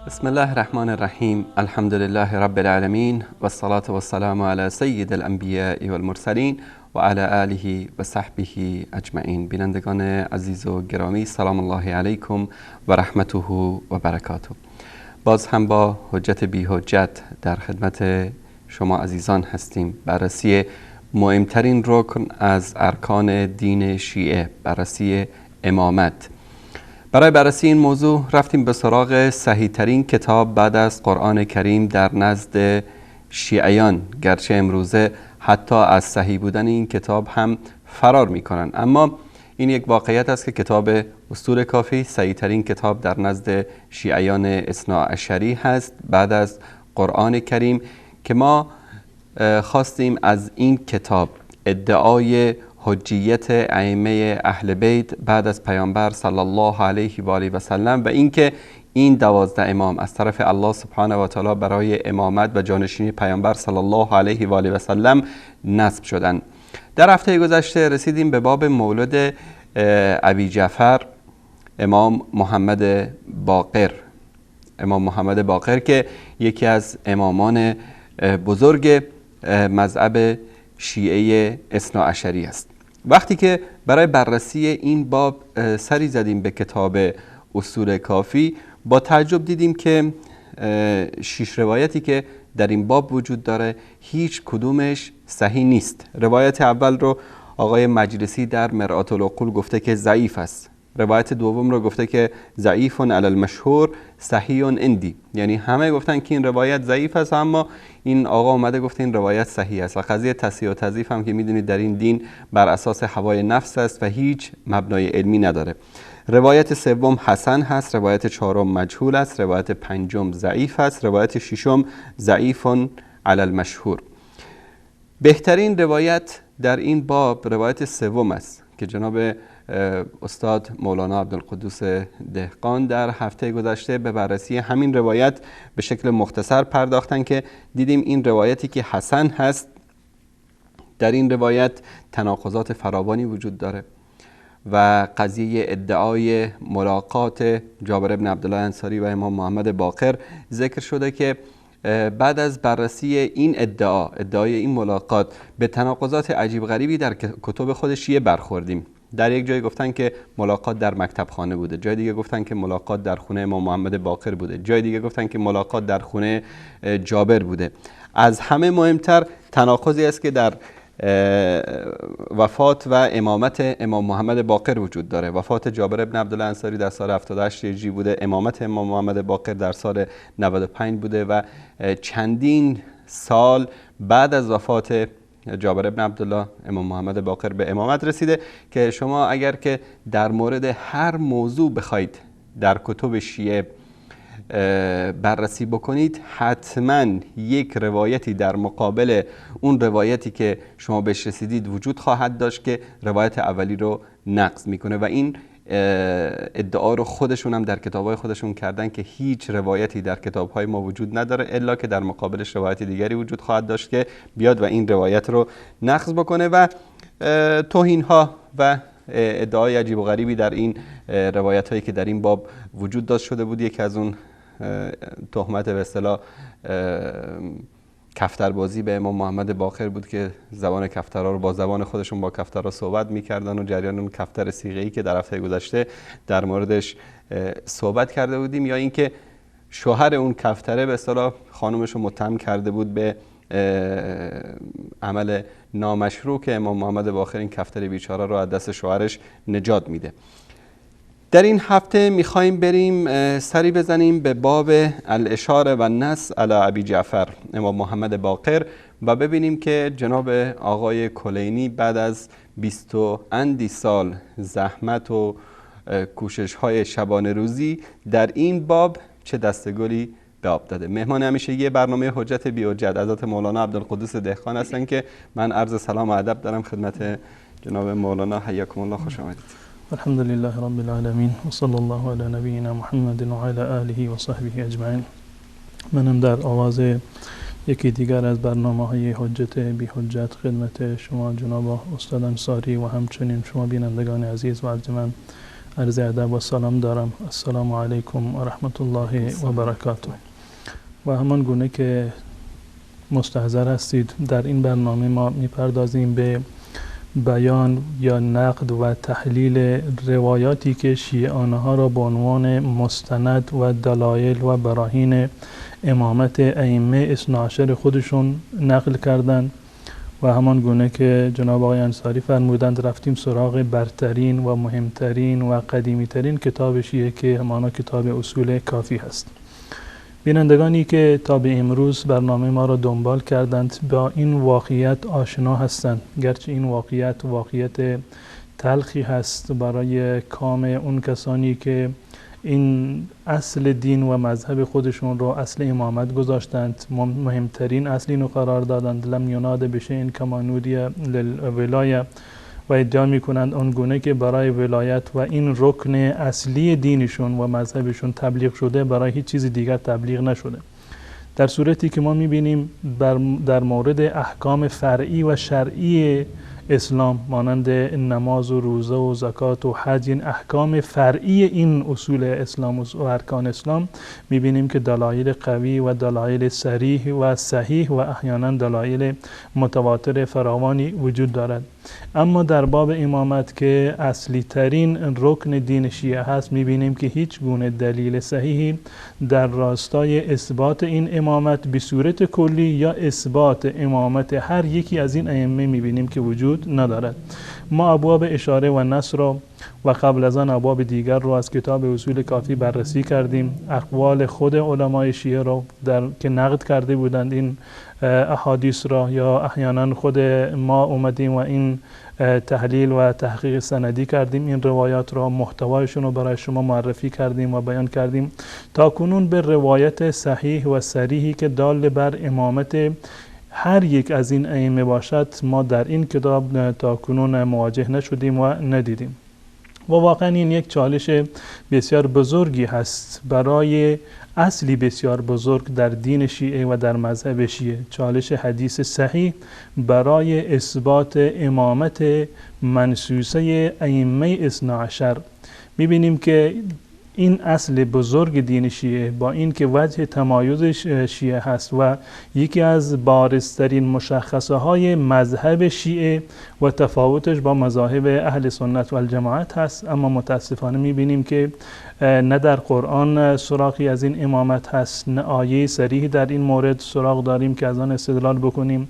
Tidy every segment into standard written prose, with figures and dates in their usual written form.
بسم الله الرحمن الرحیم. الحمد لله رب العالمین و الصلاة و السلام علی سید الانبیاء و المرسلین و علی آله و صحبه اجمعین. بینندگان عزیز و گرامی، سلام الله علیکم و رحمته و برکاته. باز هم با حجت بی حجت در خدمت شما عزیزان هستیم. بررسی مهمترین رکن از ارکان دین شیعه، بررسی امامت. برای بررسی این موضوع رفتیم به سراغ صحیح ترین کتاب بعد از قرآن کریم در نزد شیعیان، گرچه امروزه حتی از صحیح بودن این کتاب هم فرار میکنن، اما این یک واقعیت است که کتاب اصول کافی صحیح ترین کتاب در نزد شیعیان اثناعشری هست بعد از قرآن کریم، که ما خواستیم از این کتاب ادعای حجیت ائمه اهل بیت بعد از پیامبر صلی الله علیه و آله و سلم و اینکه این 12 امام از طرف الله سبحانه و تعالی برای امامت و جانشینی پیامبر صلی الله علیه و آله و سلم نصب شدند. در هفته گذشته رسیدیم به باب مولد ابی جعفر امام محمد باقر. امام محمد باقر که یکی از امامان بزرگ مذهب شیعه اثناعشری است. وقتی که برای بررسی این باب سری زدیم به کتاب اصول کافی، با تعجب دیدیم که 6 روایتی که در این باب وجود داره هیچ کدومش صحیح نیست. روایت اول رو آقای مجلسی در مرآت العقول گفته که ضعیف است. روایت دوم رو گفته که ضعیف علی المشهور صحیح عندی، یعنی همه گفتن که این روایت ضعیف است، اما این آقا اومده گفته این روایت صحیح است. و قضیه تصحیح و تضعیف هم که میدونید در این دین بر اساس هوای نفس است و هیچ مبنای علمی نداره. روایت سوم حسن هست، روایت چهارم مجهول است، روایت پنجم ضعیف است، روایت ششم ضعیف علی المشهور. بهترین روایت در این باب روایت سوم است که جناب استاد مولانا عبدالقدوس دهقان در هفته گذشته به بررسی همین روایت به شکل مختصر پرداختن، که دیدیم این روایتی که حسن هست در این روایت تناقضات فراوانی وجود داره و قضیه ادعای ملاقات جابر بن عبدالله انصاری و امام محمد باقر ذکر شده که بعد از بررسی این ادعای این ملاقات به تناقضات عجیب غریبی در کتب خود شیعه برخوردیم. در یک جای گفتن که ملاقات در مکتب خانه بوده، جای دیگه گفتن که ملاقات در خونه امام محمد باقر بوده، جای دیگه گفتن که ملاقات در خونه جابر بوده. از همه مهمتر تناقضی است که در وفات و امامت امام محمد باقر وجود داره. وفات جابر بن عبدالله انصاری در سال 78 هجری بوده، امامت امام محمد باقر در سال 95 بوده و چندین سال بعد از وفات جابر بن عبدالله امام محمد باقر به امامت رسیده، که شما اگر که در مورد هر موضوع بخواید در کتب شیعه بررسی بکنید، حتما یک روایتی در مقابل اون روایتی که شما بهش رسیدید وجود خواهد داشت که روایت اولی رو نقض میکنه، و این ادعا رو خودشون هم در کتابهای خودشون کردن که هیچ روایتی در کتابهای ما وجود نداره الا که در مقابلش روایت دیگری وجود خواهد داشت که بیاد و این روایت رو نقض بکنه. و توهین‌ها و ادعای عجیب و غریبی در این روایت هایی که در این باب وجود داشت شده بود. یکی از اون تهمت به اصطلاح کفتربازی به امام محمد باقر بود که زبان کفترها رو با زبان خودشون با کفترها صحبت میکردن و جریان اون کفتر صیغه‌ای که در هفته گذشته در موردش صحبت کرده بودیم، یا اینکه شوهر اون کفتره به اصطلاح خانومش رو متهم کرده بود به عمل نامشروع که امام محمد باقر این کفتر بیچاره رو از دست شوهرش نجات میده. در این هفته میخوایم بریم سری بزنیم به باب الاشاره و النص علی ابی جعفر امام محمد باقر و ببینیم که جناب آقای کلینی بعد از 20 و اندی سال زحمت و کوشش های شبانه روزی در این باب چه دستگلی به آب داده. مهمان همیشگی برنامه حجت بی حجت حضرت مولانا عبدالقدوس دهقان هستن که من عرض سلام و ادب دارم خدمت جناب مولانا. حیاکم الله، خوش آمدید. الحمد لله رب العالمین و صلی الله علی نبینا محمد و علی آله و صحبه اجمعین. منم در آواز یکی دیگر از برنامه‌های حجت بی حجت خدمت شما جناب استاد انصاری و همچنین شما بینندگان عزیز و ارجمند عرض ادب و سلام دارم. السلام علیکم و رحمت الله و برکاته. و همان گونه که مستحضر هستید در این برنامه ما میپردازیم به بیان یا نقد و تحلیل روایاتی که شیعیان ها را به عنوان مستند و دلایل و براهین امامت ائمه اثنا عشر خودشون نقل کردند و همان گونه که جناب آقای انصاری فرمودند رفتیم سراغ برترین و مهمترین و قدیمیترین کتاب شیعه که همانا کتاب اصول کافی هست. بینندگانی که تا به امروز برنامه ما را دنبال کردند با این واقعیت آشنا هستند، گرچه این واقعیت تلخی هست برای کام اون کسانی که این اصل دین و مذهب خودشون رو اصل امامت گذاشتند، مهمترین اصل اینو قرار دادند، لم یناد بشیء کما نودی للولایه، و ادعا میکنند آنگونه که برای ولایت و این رکن اصلی دینشون و مذهبشون تبلیغ شده برای هیچ چیز دیگر تبلیغ نشده، در صورتی که ما میبینیم در مورد احکام فرعی و شرعی اسلام مانند نماز و روزه و زکات و حج، این احکام فرعی این اصول اسلام و ارکان اسلام میبینیم که دلایل قوی و دلایل صریح و صحیح و احیانا دلایل متواتر فراوانی وجود دارد. اما در باب امامت که اصلی ترین رکن دین شیعه هست میبینیم که هیچ گونه دلیل صحیحی در راستای اثبات این امامت به صورت کلی یا اثبات امامت هر یکی از این ائمه میبینیم که وجود ندارد. ما ابواب اشاره و نص را و قبل از آن ابواب دیگر رو از کتاب اصول کافی بررسی کردیم. اقوال خود علمای شیعه را که نقد کرده بودند این احادیث را، یا احیانا خود ما اومدیم و این تحلیل و تحقیق سندی کردیم، این روایات را محتوایشون رو برای شما معرفی کردیم و بیان کردیم. تا کنون به روایت صحیح و صریحی که دال بر امامت هر یک از این ائمه باشد ما در این کتاب تا کنون مواجه نشدیم و ندیدیم. و واقعا این یک چالش بسیار بزرگی هست برای اصلی بسیار بزرگ در دین شیعه و در مذهب شیعه، چالش حدیث صحیح برای اثبات امامت منصوصه ائمه اثنا عشر. میبینیم که این اصل بزرگ دین شیعه با این که وجه تمایز شیعه هست و یکی از بارزترین مشخصه های مذهب شیعه و تفاوتش با مذاهب اهل سنت و الجماعت هست، اما متاسفانه میبینیم که نه در قرآن سراغی از این امامت هست، نه آیه صریح در این مورد سراغ داریم که از آن استدلال بکنیم،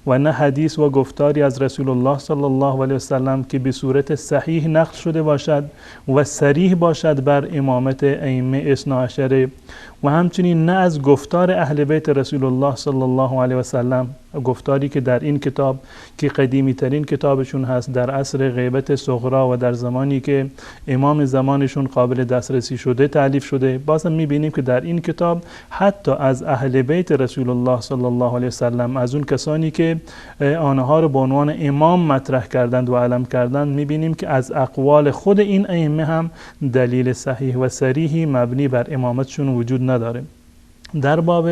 و نه حدیث و گفتاری از رسول الله صلی الله علیه وسلم که به صورت صحیح نقل شده باشد و صریح باشد بر امامت ائمه اثنا عشره، و همچنین نه از گفتار اهل بیت رسول الله صلی الله علیه وسلم، گفتاری که در این کتاب که قدیمی ترین کتابشون هست در عصر غیبت صغرا و در زمانی که امام زمانشون قابل دسترسی شده تالیف شده، بازم میبینیم که در این کتاب حتی از اهل بیت رسول الله صلی الله علیه وسلم، از اون کسانی که آنها رو به عنوان امام مطرح کردند و علم کردند، میبینیم که از اقوال خود این ائمه هم دلیل صحیح و صریحی مبنی بر امامتشون وجود نداره. در باب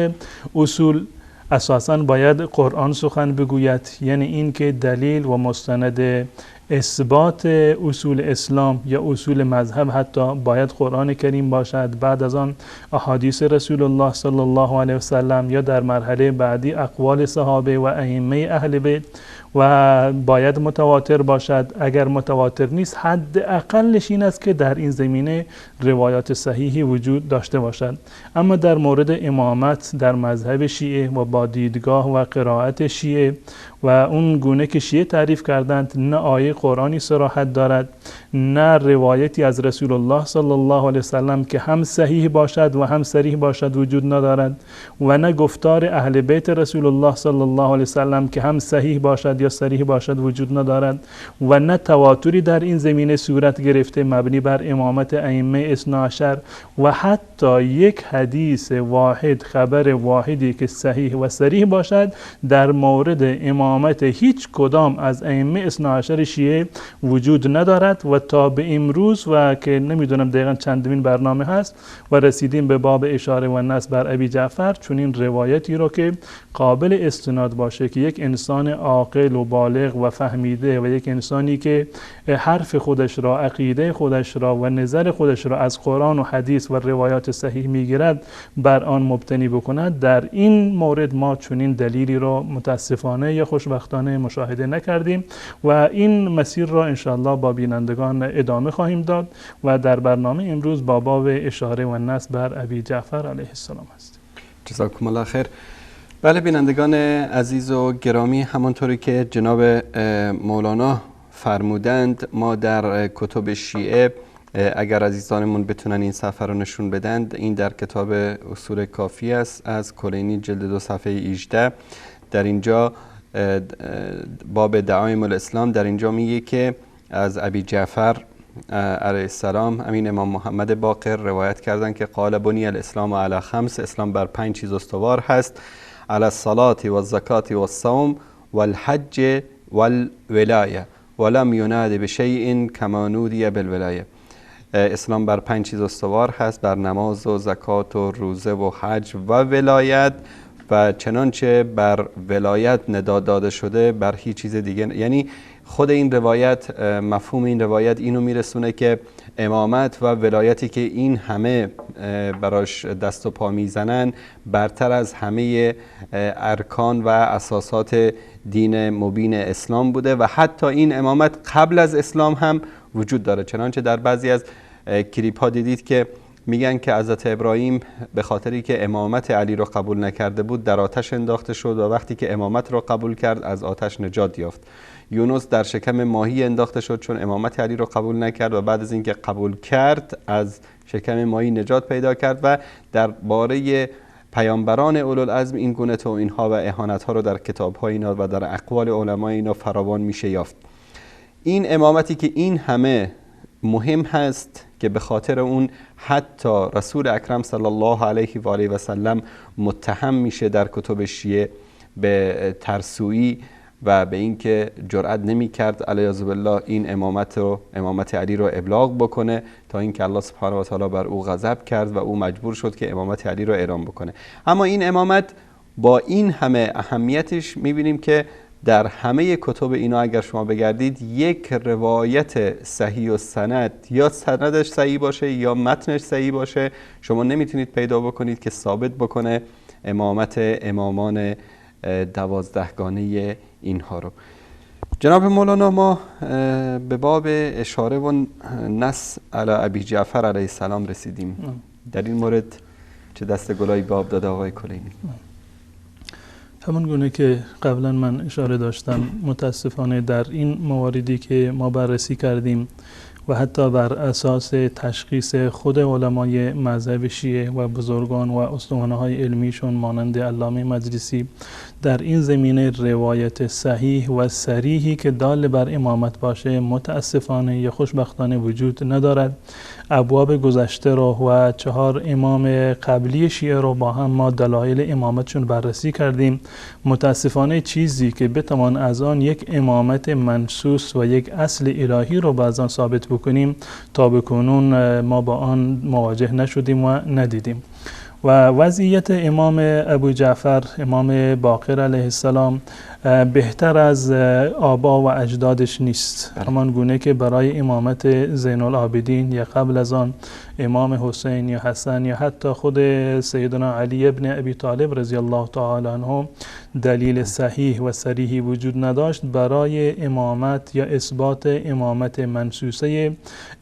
اصول اساساً باید قرآن سخن بگوید، یعنی این که دلیل و مستند اثبات اصول اسلام یا اصول مذهب حتی باید قرآن کریم باشد، بعد از آن احادیث رسول الله صلی الله علیه وسلم، یا در مرحله بعدی اقوال صحابه و ائمه اهل بیت، و باید متواتر باشد. اگر متواتر نیست حد اقلش این است که در این زمینه روایات صحیحی وجود داشته باشد. اما در مورد امامت در مذهب شیعه و با دیدگاه و قرائت شیعه و اون گونه که شیعه تعریف کردند، نه آیه قرآنی صراحت دارد، نه روایتی از رسول الله صلی الله علیه وسلم که هم صحیح باشد و هم صریح باشد وجود ندارد، و نه گفتار اهل بیت رسول الله صلی الله علیه وسلم که هم صحیح باشد یا صریح باشد وجود ندارد، و نه تواتری در این زمینه صورت گرفته مبنی بر امامت ائمه اثناعشر و حتی یک حدیث واحد، خبر واحدی که صحیح و صریح باشد در مورد امامت هیچ کدام از ائمه اثناعشر شیعه وجود ندارد و تا به امروز و که نمیدونم دقیقا چندمین برنامه هست و رسیدیم به باب اشاره و نص بر ابی جعفر، چون این روایتی رو که قابل استناد باشه که یک انسان عاقل و بالغ و فهمیده و یک انسانی که حرف خودش را، عقیده خودش را و نظر خودش را از قرآن و حدیث و روایات صحیح میگیرد بر آن مبتنی بکند. در این مورد ما چنین دلیلی را متاسفانه یا خوشبختانه مشاهده نکردیم و این مسیر را انشاءالله با بینندگان ادامه خواهیم داد و در برنامه امروز با باب اشاره و نص بر ابی جعفر علیه السلام است. جزاکم الله خیر. بله بینندگان عزیز و گرامی، همانطوری که جناب مولانا فرمودند ما در کتب شیعه، اگر عزیزانمون بتونن این صفحه رو نشون بدند، این در کتاب اصول کافی است از کلینی جلد 2 صفحه 18. در اینجا باب دعایم الاسلام در اینجا میگه که از ابی جعفر علیه السلام امین امام محمد باقر روایت کردن که قال بنی الاسلام علی 5، اسلام بر 5 چیز استوار هست: علی الصلاة و الزکات و الصوم و الحج و الولایه ولم یناد بشیء کما نودی بالولایه. اسلام بر 5 چیز استوار هست، بر نماز و زکات و روزه و حج و ولایت، و چنانچه بر ولایت ندا داده شده بر هیچ چیز دیگه. یعنی خود این روایت، مفهوم این روایت اینو میرسونه که امامت و ولایتی که این همه براش دست و پا میزنن برتر از همه ارکان و اساسات دین مبین اسلام بوده و حتی این امامت قبل از اسلام هم وجود داره. چنانچه در بعضی از کلیپ ها دیدید که میگن که حضرت ابراهیم به خاطری که امامت علی رو قبول نکرده بود در آتش انداخته شد و وقتی که امامت رو قبول کرد از آتش نجات یافت. یونس در شکم ماهی انداخته شد چون امامت علی رو قبول نکرد و بعد از اینکه قبول کرد از شکم ماهی نجات پیدا کرد. و درباره پیامبران اولوالعزم این گونه توهین‌ها و اهانت‌ها رو در کتاب‌های اینا و در اقوال علمای اینا فراوان میشه یافت. این امامتی که این همه مهم هست که به خاطر اون حتی رسول اکرم صلی الله علیه و آله و سلم متهم میشه در کتب شیعه به ترسویی و به اینکه جرئت نمی‌کرد علیاذ بالله این امامت علی رو ابلاغ بکنه، تا اینکه الله سبحانه و تعالی بر او غضب کرد و او مجبور شد که امامت علی رو اعلام بکنه. اما این امامت با این همه اهمیتش می‌بینیم که در همه کتب اینا اگر شما بگردید یک روایت صحیح و سند، یا سندش صحیح باشه یا متنش صحیح باشه، شما نمیتونید پیدا بکنید که ثابت بکنه امامت امامان 12گانه اینها رو. جناب مولانا، ما به باب اشاره و نص علی ابی جعفر علیه السلام رسیدیم. در این مورد چه دست گلای باب داده آقای کلینی؟ همون گونه که قبلا من اشاره داشتم، متاسفانه در این مواردی که ما بررسی کردیم و حتی بر اساس تشخیص خود علمای مذهب شیعه و بزرگان و استوانه‌های علمیشون مانند علامه مجلسی، در این زمینه روایت صحیح و صریحی که دال بر امامت باشه متاسفانه یا خوشبختانه وجود ندارد. ابواب گذشته رو و 4 امام قبلی شیعه رو با هم ما دلایل امامتشون بررسی کردیم. متاسفانه چیزی که بتوان از آن یک امامت منصوص و یک اصل الهی رو بعضا ثابت بکنیم تا بکنون ما با آن مواجه نشدیم و ندیدیم. و وضعیت امام ابو جعفر، امام باقر علیه السلام، بهتر از آبا و اجدادش نیست. همان گونه که برای امامت زین العابدین یا قبل از آن امام حسین یا حسن یا حتی خود سیدنا علی ابن ابی طالب رضی الله تعالی عنه دلیل صحیح و صریحی وجود نداشت، برای امامت یا اثبات امامت منصوصه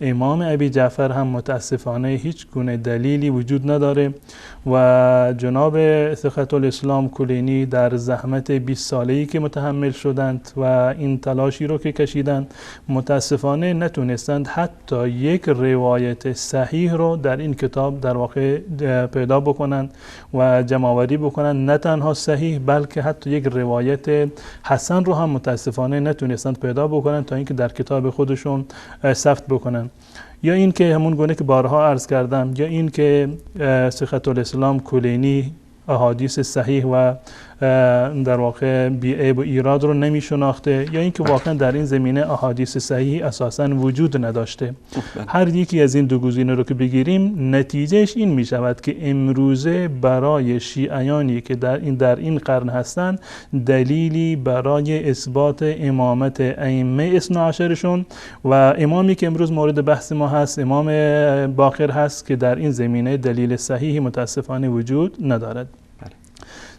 امام ابی جعفر هم متاسفانه هیچ گونه دلیلی وجود نداره. و جناب ثقة الاسلام کلینی در زحمت 20 ساله‌ای که متحمل شدند و این تلاشی رو که کشیدند، متاسفانه نتونستند حتی یک روایت صحیح رو در این کتاب در واقع پیدا بکنند و جمع‌آوری بکنند. نه تنها صحیح بلکه حتی یک روایت حسن رو هم متاسفانه نتونستند پیدا بکنند تا اینکه در کتاب خودشون ثبت بکنند. یا این که همون گونه که بارها عرض کردم، یا این که صحت الاسلام کلینی احادیث صحیح و در واقع بی‌عیب و ایراد رو نمی شناخته، یا اینکه واقعا در این زمینه احادیث صحیح اساساً وجود نداشته. هر یکی از این دو گزینه رو که بگیریم، نتیجهش این می شود که امروزه برای شیعیانی که در این قرن هستند دلیلی برای اثبات امامت ائمه اثنا عشرشون و امامی که امروز مورد بحث ما هست، امام باقر هست، که در این زمینه دلیل صحیحی متاسفانه وجود ندارد.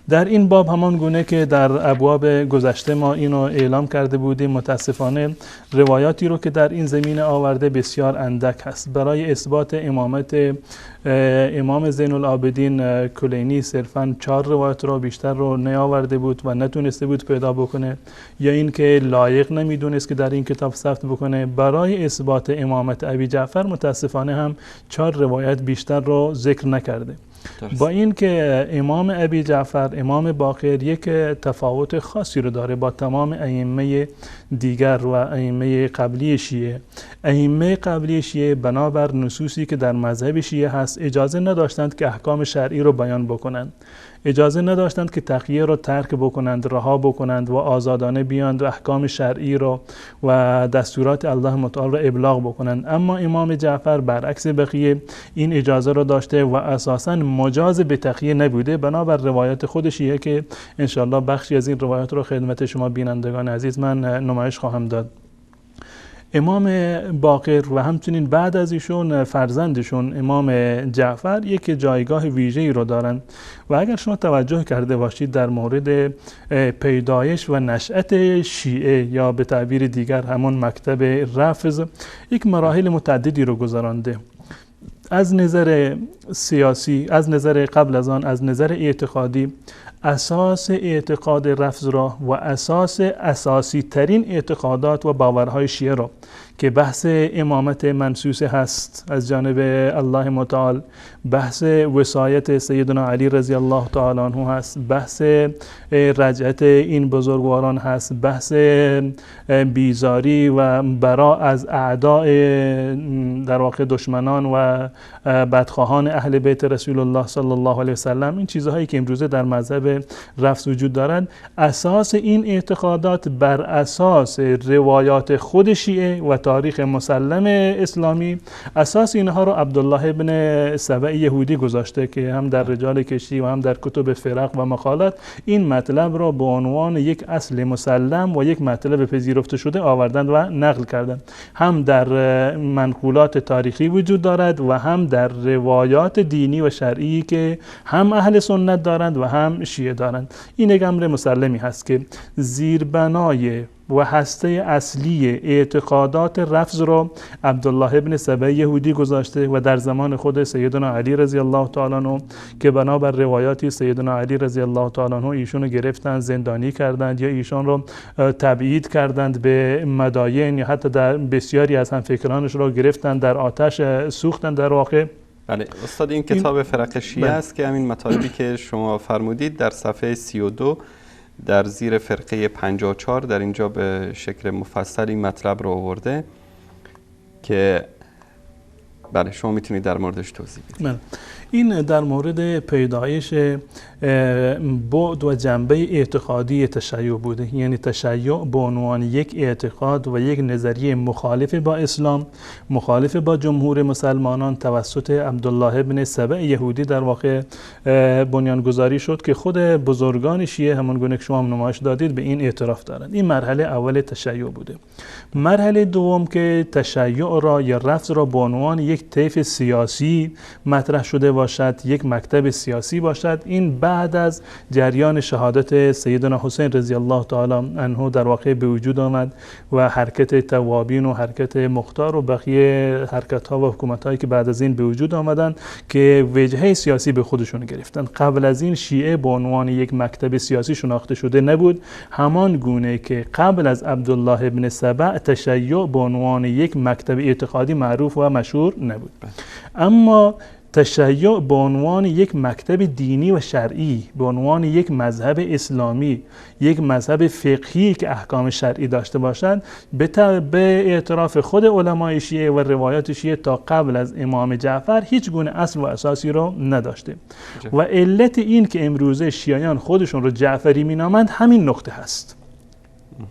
در این باب همان گونه که در ابواب گذشته ما اینو اعلام کرده بودیم، متاسفانه روایاتی رو که در این زمینه آورده بسیار اندک هست. برای اثبات امامت امام زین العابدین کلینی صرفاً 4 روایت رو بیشتر رو نیاورده بود و نتونسته بود پیدا بکنه، یا اینکه لایق نمیدونست که در این کتاب ثبت بکنه. برای اثبات امامت ابی جعفر متاسفانه هم 4 روایت بیشتر رو ذکر نکرده. با این که امام ابی جعفر، امام باقر، یک تفاوت خاصی رو داره با تمام ائمه دیگر و ائمه قبلی شیعه. ائمه قبلی شیعه بنابر نصوصی که در مذهب شیعه هست اجازه نداشتند که احکام شرعی رو بیان بکنند، اجازه نداشتند که تقیه رو ترک بکنند، رها بکنند و آزادانه بیاند و احکام شرعی رو و دستورات الله متعال رو ابلاغ بکنند. اما امام جعفر برعکس بقیه این اجازه رو داشته و اساساً مجاز به تقیه نبوده، بنابر روایت خودشیه که انشالله بخشی از این روایت رو خدمت شما بینندگان عزیز من نمایش خواهم داد. امام باقر و همچنین بعد از ایشون فرزندشون امام جعفر یک جایگاه ویژه‌ای رو دارن و اگر شما توجه کرده باشید در مورد پیدایش و نشأت شیعه یا به تعبیر دیگر همون مکتب رفض یک مراحل متعددی رو گذرانده. از نظر سیاسی، از نظر قبل از آن، از نظر اعتقادی، اساس اعتقاد رفض را و اساسی ترین اعتقادات و باورهای شیعه را که بحث امامت منصوصه هست از جانب الله متعال، بحث وصایت سیدنا علی رضی الله تعالی عنه هست، بحث رجعت این بزرگواران هست، بحث بیزاری و برا از اعداء در واقع دشمنان و بدخواهان اهل بیت رسول الله صلی الله علیه وسلم، این چیزهایی که امروزه در مذهب رفض وجود دارند، اساس این اعتقادات بر اساس روایات خود شیعه و تاریخ مسلم اسلامی، اساس اینها رو عبدالله ابن سبع یهودی گذاشته که هم در رجال کشی و هم در کتب فرق و مقالات این مطلب را به عنوان یک اصل مسلم و یک مطلب پذیرفته شده آوردند و نقل کردند. هم در منقولات تاریخی وجود دارد و هم در روایات دینی و شرعی که هم اهل سنت دارند و هم شیعه دارند. این یک امر مسلمی هست که زیربنای و هسته اصلی اعتقادات رفض را عبدالله ابن سبع یهودی گذاشته و در زمان خود سیدنا علی رضی الله تعالی عنه که بنابر روایاتی سیدنا علی رضی الله تعالی عنه ایشون رو گرفتند، زندانی کردند یا ایشون رو تبعید کردند به مداین، یا حتی در بسیاری از همفکرانش رو گرفتند در آتش سوختند. در واقع بله استاد، این کتاب فرق شیعه است که همین مطالبی که شما فرمودید در صفحه 32 در زیر فرقه 54 در اینجا به شکل مفصلی مطلب رو آورده که بله شما میتونید در موردش توضیح بدید. این در مورد پیدایش بعد و جنبه اعتقادی تشیع بوده، یعنی تشیع به عنوان یک اعتقاد و یک نظریه مخالف با اسلام، مخالف با جمهور مسلمانان توسط عبدالله ابن سبع یهودی در واقع بنیانگذاری شد که خود بزرگان شیعه همون گونه که شما نمایش دادید به این اعتراف دارند. این مرحله اول تشیع بوده. مرحله دوم که تشیع را یا رفض را به عنوان یک طیف سیاسی مطرح شده و باشد، یک مکتب سیاسی باشد. این بعد از جریان شهادت سیدنا حسین رضی الله تعالی عنه در واقع به وجود آمد و حرکت توابین و حرکت مختار و بقیه حرکت‌ها و حکومت‌هایی که بعد از این به وجود آمدن که وجهه سیاسی به خودشون گرفتن. قبل از این شیعه به عنوان یک مکتب سیاسی شناخته شده نبود، همان گونه که قبل از عبدالله ابن سبع تشیع به عنوان یک مکتب اعتقادی معروف و مشهور نبود. اما تشیع به عنوان یک مکتب دینی و شرعی، به عنوان یک مذهب اسلامی، یک مذهب فقهی که احکام شرعی داشته باشد، به اعتراف خود علمای شیعه و روایات شیعه تا قبل از امام جعفر هیچ گونه اصل و اساسی رو نداشته و علت این که امروزه شیعیان خودشون رو جعفری مینامند همین نقطه هست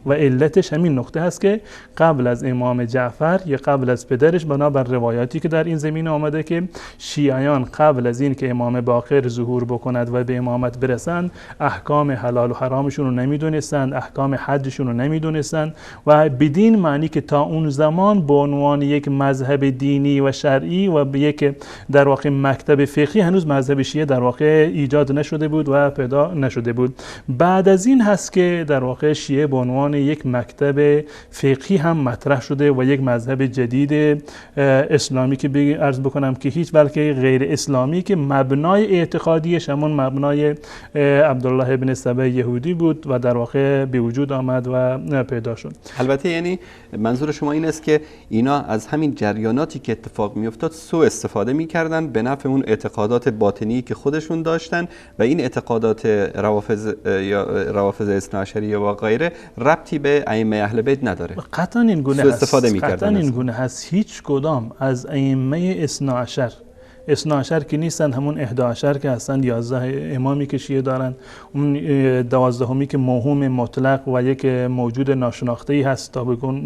و علتش همین نقطه هست که قبل از امام جعفر یا قبل از پدرش، بنابر روایاتی که در این زمینه آمده، که شیعیان قبل از این که امام باقر ظهور بکند و به امامت برسند احکام حلال و حرامشون رو نمیدونستند، احکام حجشون رو نمیدونستند و بدین معنی که تا اون زمان به عنوان یک مذهب دینی و شرعی و به یک در واقع مکتب فقهی هنوز مذهب شیعه در واقع ایجاد نشده بود و پیدا نشده بود. بعد از این هست که در واقع شیعه به عنوان یک مکتب فقهی هم مطرح شده و یک مذهب جدید اسلامی که عرض بکنم که هیچ بلکه غیر اسلامی که مبنای اعتقادیش همون مبنای عبدالله ابن سبع یهودی بود و در واقع به وجود آمد و پیدا شد. البته یعنی منظور شما این است که اینا از همین جریاناتی که اتفاق میافتاد سوء استفاده میکردن به نفع اون اعتقادات باطنی که خودشون داشتن و این اعتقادات روافض اثناعشریه و غیره ربطی به ائمه اهل بیت نداره. قطعا این گونه هست. استفاده می‌کردن. قطعا این گونه هست. هیچ کدام از ائمه اثنا عشر که نیستن، همون 11 که هستن، 11 امامی که شیعه دارن، اون 12می که موهوم مطلق و یک موجود ناشناخته‌ای هست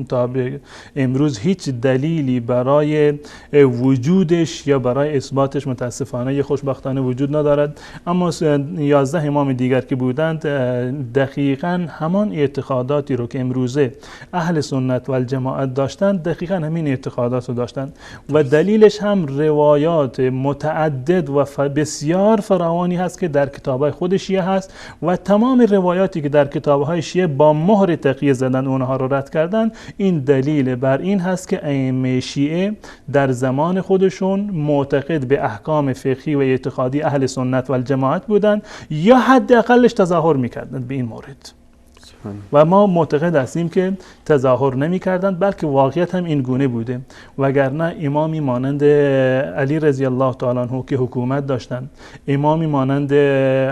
تا به امروز هیچ دلیلی برای وجودش یا برای اثباتش متاسفانه یا خوشبختانه وجود ندارد. اما 11 امام دیگر که بودند دقیقاً همان اعتقاداتی رو که امروزه اهل سنت و الجماعت داشتند دقیقاً همین اعتقادات رو داشتند و دلیلش هم روایات متعدد و بسیار فراوانی هست که در کتاب‌های خود شیعه هست و تمام روایاتی که در کتاب‌های شیعه با مهر تقیه زدن اونها رو رد کردن. این دلیل بر این هست که ائمه شیعه در زمان خودشون معتقد به احکام فقهی و اعتقادی اهل سنت و الجماعت بودن یا حداقلش تظاهر می‌کردند به این مورد و ما معتقد هستیم که تظاهر نمی کردند بلکه واقعیت هم این گونه بوده. وگرنه امامی مانند علی رضی الله تعالی عنه که حکومت داشتند، امامی مانند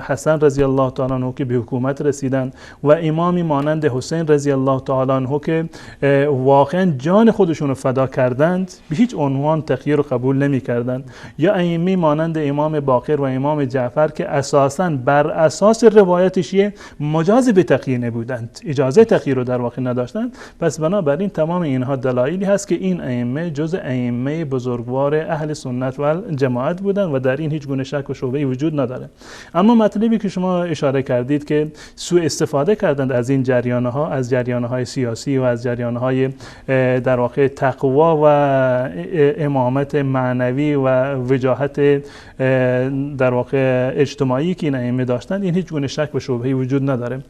حسن رضی الله تعالی عنه که به حکومت رسیدند و امامی مانند حسین رضی الله تعالی عنه که واقعا جان خودشون رو فدا کردند، به هیچ عنوان تقیه رو قبول نمی کردند. یا ائمه مانند امام باقر و امام جعفر که اساساً بر اساس روایت شیعه مجاز به تقیه نبودند، اجازه تقیه رو در واقع نداشتند. پس بنابراین تمام اینها دلایلی هست که این ائمه جز ائمه بزرگوار اهل سنت و جماعت بودند و در این هیچ گونه شک و شبهه‌ای وجود نداره. اما مطلبی که شما اشاره کردید که سوء استفاده کردند از این جریان‌ها، از جریان‌های سیاسی و از جریان‌های در واقع تقوا و امامت معنوی و وجاهت در واقع اجتماعی که این ائمه داشتند، این هیچ گونه شک و شبهه‌ای وجود نداره.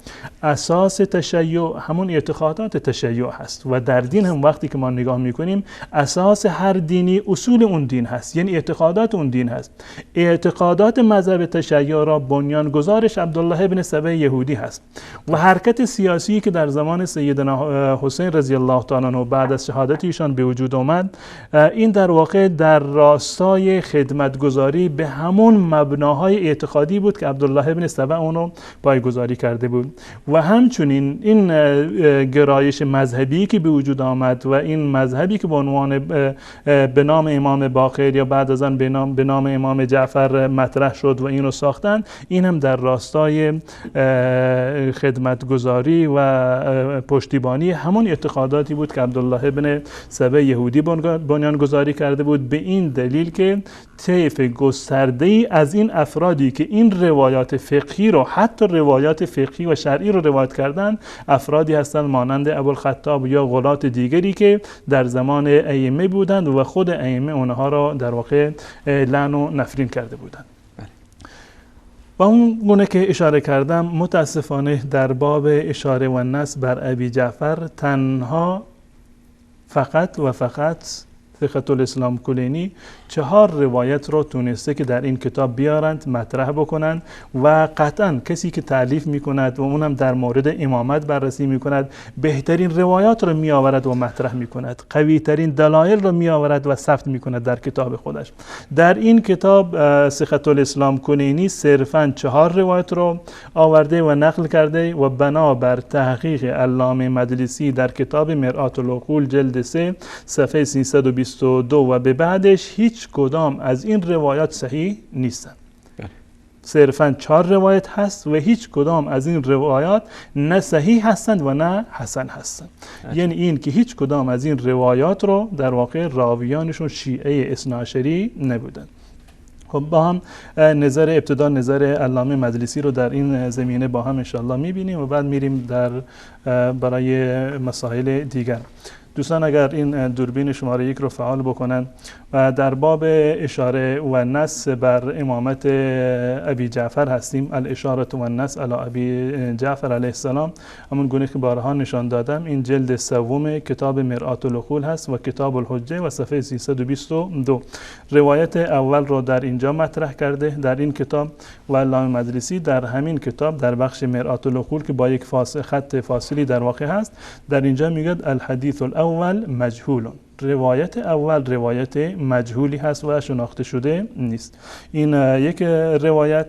اساس تشیع همون اعتقادات تشیع هست و در دین هم وقتی که ما نگاه میکنیم اساس هر دینی اصول اون دین هست، یعنی اعتقادات اون دین هست. اعتقادات مذهب تشیع را بنیانگذارش عبدالله ابن سبع یهودی هست و حرکت سیاسی که در زمان سیدنا حسین رضی الله تعالی عنه بعد از شهادت ایشان به وجود آمد، این در واقع در راستای خدمتگزاری به همون مبناهای اعتقادی بود که عبدالله ابن سبع اونو پایه‌گذاری کرده بود. و همچنین این گرایش مذهبی که به وجود آمد و این مذهبی که به عنوان به نام امام باقر یا بعد از آن به نام امام جعفر مطرح شد و اینو ساختن، این هم در راستای خدمتگزاری و پشتیبانی همون اعتقاداتی بود که عبدالله ابن سبع یهودی بنیانگذاری کرده بود. به این دلیل که طیف گسترده‌ای از این افرادی که این روایات فقهی رو، حتی روایات فقهی و شرعی رو روایت کردن افرادی هستند مانند ابوالخطاب یا غلات دیگری که در زمان ائمه بودند و خود ائمه اونها را در واقع لعن و نفرین کرده بودند. و اون گونه که اشاره کردم متاسفانه در باب اشاره و نصب بر ابی جعفر تنها فقط و فقط فقه الاسلام کلینی 4 روایت رو تونسته که در این کتاب بیارند مطرح بکنند و قطعا کسی که تألیف میکند و اونم در مورد امامت بررسی میکند بهترین روایات رو میآورد و مطرح میکند، قوی ترین دلایل رو میآورد و ثبت میکند در کتاب خودش. در این کتاب فقه الاسلام کلینی صرفاً 4 روایت رو آورده و نقل کرده و بنابر تحقیق علامه مجلسی در کتاب مرآت العقول جلد 3 صفحه 322 و به بعدش هیچ کدام از این روایات صحیح نیستند. صرفاً 4 روایت هست و هیچ کدام از این روایات نه صحیح هستند و نه حسن هستند. یعنی این که هیچ کدام از این روایات رو در واقع راویانشون شیعه اثناعشری نبودند. خب با هم ابتدا نظر علامه مجلسی رو در این زمینه با هم انشاءالله میبینیم و بعد میریم برای مسائل دیگر. دوستان اگر این دوربین شماره 1 رو فعال بکنن و در باب اشاره و نص بر امامت ابی جعفر هستیم، الاشاره و نص علی ابی جعفر علیه السلام، همون گونه که بارها نشان دادم این جلد 3 کتاب مرآت العقول هست و کتاب الحجه و صفحه 322 روایت اول رو در اینجا مطرح کرده در این کتاب و علامه مجلسی در همین کتاب در بخش مرآت العقول که با یک خط فاصلی در واقع هست در اینجا میگه الحدیث الاول مجهول. روایت اول روایت مجهولی هست و شناخته شده نیست. این یک روایت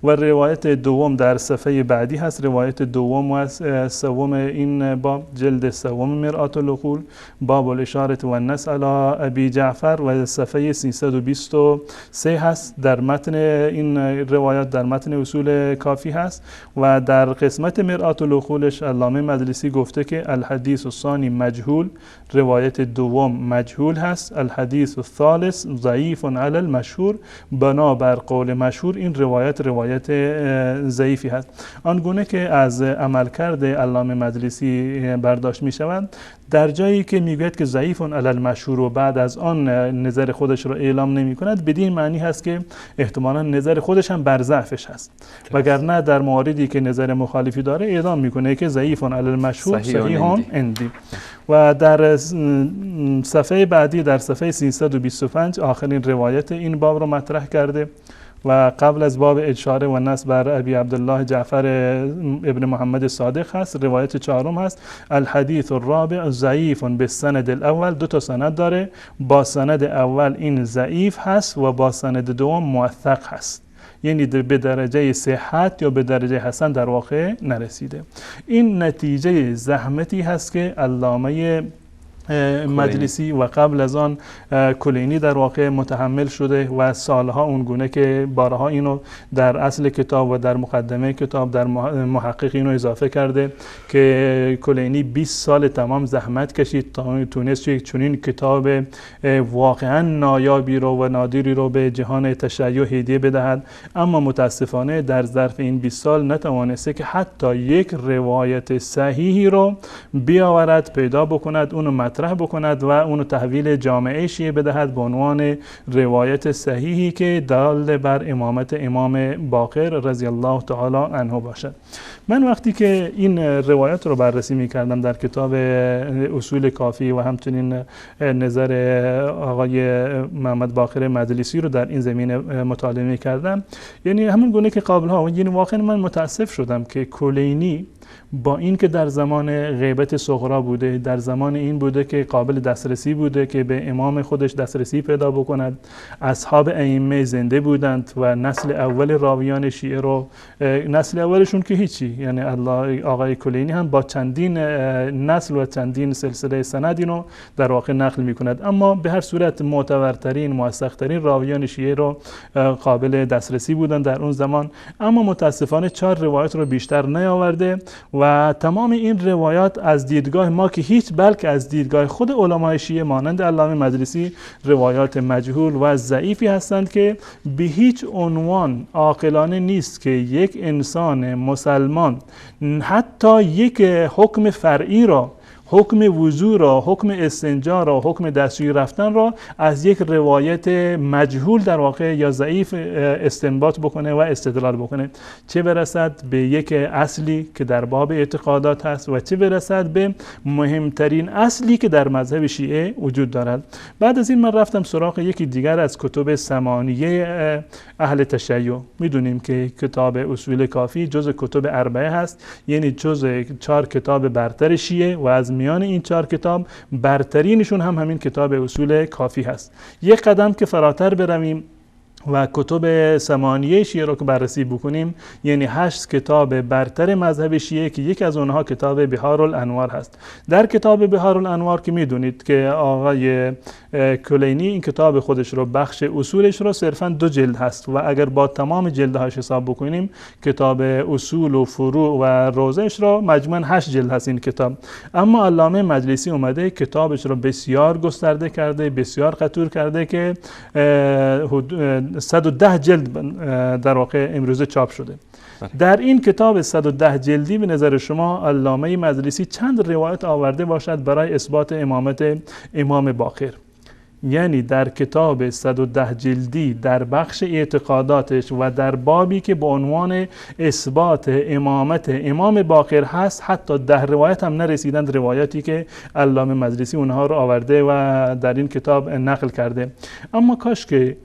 و روایت دوم در صفحه بعدی هست. روایت دوم و سوم این باب جلد 3 مرآت العقول باب الاشاره و النص علی ابی جعفر و صفحه 323 هست. در متن این روایات در متن اصول کافی هست و در قسمت مرآت العقولش علامه مجلسی گفته که الحدیث الثانی مجهول، روایت دوم مجهول هست، الحدیث الثالث ضعیف علی المشهور، بنابر قول مشهور این روایت ضعیفی هست. آنگونه که از عملکرد علامه مجلسی برداشت می شود در جایی که میگوید که ضعیف علی المشهور و بعد از آن نظر خودش رو اعلام نمی کند بدین معنی هست که احتمالا نظر خودش هم بر ضعفش هست، وگرنه در مواردی که نظر مخالفی داره اعلام میکنه که ضعیف علی المشهور صحیح عندی. و در صفحه بعدی در صفحه 325 آخرین روایت این باب رو مطرح کرده و قبل از باب اشاره و نصب بر ابی عبدالله جعفر ابن محمد صادق هست. روایت 4 هست الحدیث الرابع ضعیف بالسند الاول، 2 سند داره، با سند اول این ضعیف هست و با سند دوم موثق هست، یعنی به درجه صحت یا به درجه حسن در واقع نرسیده. این نتیجه زحمتی هست که علامه مجلسی و قبل از آن کلینی در واقع متحمل شده و سالها اونگونه که بارها اینو در اصل کتاب و در مقدمه کتاب در محقق اینو اضافه کرده که کلینی 20 سال تمام زحمت کشید تا تونست یک چنین کتاب واقعا نایابی رو و نادری رو به جهان تشیع هدیه بدهد، اما متاسفانه در ظرف این 20 سال نتوانسته که حتی یک روایت صحیحی رو بیاورد، پیدا بکند، اونو مطرح بکند و اونو تحویل جامعه شیعه بدهد به عنوان روایت صحیحی که دال بر امامت امام باقر رضی الله تعالی عنه باشد. من وقتی که این روایت رو بررسی می کردم در کتاب اصول کافی و همچنین نظر آقای محمد باقر مجلسی رو در این زمینه مطالعه می کردم، یعنی همون گونه که قبلها، یعنی واقعا من متاسف شدم که کلینی با این که در زمان غیبت صغرا بوده، در زمان این بوده که قابل دسترسی بوده که به امام خودش دسترسی پیدا بکند، اصحاب ائمه زنده بودند و نسل اول راویان شیعه رو، نسل اولشون که هیچی، یعنی آقای کلینی هم با چندین نسل و چندین سلسله سند اینو در واقع نقل میکند، اما به هر صورت معتبرترین موثقترین راویان شیعه رو قابل دسترسی بودند در اون زمان، اما متاسفانه 4 روایت رو بیشتر نیاورده و تمام این روایات از دیدگاه ما که هیچ، بلکه از دیدگاه خود علمای شیعه مانند علامه مجلسی روایات مجهول و ضعیفی هستند که به هیچ عنوان عاقلانه نیست که یک انسان مسلمان حتی یک حکم فرعی را، حکم وضو را، حکم استنجا را، حکم دستشویی رفتن را از یک روایت مجهول در واقع یا ضعیف استنباط بکنه و استدلال بکنه، چه برسد به یک اصلی که در باب اعتقادات هست و چه برسد به مهمترین اصلی که در مذهب شیعه وجود دارد. بعد از این من رفتم سراغ یکی دیگر از کتب ثمانیه اهل تشیع. میدونیم که کتاب اصول کافی جز کتب اربعه هست، یعنی جز 4 کتاب برتر شیعه و از میان این 4 کتاب برترینشون هم همین کتاب اصول کافی هست. یک قدم که فراتر برویم و کتب ثمانیه شیعه رو که بررسی بکنیم، یعنی 8 کتاب برتر مذهب شیعه که یک از اونها کتاب بحار الانوار هست. در کتاب بحار الانوار که میدونید که آقای کلینی این کتاب خودش رو، بخش اصولش رو صرفاً 2 جلد هست و اگر با تمام جلدهاش حساب بکنیم کتاب اصول و فروع و روزش رو مجموعاً 8 جلد هست این کتاب. اما علامه مجلسی اومده کتابش رو بسیار گسترده کرده، بسیار قطور کرده که 110 جلد در واقع امروزه چاپ شده. در این کتاب 110 جلدی به نظر شما علامه مجلسی چند روایت آورده باشد برای اثبات امامت امام باقر؟ یعنی در کتاب 110 جلدی در بخش اعتقاداتش و در بابی که به عنوان اثبات امامت امام باقر هست، حتی 10 روایت هم نرسیدند روایاتی که علامه مجلسی اونها رو آورده و در این کتاب نقل کرده. اما کاش که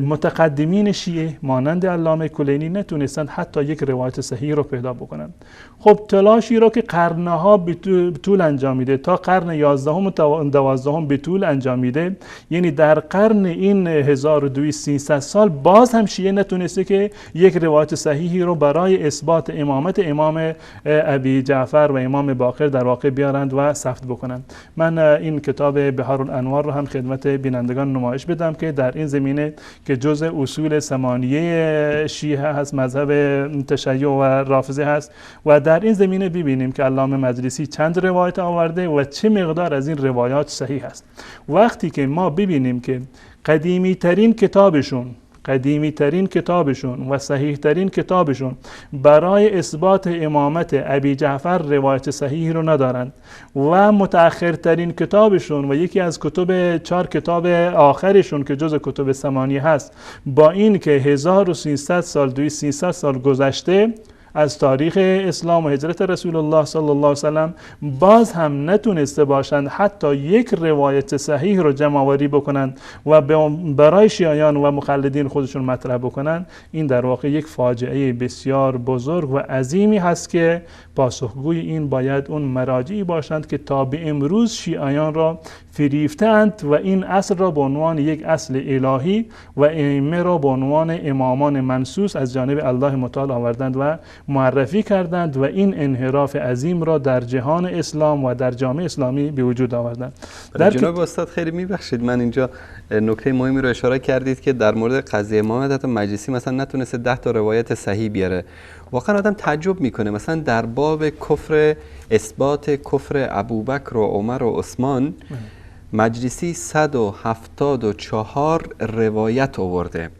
متقدمین شیعه مانند علامه کلینی نتونستند حتی یک روایت صحیح رو پیدا بکنند. خب تلاشی رو که قرنها به طول انجام میده، تا قرن 11 و 12 به طول انجام میده، یعنی در قرن این 1200 سال باز هم شیعه نتونسته که یک روایت صحیحی رو برای اثبات امامت امام ابی جعفر و امام باقر در واقع بیارند و ثبت بکنند. من این کتاب بحار الانوار رو هم خدمت بینندگان نمایش بدم که در این زمینه که جزء اصول ثمانیه شیعه هست، مذهب تشیع و رافضه هست، و در این زمینه ببینیم که علامه مجلسی چند روایت آورده و چه مقدار از این روایات صحیح است. وقتی که ما ببینیم که قدیمی ترین کتابشون و صحیح ترین کتابشون برای اثبات امامت ابی جعفر روایت صحیح رو ندارند و متأخر ترین کتابشون و یکی از 4 کتاب آخرشون که جز کتب ثمانیه هست، با این که 1300 سال 2300 سال گذشته از تاریخ اسلام و هجرت رسول الله صلی الله علیه وسلم، باز هم نتونسته باشند حتی یک روایت صحیح رو جمع آوری بکنند و برای شیعیان و مقلدین خودشون مطرح بکنند، این در واقع یک فاجعه بسیار بزرگ و عظیمی هست که پاسخگوی این باید اون مراجعی باشند که تا به امروز شیعیان را فریفتند و این اصل را به عنوان یک اصل الهی و ائمه را به عنوان امامان منصوص از جانب الله متعال آوردند و معرفی کردند و این انحراف عظیم را در جهان اسلام و در جامعه اسلامی به وجود آوردند. جناب استاد خیلی میبخشید، من اینجا نکته مهمی رو اشاره کردید که در مورد قضیه امامت مجلسی مثلا نتونسته 10 تا روایت صحیح بیاره. واقعا آدم تعجب میکنه، مثلا در باب کفر، اثبات کفر ابوبکر و عمر و عثمان، مجلسی 174 روایت آورده.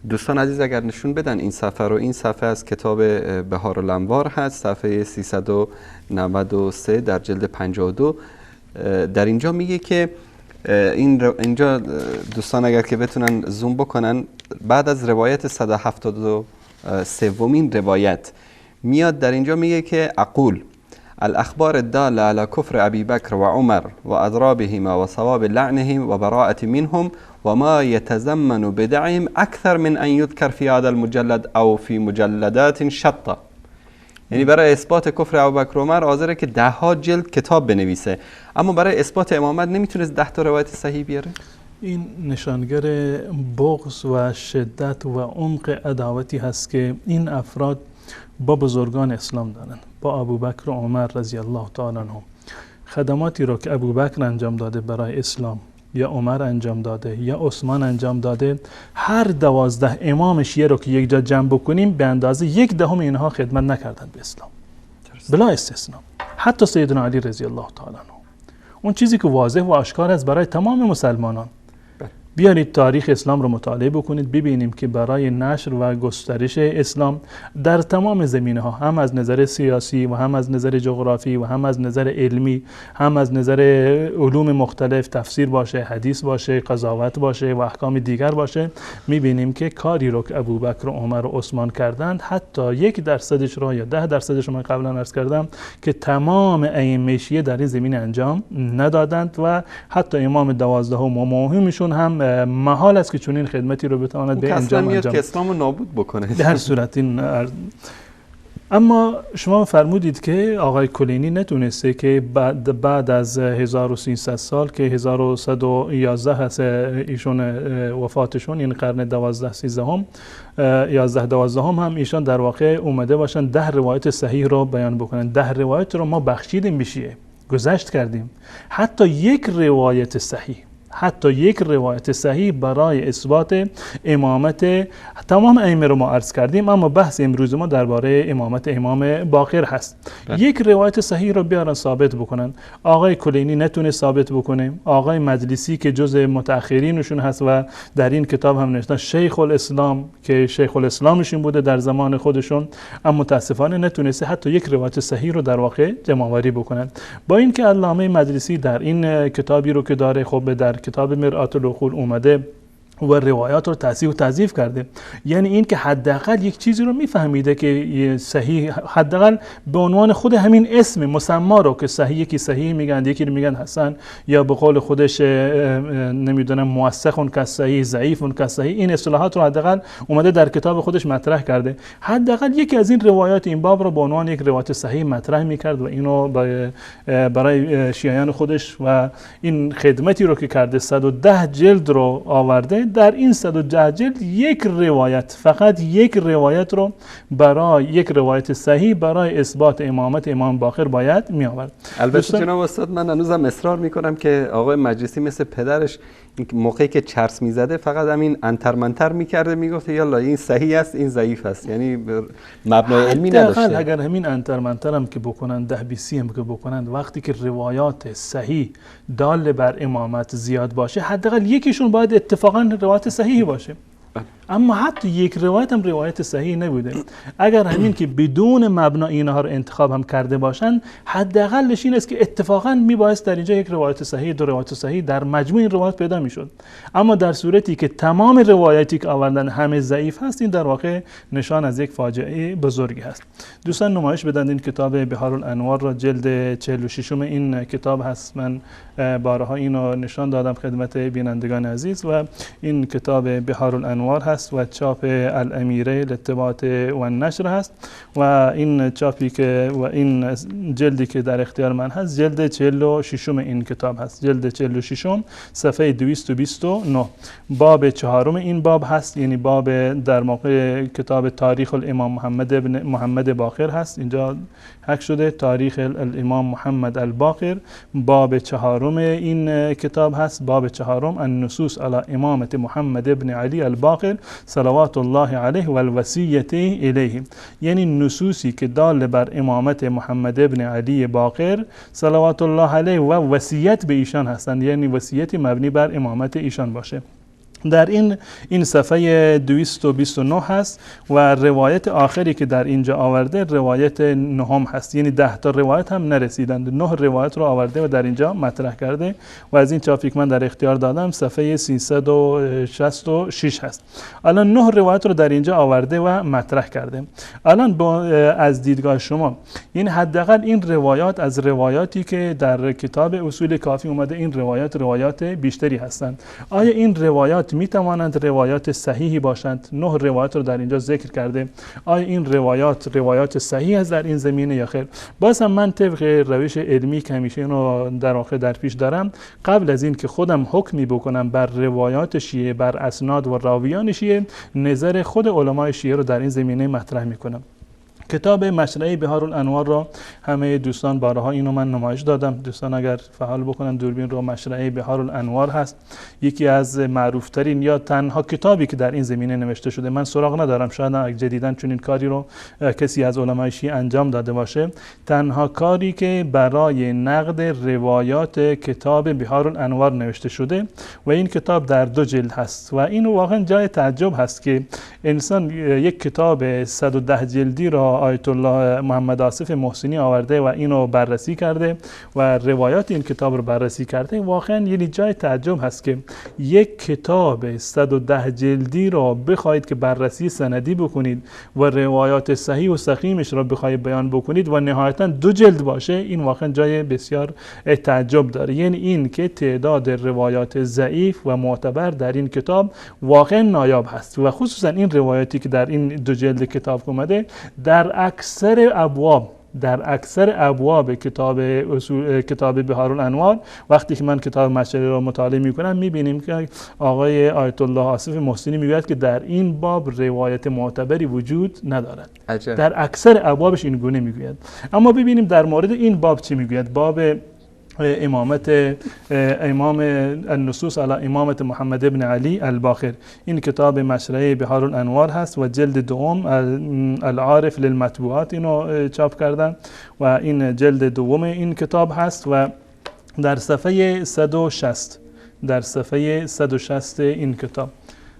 دوستان عزیز اگر نشون بدن این صفحه رو، این صفحه از کتاب بحار الانوار هست، صفحه 393 در جلد 52. در اینجا میگه که اینجا دوستان اگر که بتونن زوم بکنن، بعد از روایت 173مین روایت میاد در اینجا میگه که اقول الاخبار الداله على كفر ابي بكر وعمر واضرابهما وصواب لعنهم وبراءة منهم وما يتزمن بدعهم اكثر من ان يذكر في هذا المجلد او في مجلدات شتى. یعنی برای اثبات کفر ابوبکر و عمر حاضره که 10 جلد کتاب بنویسه، اما برای اثبات امامت نمیتونست 10 تا روایت صحیح بیاره. این نشانگر بغض و شدت و عمق عداوتی هست که این افراد با بزرگان اسلام دارند، با ابوبکر و عمر رضی الله تعالی عنهم. خدماتی رو که ابوبکر انجام داده برای اسلام، یا عمر انجام داده، یا عثمان انجام داده، هر 12 امام شیعه رو که یک جا جمع بکنیم به اندازه 1/10 اینها خدمت نکردند به اسلام. بلا استثنا. حتی سیدنا علی رضی الله تعالی عنه، اون چیزی که واضح و آشکار است برای تمام مسلمانان. بیارید تاریخ اسلام رو مطالعه بکنید، ببینیم که برای نشر و گسترش اسلام در تمام زمینه‌ها، هم از نظر سیاسی و هم از نظر جغرافی و هم از نظر علمی، هم از نظر علوم مختلف، تفسیر باشه، حدیث باشه، قضاوت باشه و احکام دیگر باشه، می‌بینیم که کاری رو که ابوبکر و عمر و عثمان کردند، حتی 1% را یا 10% من قبلا عرض کردم که تمام ائمه شیعه در این زمینه انجام ندادند و حتی امام 12 و مهمشون هم محال است که چنین خدمتی رو بتواند به انجام که اسلام رو نابود بکنه. در صورت این اما شما فرمودید که آقای کلینی نتونسته که بعد از 1300 سال که 1111 هست ایشون وفاتشون، این قرن 12-13 11-12 هم ایشان در واقع اومده باشن 10 روایت صحیح رو بیان بکنن. 10 روایت رو ما بخشیدیم بشیه، گذشت کردیم. حتی یک روایت صحیح برای اثبات امامت تمام ائمه رو ما عرض کردیم، اما بحث امروز ما درباره امامت امام باقر هست. یک روایت صحیح رو بیارن ثابت بکنن. آقای کلینی نتونه ثابت بکنه، آقای مجلسی که جزء متأخرینشون هست و در این کتاب هم نوشتن شیخ الاسلام که شیخ الاسلامشون بوده در زمان خودشون، اما متاسفانه نتونسته حتی یک روایت صحیح رو در واقع جمع آوری بکنن. با اینکه علامه مجلسی در این کتابی رو که داره، خب در کتاب مرآت العقول اومده و روایات رو تصحیح و تضعیف کرده، یعنی این که حداقل یک چیزی رو میفهمیده که صحیح، حداقل به عنوان خود همین اسم مسما رو که صحیح، یکی صحیح میگن، یکی میگن حسن، یا به قول خودش نمیدونم موثقون که صحیح، ضعیفون که صحیح، این اصطلاحات رو حداقل اومده در کتاب خودش مطرح کرده. حداقل یکی از این روایات این باب رو به عنوان یک روایت صحیح مطرح میکرد و اینو برای شیعیان خودش و این خدمتی رو که کرده 110 جلد رو آورده. در این 110 جلد یک روایت، فقط یک روایت رو برای یک روایت صحیح برای اثبات امامت امام باقر باید می آورد. البته جناب استاد من هنوزم اصرار میکنم که آقای مجلسی مثل پدرش موقعی که چرس میزده فقط همین انترمنتر میکرده، میگفته یالا این صحیح است این ضعیف است، یعنی مبنای علمی نداشته. اگر همین انترمنتر هم که بکنن، 10-20 هم که بکنن، وقتی که روایات صحیح دال بر امامت زیاد باشه، حداقل یکیشون باید اتفاقا روایت صحیح باشه. اما حتی یک روایت هم روایت صحیح نبوده. اگر همین که بدون مبنا اینها رو انتخاب هم کرده باشن، حداقلش این است که اتفاقا میبایست در اینجا یک روایت صحیح، دو روایت صحیح در مجموع این روایت پیدا میشد. اما در صورتی که تمام روایتی که آوردن همه ضعیف هست، این در واقع نشان از یک فاجعه بزرگی هست. دوستان نمایش بدن این کتاب بحار الانوار را، جلد 46 این کتاب هست. من بارها اینو نشان دادم خدمت بینندگان عزیز و این کتاب بحار الانوار هست و چاپ الامیره للطباعت و نشر هست و این چاپی که و این جلدی که در اختیار من هست جلد 46 این کتاب هست. جلد 46 صفحه 229 باب 4 این باب هست، یعنی باب در موقع کتاب تاریخ الامام محمد ابن محمد باقر هست. اینجا حک شده تاریخ الامام محمد الباقر. باب 4 این کتاب هست، باب 4 النصوص علی امامت محمد ابن علی الباقر صلوات الله علیه و الوصیت الیه، یعنی نصوصی که دال بر امامت محمد ابن علی باقر صلوات الله علیه و وصیت به ایشان هستند، یعنی وصیتی مبنی بر امامت ایشان باشه. در این صفحه 229 هست و روایت آخری که در اینجا آورده روایت 9 هست، یعنی 10 تا روایت هم نرسیدند، 9 روایت رو آورده و در اینجا مطرح کرده و از این چاپی که من در اختیار دادم صفحه 366 هست. الان 9 روایت رو در اینجا آورده و مطرح کرده. الان از دیدگاه شما این حداقل این روایات از روایاتی که در کتاب اصول کافی اومده، این روایات بیشتری هستند. آیا این روایات می توانند روایات صحیحی باشند؟ 9 روایات رو در اینجا ذکر کرده. آیا این روایات صحیح است در این زمینه یا خیر؟ باز هم من طبق روش علمی که همیشه اینو در واقع در پیش دارم، قبل از این که خودم حکمی بکنم بر روایات شیعه، بر اسناد و راویان شیعه، نظر خود علمای شیعه رو در این زمینه مطرح میکنم کتاب مشرعه بهار الانوار را همه دوستان بارها اینو من نمایش دادم. دوستان اگر فعال بکنن دوربین رو، مشرعه بهار الانوار هست، یکی از معروف ترین یا تنها کتابی که در این زمینه نوشته شده. من سراغ ندارم، شاید جدیداً چون این کاری رو کسی از علمای شیعه انجام داده باشه. تنها کاری که برای نقد روایات کتاب بهار الانوار نوشته شده و این کتاب در 2 جلد هست و این واقعا جای تعجب هست که انسان یک کتاب 110 جلدی را آیت الله محمد آصف محسنی آورده و اینو بررسی کرده و روایات این کتاب رو بررسی کرده. واقعا یعنی جای تعجب هست که یک کتاب 110 جلدی را بخواید که بررسی سندی بکنید و روایات صحیح و سقیمش را بخواید بیان بکنید و نهایتا 2 جلد باشه، این واقعا جای بسیار تعجب داره. یعنی این که تعداد روایات ضعیف و معتبر در این کتاب واقعا نایاب هست و خصوصا این روایاتی که در این 2 جلد کتاب اومده در اکثر ابواب کتاب بهار الانوار، وقتی که من کتاب مشرعه را مطالعه میکنم میبینیم که آقای آیت الله آصف محسنی میگوید که در این باب روایت معتبری وجود ندارد. عجب. در اکثر ابوابش این گونه میگوید. اما ببینیم در مورد این باب چی میگوید. باب امامت امام النصوص علی امامت محمد ابن علی الباقر. این کتاب مشرعه بهار الانوار هست و جلد دوم العارف للمطبوعات اینو چاپ کردن و این جلد دوم این کتاب هست و در صفحه 160 این کتاب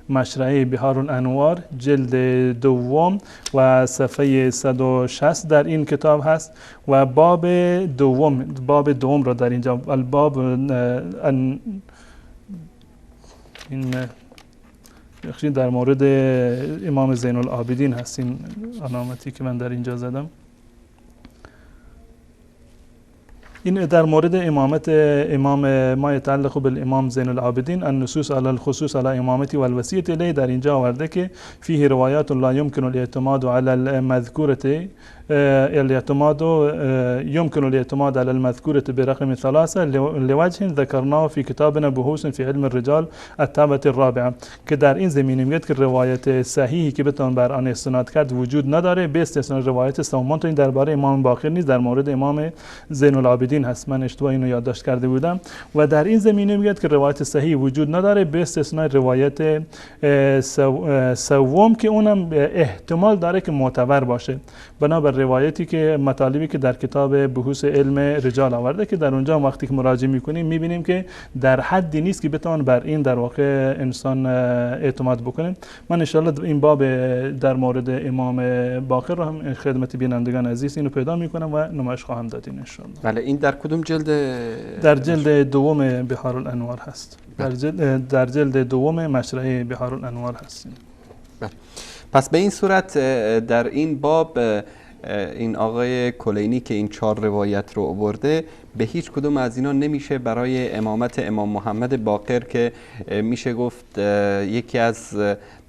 مشرعه بهار الانوار جلد دوم و صفحه 160 در این کتاب هست و باب دوم را در اینجا الباب این در مورد امام زین العابدین هست. این علامتی که من در اینجا زدم این در مورد امام ما یتعلق بالامام زین العابدین النصوص علی الخصوص علی امامتی و الوصیة الیه در اینجا آورده که فیه روایات لا یمکن الاعتماد علی المذکورة يمكن الاعتماد على المذكورة برقم 3 لوجه ذكرناه في كتابنا بحوث في علم الرجال الطبعة الرابعة که در این زمینه میگه که روایت صحیحی که بتون بر آن استناد کرد وجود نداره به استثناء روایت سوم. این درباره امام باقر نیست، در مورد امام زین العابدین هست. من اشتباه اینو یادداشت کرده بودم و در این زمینه میگه که روایت صحیح وجود نداره به استثناء روایت سوم که اونم احتمال داره که معتبر باشه بنابر روایتی که مطالبی که در کتاب بحوث علم رجال آورده که در اونجا وقتی که مراجعه میکنیم میبینیم که در حدی نیست که بتوان بر این در واقع انسان اعتماد بکنه. من ان شاء الله این باب در مورد امام باقر رو هم خدمت بینندگان عزیز اینو پیدا میکنم و نمایش خواهم داد ان شاء الله. بله این در کدوم جلد؟ در جلد دوم بهار الانوار هست. در جلد دوم مشرعه بهار الانوار هست. بله. پس به این صورت در این باب این آقای کلینی که این 4 روایت رو آورده به هیچ کدوم از اینا نمیشه برای امامت امام محمد باقر که میشه گفت یکی از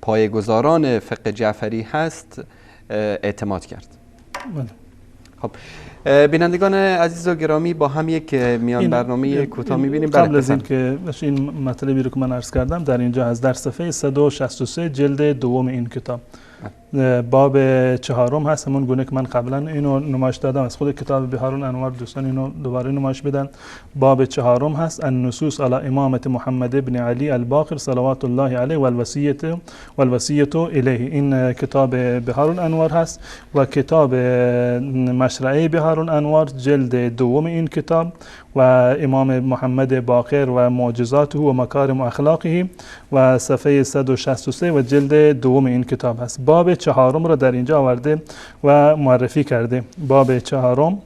پایه‌گذاران فقه جعفری هست اعتماد کرد. خب بینندگان عزیز و گرامی با هم یک میان برنامه کوتاه می‌بینیم. قبل از این که این مطلبی رو که من عرض کردم در اینجا از در صفحه 163 جلد دوم این کتاب باب 4 هست، همون گونه که من قبلا اینو نمایش دادم از خود کتاب بهار الانوار. دوستان اینو دوباره نمایش بدن. باب 4 هست النصوص علی امامت محمد ابن علی الباقر صلوات الله علیه والوصیة الیه. این کتاب بهار الانوار هست و کتاب مشرعه بهار الانوار جلد دوم این کتاب و امام محمد باقر و معجزاته و مکارم اخلاقه و صفحه 163 و جلد دوم این کتاب هست. باب 4 را در اینجا آورده و معرفی کرده. باب 4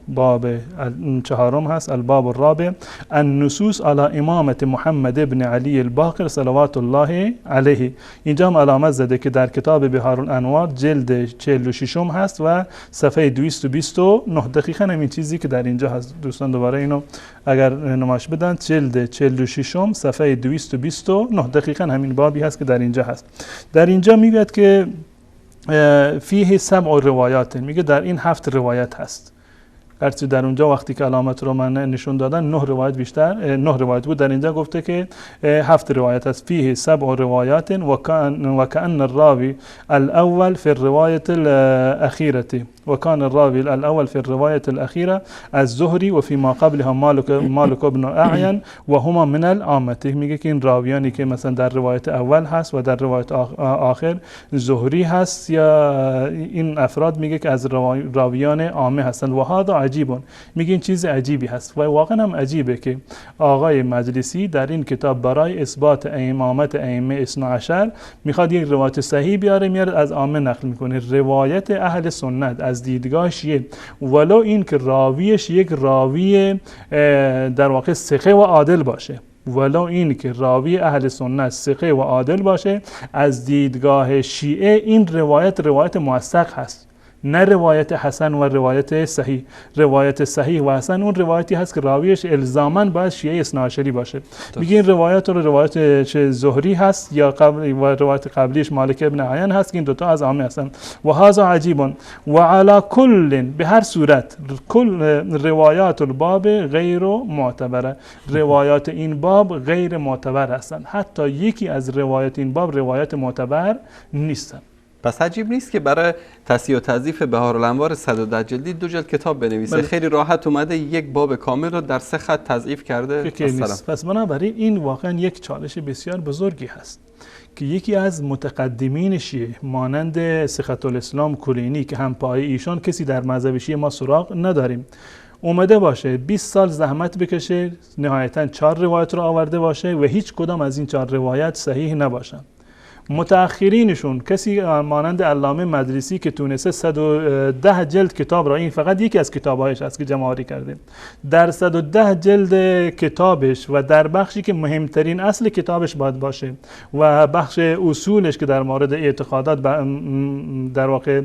هست الباب الرابع النصوص علی امامت محمد ابن علی الباقر صلوات الله علیه. اینجا هم علامت زده که در کتاب بهار الانوار جلد 46 هست و صفحه 229. دقیقاً همین چیزی که در اینجا هست. دوستان دوباره اینو اگر نمایش بدن جلد 46 صفحه 229 دقیقاً همین بابی هست که در اینجا هست. در اینجا میگه که فیه 7 روایات، میگه در این 7 روایت هست. گرچه در اونجا وقتی که علامت رو من نشون دادن 9 روایت بود، در اینجا گفته که 7 روایت است. فیه 7 روایات و کأن الراوی الاول في الرواية الأخيرة وكان الراوي الأول في الرواية الأخيرة الزهري وفيما قبلها مالك بن أعين وهما من العامة. میگه که این راویانی که مثلا در روایت اول هست و در روایت آخر زهری هست یا این افراد میگه که از راویان عامه هستند. و هذا عجیب، میگه این چیز عجیبی هست و واقعا هم عجیبه که آقای مجلسی در این کتاب برای اثبات امامت ائمه 12 میخواد یک روایت صحیح بیاره، میاره از عامه نقل میکنه. روایت اهل سنت از دیدگاه شیعه ولو این که راویش یک راوی در واقع ثقه و عادل باشه، ولو این که راوی اهل سنت ثقه و عادل باشه، از دیدگاه شیعه این روایت موثق هست، نه روایت حسن و روایت صحیح. روایت صحیح و حسن اون روایتی هست که راویش الزاماً باید شیعه اثناعشری باشه. میگه این روایت زهری هست یا روایت قبلیش مالک ابن عین هست که این دوتا از عامه هستن. و هذا عجیب و علی کل، به هر صورت کل روایات الباب غیر معتبره، روایات این باب غیر معتبر هستن، حتی یکی از روایات این باب روایت معتبر نیستن. پس عجیب نیست که برای تصحیح و تضعیف بهارالانوار 110 جلدی 2 جلد کتاب بنویسه. خیلی راحت اومده یک باب کامل رو در 3 خط تضعیف کرده. پس بنابراین این واقعا یک چالش بسیار بزرگی هست که یکی از متقدمین شیعه مانند صحت الاسلام کلینی که هم پای ایشان کسی در مذهب شیعه ما سراغ نداریم، اومده باشه 20 سال زحمت بکشه نهایتا 4 روایت رو آورده باشه و هیچ کدام از این 4 روایت صحیح نباشن. متأخرینشون کسی مانند علامه مجلسی که تونسته 110 جلد کتاب را، این فقط یکی از کتابهایش است که جمع‌آوری کرده، در 110 جلد کتابش و در بخشی که مهمترین اصل کتابش باید باشه و بخش اصولش که در مورد اعتقادات در واقع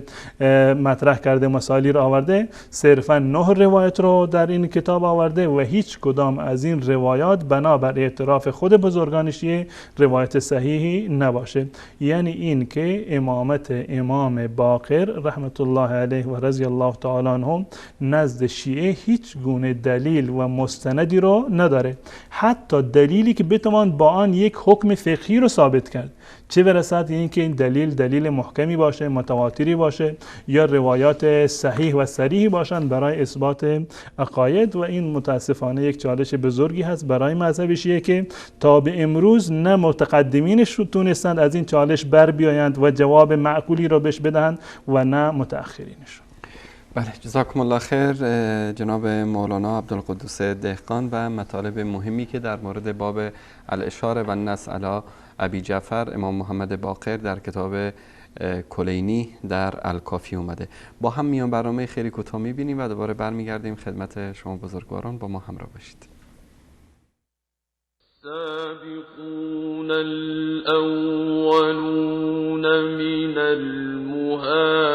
مطرح کرده، مسائلی را آورده، صرفا 9 روایت رو در این کتاب آورده و هیچ کدام از این روایات بنابر اعتراف خود بزرگان شیعه روایت صحیحی نباشه. یعنی این که امامت امام باقر رحمت الله علیه و رضی الله تعالی عنه نزد شیعه هیچ گونه دلیل و مستندی رو نداره، حتی دلیلی که بتوان با آن یک حکم فقهی رو ثابت کرد، چه برسد این که این دلیل محکمی باشه، متواتری باشه یا روایات صحیح و صریحی باشند برای اثبات عقاید. و این متاسفانه یک چالش بزرگی هست برای مذهب شیعه که تا به امروز نه متقدمینش تونستند از این چالش بر بیایند و جواب معقولی را بهش بدهند و نه متأخرینشون. بله، جزاکم الله خیر جناب مولانا عبدالقدوس دهقان و مطالب مهمی که در مورد باب الاشاره و النص علی ابی جعفر امام محمد باقر در کتاب کلینی در الکافی اومده. با هم میان برنامه خیلی کوتاه میبینیم و دوباره برمیگردیم خدمت شما بزرگواران. با ما همراه باشید. السابقون الأولون من المهاجرين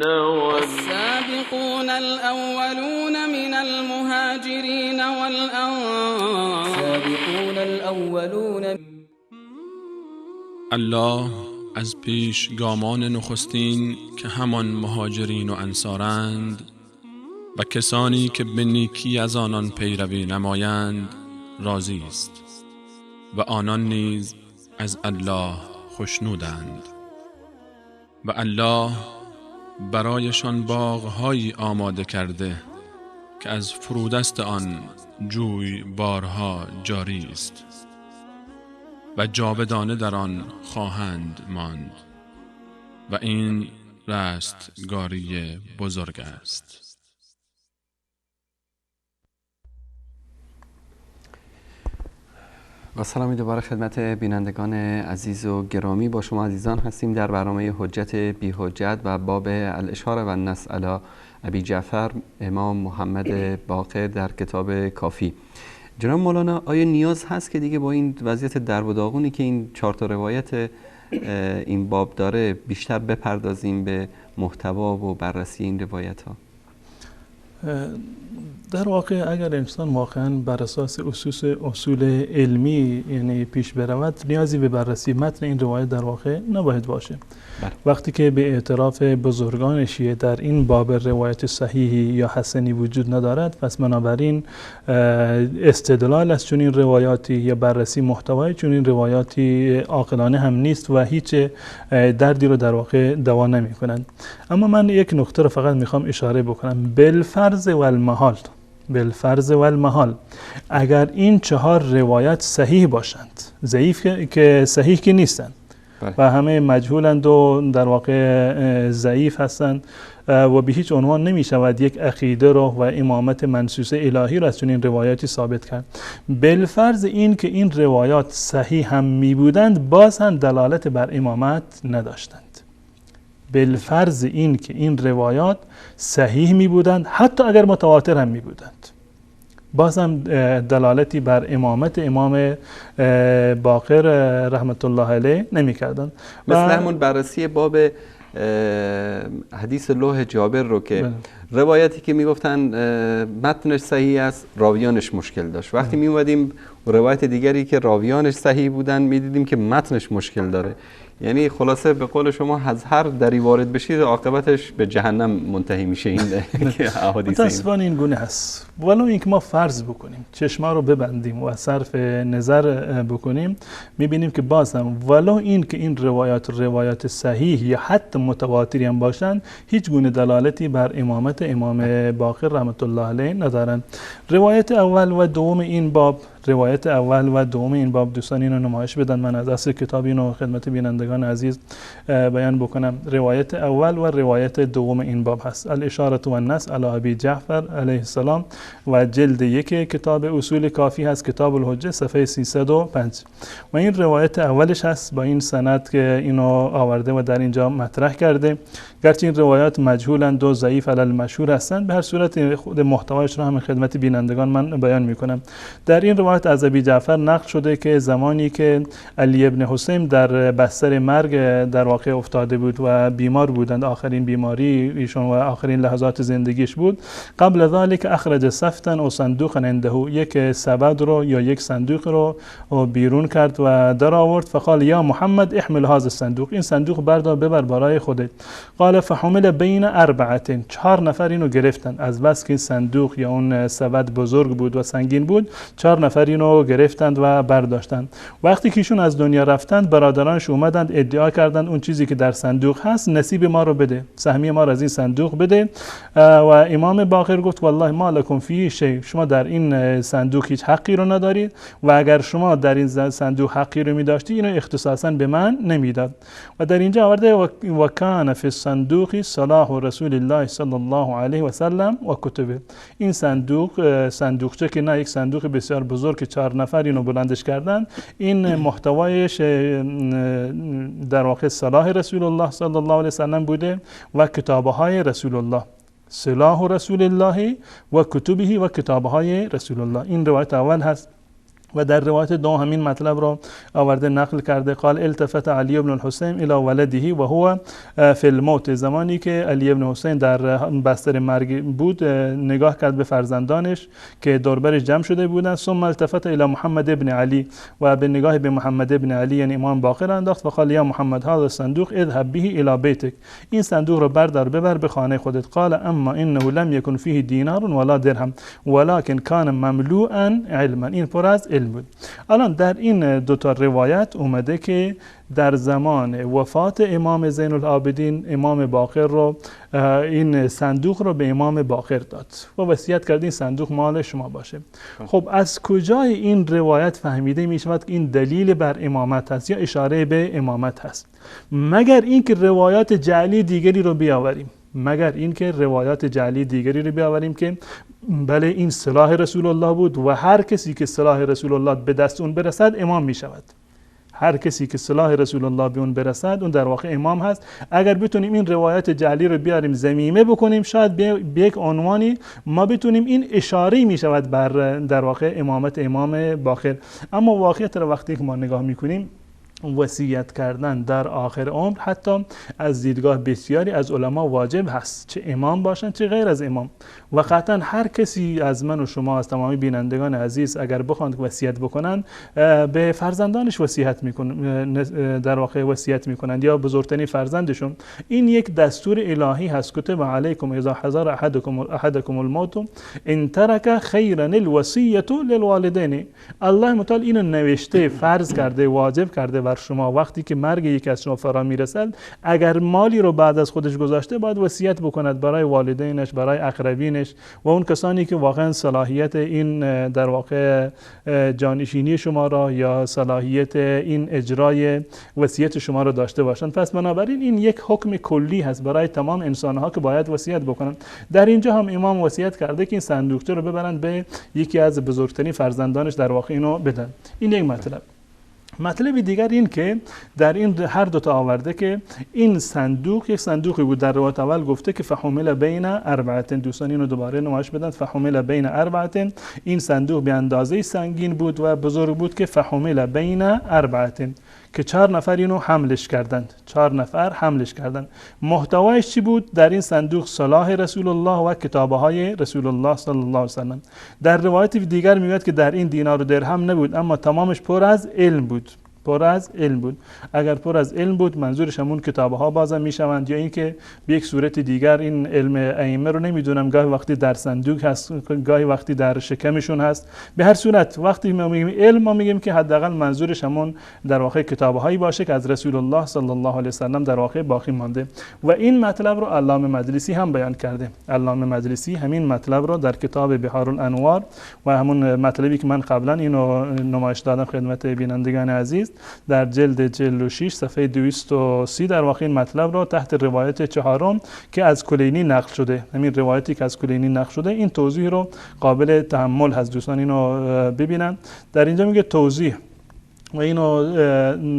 السابقون الأولون من المهاجرين والأنصار السابقون الأولون. الله از پیشگامان نخستین که همان مهاجرین و انصارند و کسانی که به نیکی از آنان پیروی نمایند راضی است و آنان نیز از الله خوشنودند و الله برایشان باغ‌هایی آماده کرده که از فرودست آن جوی بارها جاری است و جاودانه در آن خواهند ماند و این رستگاری بزرگ است. با سلامی دوباره خدمت بینندگان عزیز و گرامی، با شما عزیزان هستیم در برنامه حجت بی حجت و باب الاشاره و النص علی ابی جعفر امام محمد باقر در کتاب کافی. جناب مولانا، آیا نیاز هست که دیگه با این وضعیت درب و داغونی که این 4 روایت این باب داره بیشتر بپردازیم به محتوا و بررسی این روایت ها؟ در واقع اگر انسان واقعا بر اساس اصول علمی یعنی پیش برود، نیازی به بررسی متن این روایت در واقع نباید باشه. وقتی که به اعتراف بزرگان شیعه در این باب روایت صحیحی یا حسنی وجود ندارد، پس بنابراین استدلال از چنین روایاتی یا بررسی محتوای چنین روایاتی عاقلانه هم نیست و هیچ دردی رو در واقع دوا نمی کنند. اما من یک نکته رو فقط میخوام اشاره بکنم. بالفرض و المحال اگر این 4 روایت صحیح باشند، ضعیف که صحیح که نیستند و همه مجهولند و در واقع ضعیف هستند و به هیچ عنوان نمی شود یک عقیده رو و امامت منصوص الهی رو از چنین روایاتی ثابت کرد. بالفرض این که این روایات صحیح هم می بودند، باز هم دلالت بر امامت نداشتند. بالفرض این که این روایات صحیح می بودند، حتی اگر متواتر هم می بودند، باز هم دلالتی بر امامت امام باقر رحمت الله علیه نمی کردند. مثل همون بررسی باب حدیث لوح جابر رو که روایتی که میگفتن متنش صحیح است، راویانش مشکل داشت. وقتی می اومدیم روایت دیگری که راویانش صحیح بودن میدیدیم که متنش مشکل داره. یعنی خلاصه به قول شما از هر دری وارد بشید عاقبتش به جهنم منتهی میشه. این احادیث متاسفانه این گونه هست. ولو اینکه ما فرض بکنیم، چشما رو ببندیم و صرف نظر بکنیم، میبینیم که باز هم ولو این که این روایات صحیح یا حتی متواتری هم باشن، هیچ گونه دلالتی بر امامت امام باقر رحمت الله علیه ندارن. روایت اول و دوم این باب دوستان اینو نمایش بدن. من از اصل کتاب اینو خدمت بینندگان عزیز بیان بکنم. روایت اول و روایت دوم این باب هست. الاشاره و النص علی ابی جعفر علیه السلام و جلد 1 کتاب اصول کافی هست، کتاب الحجه، صفحه 305 و این روایت اولش هست با این سند که اینو آورده و در اینجا مطرح کرده. گرچه این روایات مجهولند و ضعیف علی المشهور هستند، به هر صورت خود محتوایش رو هم خدمت بینندگان من بیان میکنم. در این روایت از ابی جعفر نقل شده که زمانی که علی ابن حسین در بستر مرگ در واقع افتاده بود و بیمار بودند، آخرین بیماری ایشون و آخرین لحظات زندگیش بود، قبل ذلك اخرج سفتا او صندوقا عنده، یک سبد رو یا یک صندوق رو بیرون کرد و در آورد. فقال یا محمد احمل هذا الصندوق، این صندوق بردار ببر برای خودت. قال فحمل بین 4، 4 نفر اینو گرفتن. از بس که صندوق یا اون سبد بزرگ بود و سنگین بود، 4 نفر اینو گرفتند و برداشتند. وقتی که ایشون از دنیا رفتند، برادرانش اومدند ادعا کردند اون چیزی که در صندوق هست نصیب ما رو بده، سهمی ما رو از این صندوق بده. و امام باقر گفت والله ما لکم فیه شیء، شما در این صندوق هیچ حقی رو ندارید و اگر شما در این صندوق حقی رو می‌داشتی اینو اختصاصا به من نمیداد. و در اینجا آورده و کان فی الصندوق صلاح رسول الله صلی الله علیه و سلم و کتبه. این صندوقچه که نه یک صندوق بسیار بزرگ که 4 نفر اینو بلندش کردن، این محتوایش در واقع صلاح رسول الله صلی الله علیه و سلم بوده و کتاب‌های رسول الله، صلاح رسول الله و کتبه و کتاب‌های رسول الله. این روایت اول هست. و در روایت دوم همین مطلب را آورده نقل کرده. قال التفت علی بن الحسین الی ولده و هو فی الموت، زمانی که علی بن حسین در بستر مرگ بود نگاه کرد به فرزندانش که دوربرش جمع شده بودند. ثم التفت الی محمد ابن علی، و به نگاه به محمد ابن علی یعنی امام باقر انداخت. و قال یا محمد هذا الصندوق اذهب به الی بیتک، این صندوق رو بردار ببر به خانه خودت. قال اما انه لم یکن فیه دینار ولا درهم ولكن کان مملوءا علما، این پر از علم بود. الان در این 2 روایت اومده که در زمان وفات امام زین العابدین امام باقر رو این صندوق رو به امام باقر داد و وصیت کرد این صندوق مال شما باشه. خب از کجای این روایت فهمیده می شود که این دلیل بر امامت هست یا اشاره به امامت هست؟ مگر اینکه روایات جعلی دیگری رو بیاوریم که بله این سلاح رسول الله بود و هر کسی که سلاح رسول الله به دست اون برسد امام می شود. هر کسی که سلاح رسول الله به اون برسد اون در واقع امام هست. اگر بتونیم این روایت جعلی رو بیاریم ضمیمه بکنیم، شاید به یک عنوانی ما بتونیم این اشاره می شود بر در واقع امامت امام باقر. اما واقعیت رو وقتی که ما نگاه میکنیم وصیت کردن در آخر عمر حتی از دیدگاه بسیاری از علما واجب هست، چه امام باشن چه غیر از امام. و قطعا هر کسی از من و شما، از تمامی بینندگان عزیز، اگر بخواند وصیت بکنن به فرزندانش وصیت میکنن، در واقع وصیت میکنند یا بزرگترین فرزندشون. این یک دستور الهی هست. کتب علیکم اذا حضر احدکم الموت ان ترک خیرا الوصیة للوالدین. الله متعال اینو نوشته، فرض کرده، واجب کرده بر شما. وقتی که مرگ یکی از شما فرا میرسد، اگر مالی رو بعد از خودش گذاشته، باید وصیت بکند برای والدینش، برای اقربینش و اون کسانی که واقعا صلاحیت این در واقع جانشینی شما را یا صلاحیت این اجرای وصیت شما را داشته باشند. پس بنابراین این یک حکم کلی هست برای تمام انسان‌ها که باید وصیت بکنند. در اینجا هم امام وصیت کرده که این صندوقچه رو ببرند به یکی از بزرگترین فرزندانش، در واقع اینو بدن. این یک مطلب دیگر این که در این هر دو تا آورده که این صندوق یک صندوقی بود. در روایت اول گفته که فحمل بین اربعه، دوستان اینو دوباره نمایش بدن، فحمل بین اربعه، این صندوق به اندازه سنگین بود و بزرگ بود که فحمل بین اربعه، که 4 نفر اینو حملش کردند. 4 نفر حملش کردند. محتوایش چی بود؟ در این صندوق صلاح رسول الله و کتابهای رسول الله صلی الله علیه و سلم. در روایت دیگر میگوید که در این دینار و درهم نبود، اما تمامش پر از علم بود. پر از علم بود. اگر پر از علم بود، منظورش همون کتابها بازم میشوند، یا اینکه به یک صورت دیگر این علم ائمه رو نمیدونم، گاهی وقتی در صندوق هست، گاهی وقتی در شکمشون هست. به هر صورت وقتی ما میگیم علم، ما میگیم که حداقل منظورش همون در واقع کتابهایی باشه که از رسول الله صلی الله علیه و سلم در واقع باقی مانده. و این مطلب رو علامه مجلسی هم بیان کرده. علامه مجلسی همین مطلب رو در کتاب بحار الانوار و همون مطلبی که من قبلا اینو نمایش دادم خدمت بینندگان عزیز، در جلد 46 صفحه 230 در واقع این مطلب رو تحت روایت 4 که از کلینی نقل شده، همین روایتی که از کلینی نقل شده، این توضیح رو قابل تحمل هست. دوستان اینو ببینن. در اینجا میگه توضیح و اینو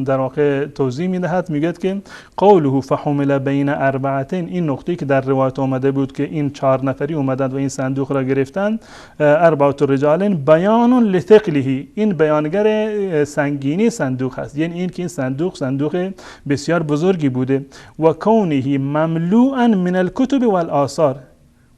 در واقع توضیح میدهد، میگه که قوله فحمل بین اربعه، این نقطه‌ای که در روایت آمده بود که این 4 نفری اومدند و این صندوق را گرفتند، اربعه رجال بیان لثقله، این بیانگر سنگینی صندوق هست، یعنی این که این صندوق بسیار بزرگی بوده. و کونه مملوءا من الکتب والآثار،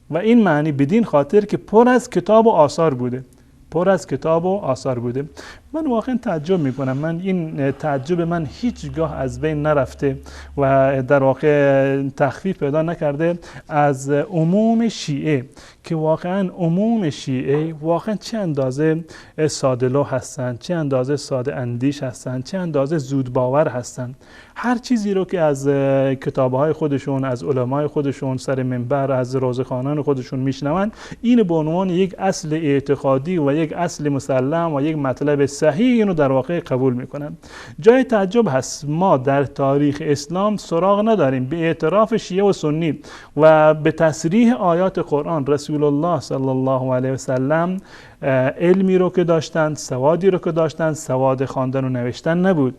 و این معنی بدین خاطر که پر از کتاب و آثار بوده. پر از کتاب و آثار بوده. من واقعا تعجب میکنم، من این تعجب من هیچگاه از بین نرفته و در واقع تخفیف پیدا نکرده از عموم شیعه، که واقعا عموم شیعه واقعا چه اندازه ساده لوح هستند، چه اندازه ساده اندیش هستند، چه اندازه زود باور هستند. هر چیزی رو که از کتابهای خودشون، از علمای خودشون سر منبر، از روزخوانان خودشون میشنوند، این به عنوان یک اصل اعتقادی و یک اصل مسلم و یک مطلب صحیح اینو در واقع قبول میکنن. جای تعجب هست ما در تاریخ اسلام سراغ نداریم به اعتراف شیعه و سنی و به تصریح آیات قرآن رسول الله صلی الله علیه و سلم علمی رو که داشتند، سوادی رو که داشتند، سواد خواندن و نوشتن نبود.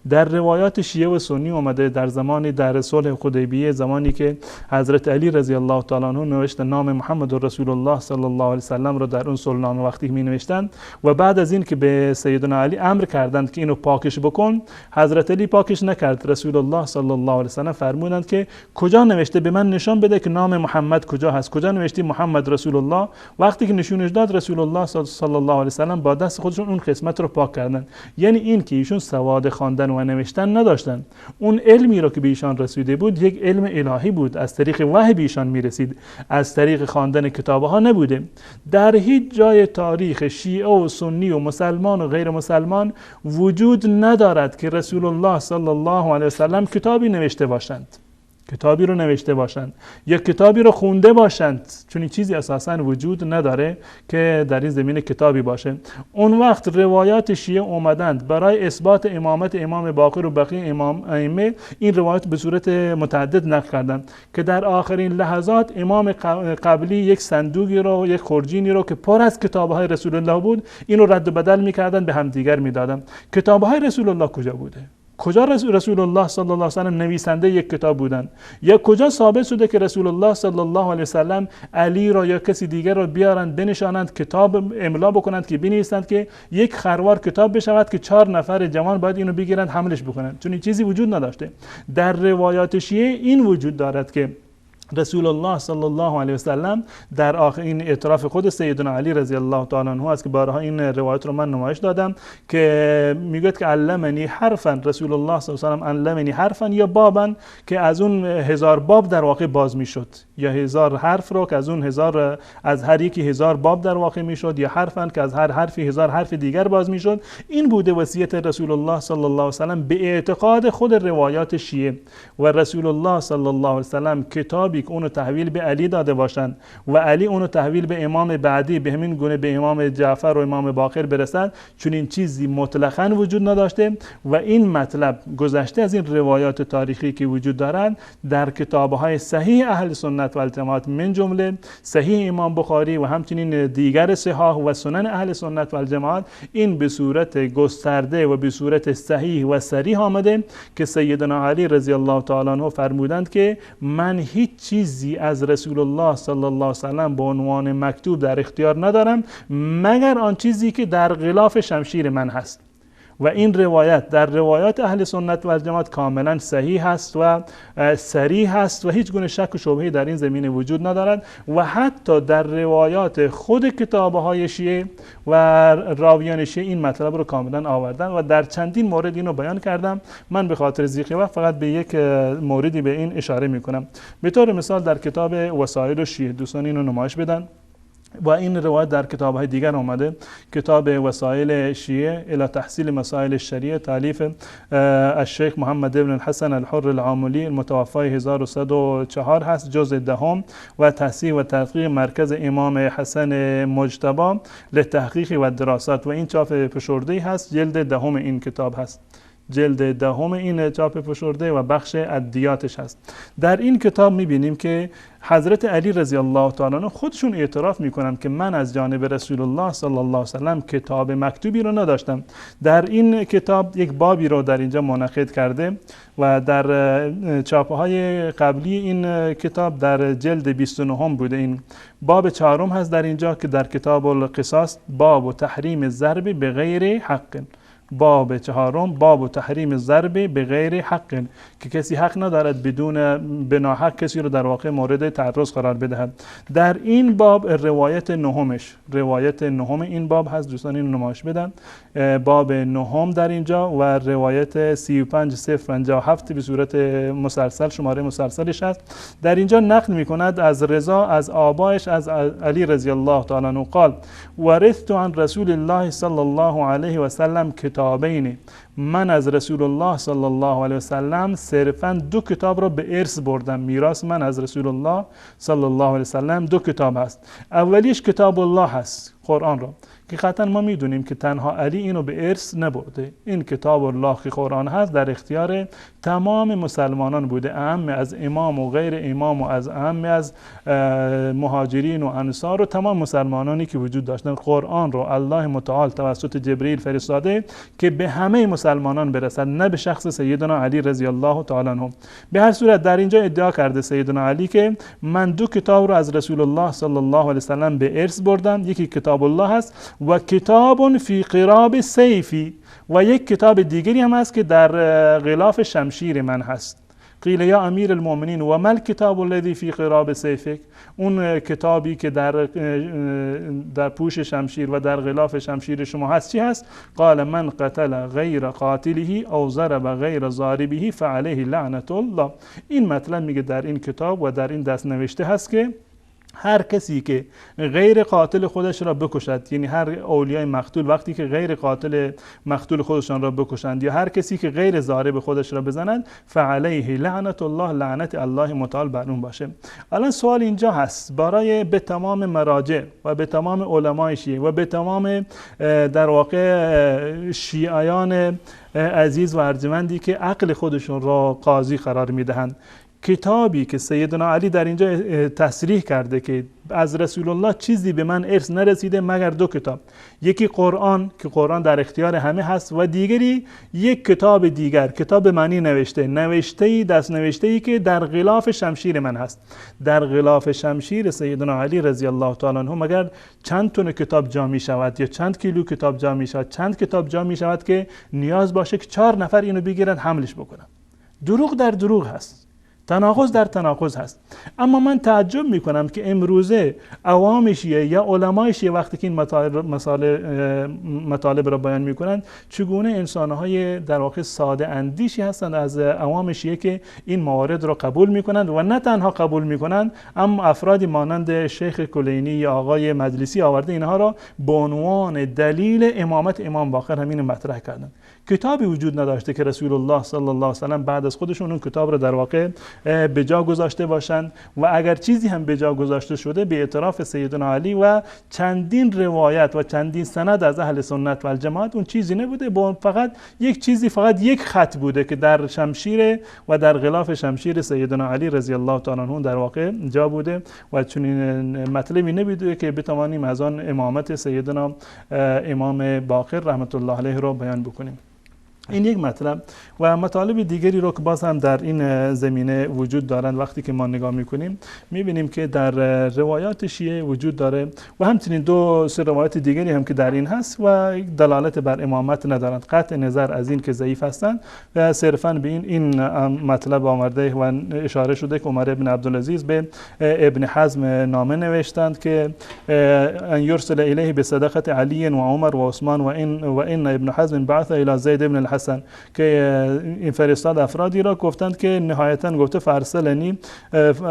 در روایات شیعه و سنی اومده در زمانی در صلح حدیبیه، زمانی که حضرت علی رضی الله تعالی عنه نوشت نام محمد رسول الله صلی الله علیه و سلم رو در اون صلحنامه وقتی می نوشتند و بعد از این که به سیدنا علی امر کردند که اینو پاکش بکن، حضرت علی پاکش نکرد. رسول الله صلی الله علیه و سلم فرمودند که کجا نوشته، به من نشان بده که نام محمد کجا هست، کجا نوشته محمد رسول الله. وقتی که نشونش داد رسول الله صلی الله علیه و سلم با دست خودشون اون قسمت رو پاک کردند. یعنی این که ایشون سواد خواندن و نوشتن نداشتن، اون علمی رو که به ایشان رسیده بود یک علم الهی بود، از طریق وحی به ایشان میرسید، از طریق خواندن کتابها نبوده. در هیچ جای تاریخ شیعه و سنی و مسلمان و غیر مسلمان وجود ندارد که رسول الله صلی الله علیه و سلم کتابی نوشته باشند، کتابی رو نوشته باشند یا کتابی رو خونده باشند، چون این چیزی اساساً وجود نداره که در این زمینه کتابی باشه. اون وقت روایات شیعه اومدند برای اثبات امامت امام باقر و بقیه امام ائمه، این روایات به صورت متعدد نقل کردند که در آخرین لحظات امام قبلی یک صندوقی رو، یک خورجینی رو که پر از کتاب‌های رسول الله بود، اینو رد و بدل می‌کردند، به همدیگر می‌دادند. کتاب‌های رسول الله کجا بوده؟ کجا رسول الله صلی الله علیه و سلم نویسنده یک کتاب بودند؟ یا کجا ثابت شده که رسول الله صلی الله علیه و سلم علی را یا کسی دیگر را بیارند بنشانند کتاب املا بکنند که بنویسند که یک خروار کتاب بشود که 4 نفر جوان باید اینو بگیرند حملش بکنند؟ چون این چیزی وجود نداشته. در روایات شیعه این وجود دارد که رسول الله صلی الله علیه و سلم در آخر، این اعتراف خود سیدنا علی رضی الله تعالی عنه است که بارها این روایت رو من نمایش دادم که میگه که علمنی حرفا، رسول الله صلی الله علیه و سلم علمنی حرفا یا بابا، که از اون 1000 باب در واقع باز میشد، یا 1000 حرف رو که از اون 1000 از هر یکی 1000 باب در واقع میشد، یا حرفا که از هر حرفی 1000 حرف دیگر باز میشد. این بوده وصیت رسول الله صلی الله علیه و سلم به اعتقاد خود روایات شیعه. و رسول الله صلی الله علیه و سلم کتابی که اونو تحویل به علی داده باشند و علی اونو تحویل به امام بعدی به همین گونه به امام جعفر و امام باقر برسد، چون این چیزی مطلقاً وجود نداشته. و این مطلب گذشته از این روایات تاریخی که وجود دارند در کتاب‌های صحیح اهل سنت و الجماعت، من جمله صحیح امام بخاری و همچنین دیگر صحاح و سنن اهل سنت و الجماعت، این به صورت گسترده و به صورت صحیح و صریح آمده که سیدنا علی رضی الله تعالی عنه فرمودند که من هیچ چیزی از رسول الله صلی الله علیه و سلم به عنوان مکتوب در اختیار ندارم مگر آن چیزی که در غلاف شمشیر من هست. و این روایت در روایات اهل سنت و الجماعت کاملا صحیح است و صریح است و هیچ گونه شک و شبهه‌ای در این زمینه وجود ندارد. و حتی در روایات خود کتاب‌های شیعه و راویان شیعه این مطلب رو کاملا آوردن و در چندین مورد اینو بیان کردم. من به خاطر ضیق وقت فقط به یک موردی به این اشاره میکنم. به طور مثال در کتاب وسائل شیعه، دوستان اینو نمایش بدن. و این روایت در کتاب‌های دیگر آمده. کتاب وسائل شیعه الی تحصیل مسائل الشریعه، تالیف الشیخ محمد ابن الحسن الحر العاملی، المتوفی 1104 هست، جزء 10 و تصحیح و تحقیق مرکز امام حسن مجتبی لتحقیق و دراسات. و این چاپ فشرده‌ای هست، جلد 10 این کتاب هست، جلد 10 این چاپ فشرده و بخش ادیاتش هست. در این کتاب می‌بینیم که حضرت علی رضی الله تعالی عنه خودشون اعتراف میکنن که من از جانب رسول الله صلی الله علیه و سلم کتاب مکتوبی رو نداشتم. در این کتاب یک بابی رو در اینجا منعقد کرده و در چاپ‌های قبلی این کتاب در جلد 29 بوده. این باب 4 هست در اینجا که در کتاب القصاص، باب و تحریم ضرب به غیر حق. باب 4 باب و تحریم ضرب به غیر حق، که کسی حق ندارد بدون بناحق کسی رو در واقع مورد تعرض قرار بدهد. در این باب روایت 9 روایت 9 این باب هست، دوستان اینو نمایش بدن. باب 9 در اینجا و روایت 35057 به صورت مسلسل، شماره مسلسلش هست. در اینجا نقل میکند از رضا از آبایش از علی رضی الله تعالی عنه قال ورثت عن رسول الله صلی الله علیه و سلم کتابین، من از رسول الله صلی الله علیه و سلم صرفاً 2 کتاب را به ارث بردم. میراث من از رسول الله صلی الله علیه و سلم 2 کتاب هست. اولیش کتاب الله هست، قرآن را، که قطعا ما میدونیم که تنها علی اینو به ارث نبرده. این کتاب الله که قرآن هست در اختیار تمام مسلمانان بوده، اعم از امام و غیر امام و از اعم از مهاجرین و انصار و تمام مسلمانانی که وجود داشتن. قرآن رو الله متعال توسط جبرئیل فرستاده که به همه مسلمانان برسد، نه به شخص سیدنا علی رضی الله تعالی عنه. به هر صورت در اینجا ادعا کرده سیدنا علی که من 2 کتاب رو از رسول الله صلی الله علیه و سلم به ارث بردم. یکی کتاب الله هست و کتاب فی قراب سیفی، و یک کتاب دیگری هم هست که در غلاف شمشیر من هست. قیل یا امیر المؤمنین و ما الکتاب الذی فی قراب سیفک، اون کتابی که در پوش شمشیر و در غلاف شمشیر شما هست چی هست؟ قال من قتل غیر قاتله او ضرب غیر ضاربه فعلیه لعنت الله. این مطلب میگه در این کتاب و در این دست نوشته هست که هر کسی که غیر قاتل خودش را بکشد، یعنی هر اولیای مقتول وقتی که غیر قاتل مقتول خودشان را بکشند یا هر کسی که غیر ضارب خودش را بزنند، فعلیه لعنت الله، لعنت الله متعال بر اون باشه. الان سوال اینجا هست برای به تمام مراجع و به تمام علمای شیعه و به تمام در واقع شیعیان عزیز و ارجمندی که عقل خودشون را قاضی قرار میدهند، کتابی که سیدنا علی در اینجا تصریح کرده که از رسول الله چیزی به من ارث نرسیده مگر 2 کتاب. یکی قرآن که قرآن در اختیار همه هست و دیگری یک کتاب دیگر، کتاب معنی نوشته‌ای دست نوشته‌ای که در غلاف شمشیر من هست. در غلاف شمشیر سیدنا علی رضی الله تعالی عنه مگر چند تن کتاب جا می شود یا چند کیلو کتاب جا می شود، چند کتاب جا می شود که نیاز باشه که 4 نفر اینو بگیرن حملش بکنن. دروغ در دروغ هست، تناقض در تناقض هست. اما من تعجب میکنم که امروزه عوام شیعه یا علمای شیعه وقتی که این مطالب را بیان میکنند چگونه انسانهای در واقع ساده اندیشی هستند از عوام شیعه که این موارد را قبول میکنند و نه تنها قبول میکنند اما افرادی مانند شیخ کلینی یا آقای مجلسی آورده اینها را به عنوان دلیل امامت امام باقر همین مطرح کردند. کتابی وجود نداشته که رسول الله صلی الله علیه و سلم بعد از خودشون اون کتاب را در واقع به جا گذاشته باشند و اگر چیزی هم به جا گذاشته شده به اعتراف سیدنا علی و چندین روایت و چندین سند از اهل سنت و الجماعت اون چیزی نبوده، فقط یک چیزی، فقط یک خط بوده که در شمشیر و در غلاف شمشیر سیدنا علی رضی الله تعالی عنه در واقع جا بوده و چنین مطلبی نبوده که بتوانیم از آن امامت سیدنا امام باقر رحمت الله علیه را بیان بکنیم. این یک مطلب و مطالب دیگری رو که باز هم در این زمینه وجود دارند وقتی که ما نگاه میکنیم میبینیم که در روایات شیعه وجود داره و همچنین 2-3 روایات دیگری هم که در این هست و دلالت بر امامت ندارند، قطع نظر از این که ضعیف هستند و صرفا به این مطلب آمده و اشاره شده که عمر ابن عبدالعزیز به ابن حزم نامه نوشتند که ان یرسل الیه بصدقه علی و عمر و عثمان و ان ابن حزم بعث الی زید ابن الحسن، که این فرستاد افرادی را گفتند که نهایتا گفته فرسلنی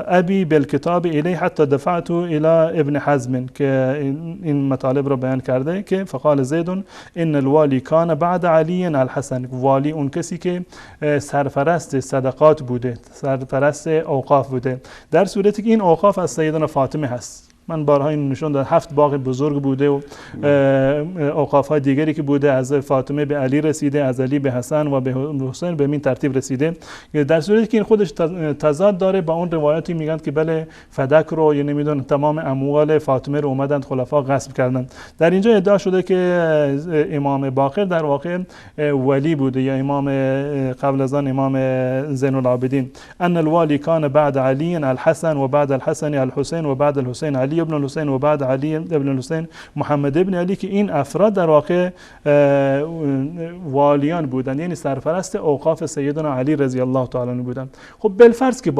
ابی بالکتاب الی حتی دفعت الی ابن حزم، که این مطالب را بیان کرده که فقال زید ان الوالی کان بعد علی الحسن، والی اون کسی که سرپرست صدقات بوده، سرپرست اوقاف بوده، در صورتی که این اوقاف از سیدنا فاطمه هست. من بارها این نشون دادم 7 باغ بزرگ بوده و اوقاف‌های دیگری که بوده از فاطمه به علی رسیده، از علی به حسن و به حسین به این ترتیب رسیده، در صورتی که این خودش تضاد داره با اون روایاتی میگن که بله فدک رو یا نمیدونم تمام اموال فاطمه رو اومدند خلفا غصب کردند. در اینجا ادعا شده که امام باقر در واقع ولی بوده یا امام قبل از آن امام زین العابدین. ان الوالی کان بعد علی الحسن و بعد الحسن الحسین و بعد الحسین علی ابن الحسین و بعد علی ابن الحسین محمد ابن علی، که این افراد در واقع والیان بودند، یعنی سرپرست اوقاف سیدنا علی رضی الله تعالی عنه بودند. خب بالفرض که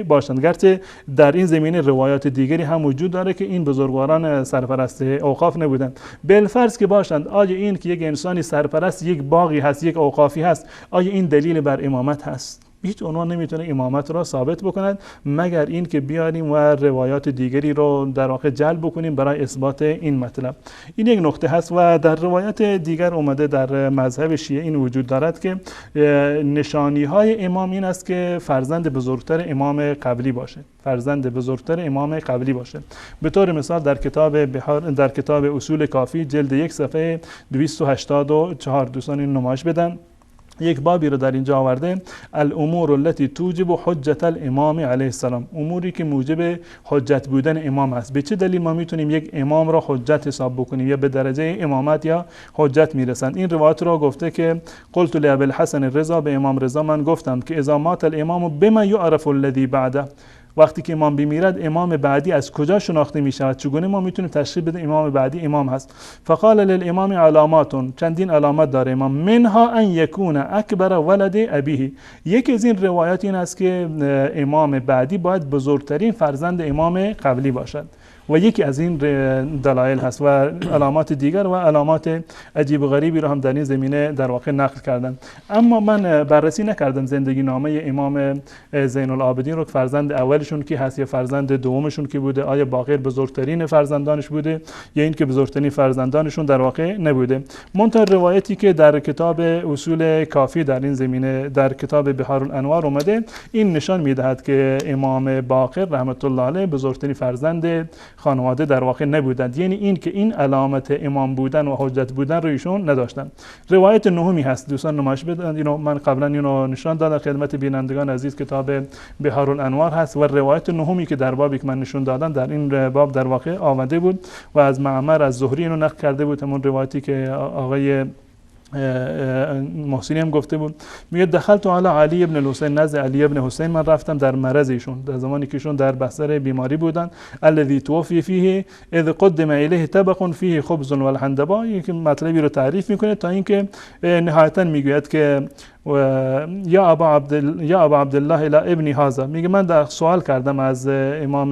باشند، گرچه در این زمینه روایات دیگری هم وجود داره که این بزرگواران سرپرست اوقاف نبودند. بالفرض که باشند، آیا این که یک انسانی سرپرست یک باغی هست، یک اوقافی هست، آیا این دلیل بر امامت هست؟ هیچ عنوان نمیتونه امامت را ثابت بکند مگر این که بیاریم و روایات دیگری رو در واقع جلب بکنیم برای اثبات این مطلب. این یک نکته هست و در روایات دیگر اومده در مذهب شیعه این وجود دارد که نشانی های امام این است که فرزند بزرگتر امام قبلی باشه، به طور مثال در کتاب اصول کافی جلد 1 صفحه 284 دوستان این نمایش بدن. یک بابی رو در اینجا آورده، الامور التي توجب حجت الامام علیه السلام، اموری که موجب حجت بودن امام هست. به چه دلیل ما میتونیم یک امام را حجت حساب بکنیم یا به درجه امامت یا حجت میرسند؟ این روایت را گفته که قلت لابی الحسن الرضا، به امام رضا من گفتم که اذا مات الامام بما یعرف الذی بعده، وقتی که امام بمیرد امام بعدی از کجا شناخته می شود؟ چگونه ما میتونیم تشخیص بدیم امام بعدی امام هست؟ فقال للامام علامات، چندین علامت داره امام، منها ان یکون اکبر ولد ابیه، یکی از این روایات این است که امام بعدی باید بزرگترین فرزند امام قبلی باشد و یکی از این دلایل هست و علامات دیگر و علامات عجیب و غریبی رو هم در این زمینه در واقع نقل کردن. اما من بررسی نکردم زندگی نامه امام زین العابدین رو که فرزند اولشون کی هست یا فرزند دومشون کی بوده، آیا باقر بزرگترین فرزندانش بوده یا این که بزرگترین فرزندانشون در واقع نبوده. منتها روایتی که در کتاب اصول کافی در این زمینه در کتاب بحار الانوار اومده این نشان میدهد که امام باقر رحمت الله علیه بزرگترین فرزند خانواده در واقع نبودند، یعنی این که این علامت امام بودن و حجت بودن رو ایشون نداشتن. روایت نهمی هست دوستان نمایش بدن، اینو من قبلا اینو نشان دادم خدمت بینندگان عزیز، کتاب بحار الانوار هست و روایت نهمی که در بابی که من نشون دادم در این باب در واقع آمده بود و از معمر از زهری اینو نقل کرده بود، همون روایتی که آقای محسنی هم گفته بود. میگه دخلت علی علی ابن الحسین، نزد علی ابن حسین من رفتم در مرض ایشون، در زمانی که ایشون در بستر بیماری بودن. الذی توفی فیه اذ قدم الیه طبق فیه خبز و الحندبا، یک مطلبی رو تعریف میکنه تا اینکه نهایتا میگوید که یا ابا عبدالله الی ابن هذا، میگه من در سوال کردم از امام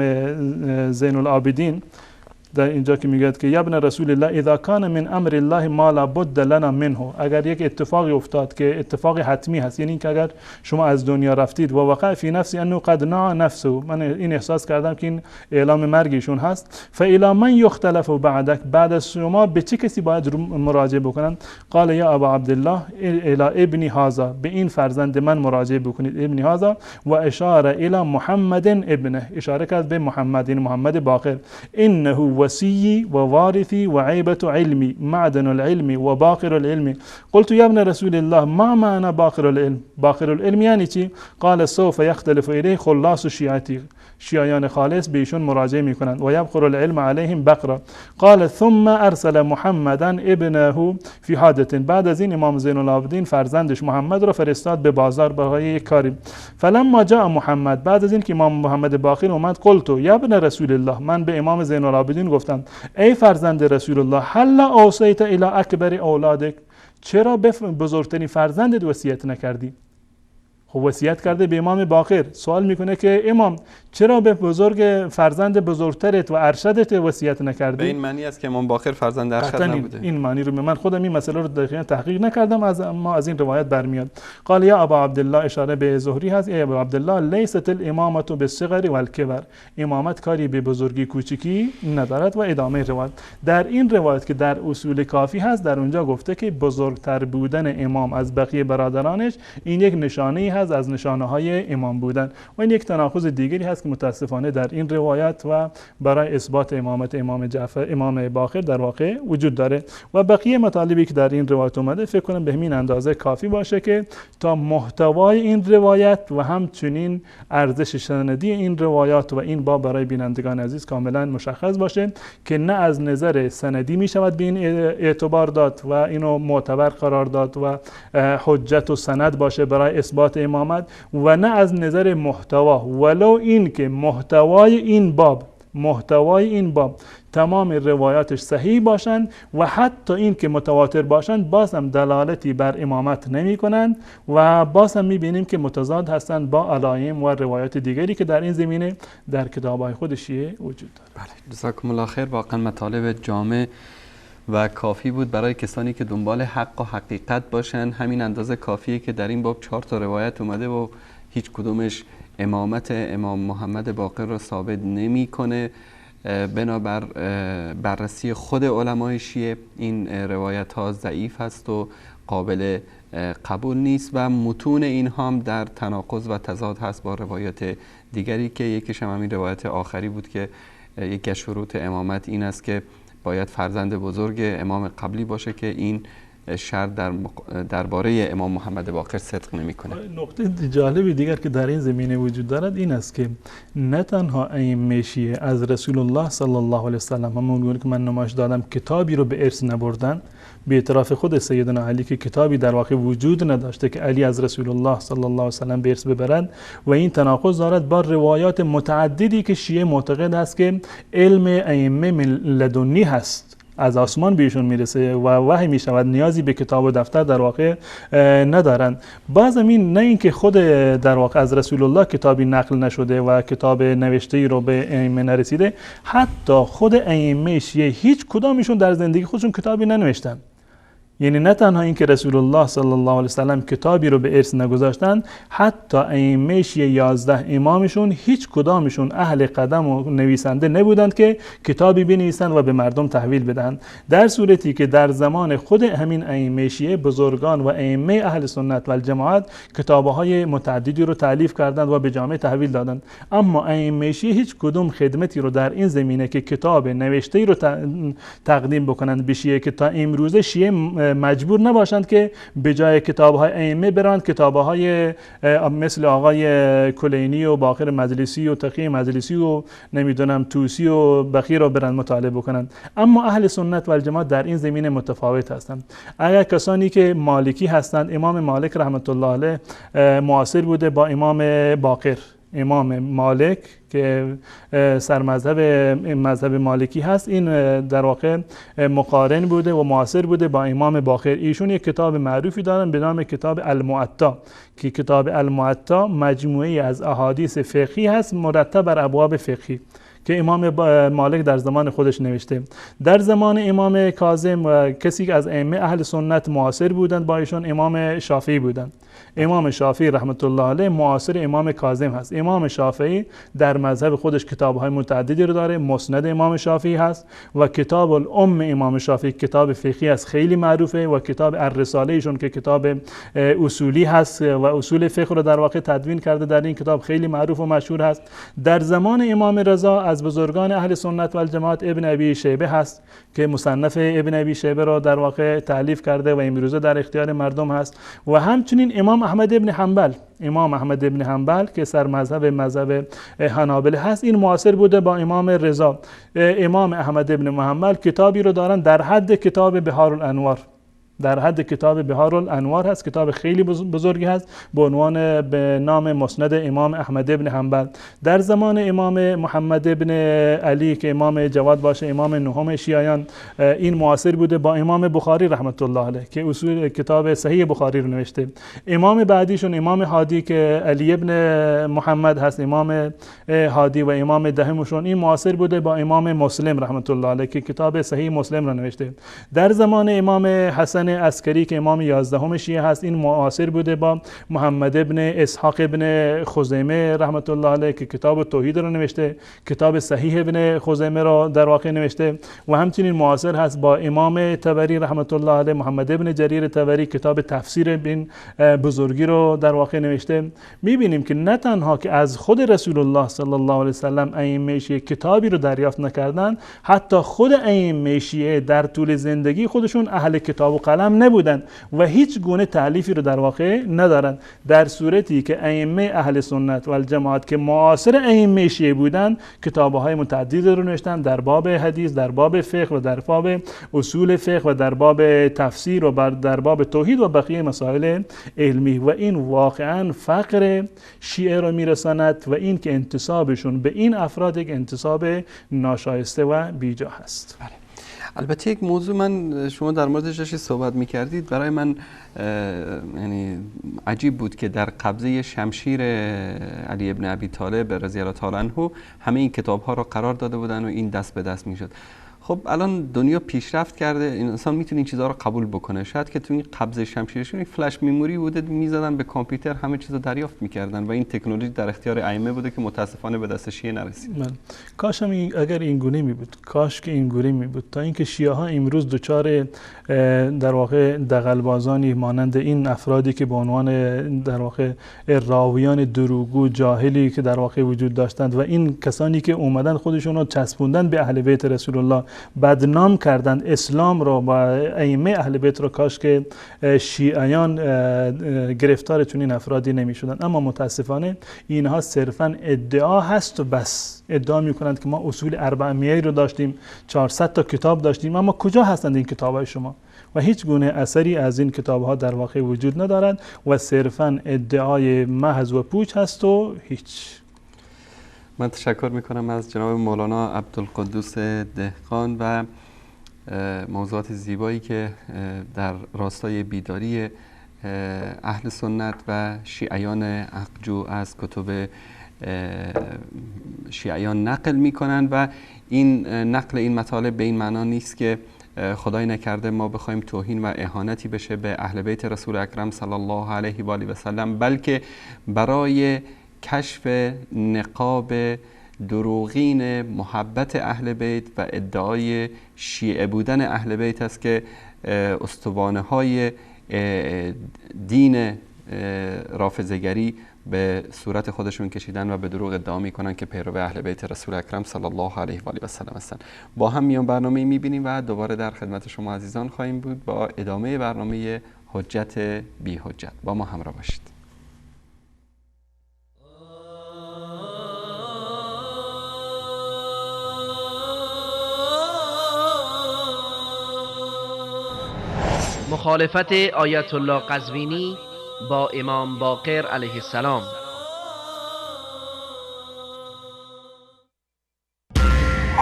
زین العابدین در اینجا که میگه که یا ابن رسول الله اذا کان من امر الله ما لا بد لنا منه، اگر یک اتفاقی افتاد که اتفاق حتمی هست، یعنی که اگر شما از دنیا رفتید و وقع فی نفسی انه قد نعى نفسه، من این احساس کردم که این اعلام مرگشون هست، فالی من یختلف بعدک، بعد از شما به چه کسی باید مراجعه بکنن؟ قال یا ابا عبدالله الی ابن هذا، به این فرزند من مراجعه بکنید، ابن هذا، و اشاره الی محمد ابنه، اشاره کرد به محمد، یعنی محمد باقر، انه وصي ووارثي وعيبة علمي معدن العلم وباقر العلم. قلت يا ابن رسول الله ما معنى باقر العلم؟ باقر العلم يعني چی؟ قال سوف يختلف إليه خلاص شيعتي، شیعیان خالص به ایشون مراجعه میکنند و یبقر العلم علیهم بقرا. قال ثم ارسل محمدا ابنه فی حاجت، بعد از این امام زین العابدین فرزندش محمد رو فرستاد به بازار برای یک کاری. فلما جاء محمد، بعد از این که امام محمد باقر اومد، قلت یا ابن رسول الله، من به امام زین العابدین گفتم ای فرزند رسول الله، هل اوصیت الی اکبر اولادک، چرا به بزرگترین فرزندت وصیت نکردی؟ خب وصیت کرده به امام باقر، سوال میکنه که امام چرا به بزرگ فرزند بزرگترت و ارشدت وصیت نکردی؟ به این معنی است که امام باقر فرزند ارشد نبوده. این معنی رو من خودم این مسئله رو دقیقاً تحقیق نکردم، اما از این روایت برمیاد. قال یا ابا عبدالله، اشاره به زهری هست، ای ابا عبدالله لیست الامامه بالصغر والکبر، امامت کاری به بزرگی کوچکی ندارد. و ادامه روایت در این روایت که در اصول کافی هست، در اونجا گفته که بزرگتر بودن امام از بقیه برادرانش این یک نشانه هست از نشانه های امام بودن، و این یک تناقض دیگری هست که متاسفانه در این روایت و برای اثبات امامت امام باقر در واقع وجود داره. و بقیه مطالبی که در این روایت اومده فکر کنم به همین اندازه کافی باشه که تا محتوای این روایت و همچنین ارزش سندی این روایات و این باب برای بینندگان عزیز کاملا مشخص باشه که نه از نظر سندی می شود به این اعتبار داد و اینو معتبر قرار داد و حجت و سند باشه برای اثبات امامت، و نه از نظر محتوا، ولو این که محتوای این باب تمام روایاتش صحیح باشند و حتی این که متواتر باشند باز هم دلالتی بر امامت نمی کنند و باز هم می بینیم که متضاد هستند با علائم و روایات دیگری که در این زمینه در کتاب‌های خود شیعه وجود دارد. بله، جزاکم الله خیر. واقعا مطالب جامع و کافی بود برای کسانی که دنبال حق و حقیقت باشن. همین اندازه کافیه که در این باب 4 تا روایت اومده و هیچ کدومش امامت امام محمد باقر را ثابت نمی‌کنه. بنابر بررسی خود علمای شیعه این روایت ها ضعیف هست و قابل قبول نیست و متون این هم در تناقض و تضاد هست با روایت دیگری که یکیش هم همین روایت آخری بود که یکی از شروط امامت این است که باید فرزند بزرگ امام قبلی باشه که این شرط درباره امام محمد باقر صدق نمی‌کنه. نقطه جالبی دیگر که در این زمینه وجود دارد این است که نه تنها ائمه شیعه از رسول الله صلی الله علیه و سلم، همون که من نمایش دادم، کتابی رو به ارث نبردن، به اعتراف خود سیدنا علی که کتابی در واقع وجود نداشته که علی از رسول الله صلی الله علیه و سلم به ارث ببرد، و این تناقض دارد با روایات متعددی که شیعه معتقد است که علم ائمه لدنی هست، از آسمان بهشون میرسه و وحی میشود، نیازی به کتاب و دفتر در واقع ندارند. باز همین نه اینکه خود در واقع از رسول الله کتابی نقل نشده و کتاب نوشته‌ای رو به ائمه نرسیده، حتی خود ائمه شیعه هیچ کدامشون در زندگی خودشون کتابی ننوشتن. یعنی نه تنها اینکه رسول الله صلی الله علیه وسلم کتابی رو به ارث نگذاشتن، حتی ائمه شیعه 11 امامشون هیچ کدامشون اهل قدم و نویسنده نبودند که کتابی بنویسند و به مردم تحویل بدهند، در صورتی که در زمان خود همین ائمه شیعه بزرگان و ائمه اهل سنت و الجماعت کتاب‌های متعددی رو تألیف کردند و به جامعه تحویل دادند. اما ائمه شیعه هیچ کدوم خدمتی رو در این زمینه که کتاب نوشته‌ای رو تقدیم بکنند به شیعه که تا امروزه شیعه مجبور نباشند که به جای کتاب‌های ائمه برند کتاب‌های مثل آقای کلینی و باقر مجلسی و تقی مجلسی و نمیدونم توسی و بقیه رو برند مطالعه بکنند. اما اهل سنت و الجماعت در این زمینه متفاوت هستند. اگر کسانی که مالکی هستند، امام مالک رحمت الله علیه معاصر بوده با امام باقر. امام مالک که مذهب مالکی هست، این در واقع مقارن بوده و معاصر بوده با امام باقر. ایشون یک کتاب معروفی دارن به نام کتاب المعطا که کتاب المعطا مجموعه از احادیث فقهی هست مرتب بر ابواب فقهی که امام مالک در زمان خودش نوشته. در زمان امام کاظم و کسی که از ائمه اهل سنت معاصر بودند با ایشون امام شافعی بودند. امام شافعی رحمت الله علیه معاصر امام کاظم هست. امام شافعی در مذهب خودش کتاب‌های متعددی رو داره. مسند امام شافعی هست و کتاب الام امام شافعی کتاب فقهی است خیلی معروفه و کتاب الرساله ایشون که کتاب اصولی هست و اصول فقه رو در واقع تدوین کرده در این کتاب خیلی معروف و مشهور هست. در زمان امام رضا از بزرگان اهل سنت و الجماعت ابن ابی شیبه هست که مصنف ابن ابی شیبه رو در واقع تألیف کرده و امروزه در اختیار مردم هست. و همچنین امام احمد ابن حنبل که سر مذهب حنابله هست، این معاصر بوده با امام رضا. امام احمد ابن حنبل کتابی رو دارن در حد کتاب بهار الانوار هست، کتاب خیلی بزرگی هست به نام مسند امام احمد ابن حنبل. در زمان امام محمد ابن علی که امام جواد باشه، امام نهم شیعیان، این معاصر بوده با امام بخاری رحمت الله علیه که اصول کتاب صحیح بخاری رو نوشته. امام بعدیشون امام هادی که علی ابن محمد هست، امام هادی و امام دهمشون، این معاصر بوده با امام مسلم رحمت الله علیه که کتاب صحیح مسلم رو نوشته. در زمان امام حسن عسکری که امام 11 شیعه هست، این معاصر بوده با محمد ابن اسحاق ابن خزیمه رحمت الله علیه که کتاب توحید رو نوشته، کتاب صحیح ابن خزیمه رو در واقع نوشته. و همچنین معاصر هست با امام طبری رحمت الله علیه، محمد ابن جریر طبری کتاب تفسیر بین بزرگی رو در واقع نوشته. میبینیم که نه تنها که از خود رسول الله صلی الله علیه وسلم ائمه شیعه کتابی رو دریافت نکردن، حتی خود ائمه شیعه در طول زندگی خودشون اهل کتاب و قلم نبودن و هیچ گونه تألیفی رو در واقع ندارن، در صورتی که ائمه اهل سنت و الجماعت که معاصر ائمه شیعه بودن کتاب‌های متعددی رو نوشتن در باب حدیث، در باب فقه و در باب اصول فقه و در باب تفسیر و در باب توحید و بقیه مسائل علمی. و این واقعا فقر شیعه رو میرساند و این که انتسابشون به این افراد یک انتساب ناشایسته و بیجا هست. البته یک موضوع شما در موردش داشتید صحبت می‌کردید، برای من یعنی عجیب بود که در قبضه شمشیر علی ابن ابی طالب رضی الله تعالی عنه همه این کتاب‌ها رو قرار داده بودن و این دست به دست می‌شد. خب الان دنیا پیشرفت کرده، انسان میتونه این چیزها رو قبول بکنه. شاید که تو این قبضه شمشیرشون یک فلش میموری بوده، میزدن به کامپیوتر همه چیز رو دریافت میکردن و این تکنولوژی در اختیار ائمه بوده که متاسفانه به دست شیعه نرسید. کاش هم اگر این گونه می بود، کاش که این گونه می بود، تا اینکه شیعه ها امروز دچار در واقع دغل‌بازانی مانند این افرادی که به عنوان در واقع راویان دروغگو جاهلی که در واقع وجود داشتند و این کسانی که اومدن خودشون رو چسبوندن به اهل بیت رسول الله، بدنام کردند اسلام رو و ائمه اهل بیت رو، کاش که شیعیان گرفتار چنین افرادی نمی شدند. اما متاسفانه اینها صرفا ادعا هست و بس. ادعا می کنند که ما اصول 400 رو داشتیم، 400 تا کتاب داشتیم، اما کجا هستند این کتاب‌های شما؟ و هیچ گونه اثری از این کتاب‌ها در واقع وجود ندارند و صرفا ادعای محض و پوچ هست و هیچ. من تشکر میکنم از جناب مولانا عبدالقدوس دهقان و موضوعات زیبایی که در راستای بیداری اهل سنت و شیعیان حقجو از کتب شیعیان نقل میکنند و این نقل این مطالب به این معنا نیست که خدای نکرده ما بخوایم توهین و اهانتی بشه به اهل بیت رسول اکرم صلی الله علیه و آله و سلم، بلکه برای کشف نقاب دروغین محبت اهل بیت و ادعای شیعه بودن اهل بیت است که استوانه های دین رافضه‌گری به صورت خودشون کشیدن و به دروغ ادعا میکنن که پیرو اهل بیت رسول اکرم صلی الله علیه و آله و سلم هستند. با هم میان برنامه میبینیم و دوباره در خدمت شما عزیزان خواهیم بود با ادامه برنامه حجت بی حجت. با ما همراه باشید. مخالفت آیت الله قزوینی با امام باقر علیه السلام.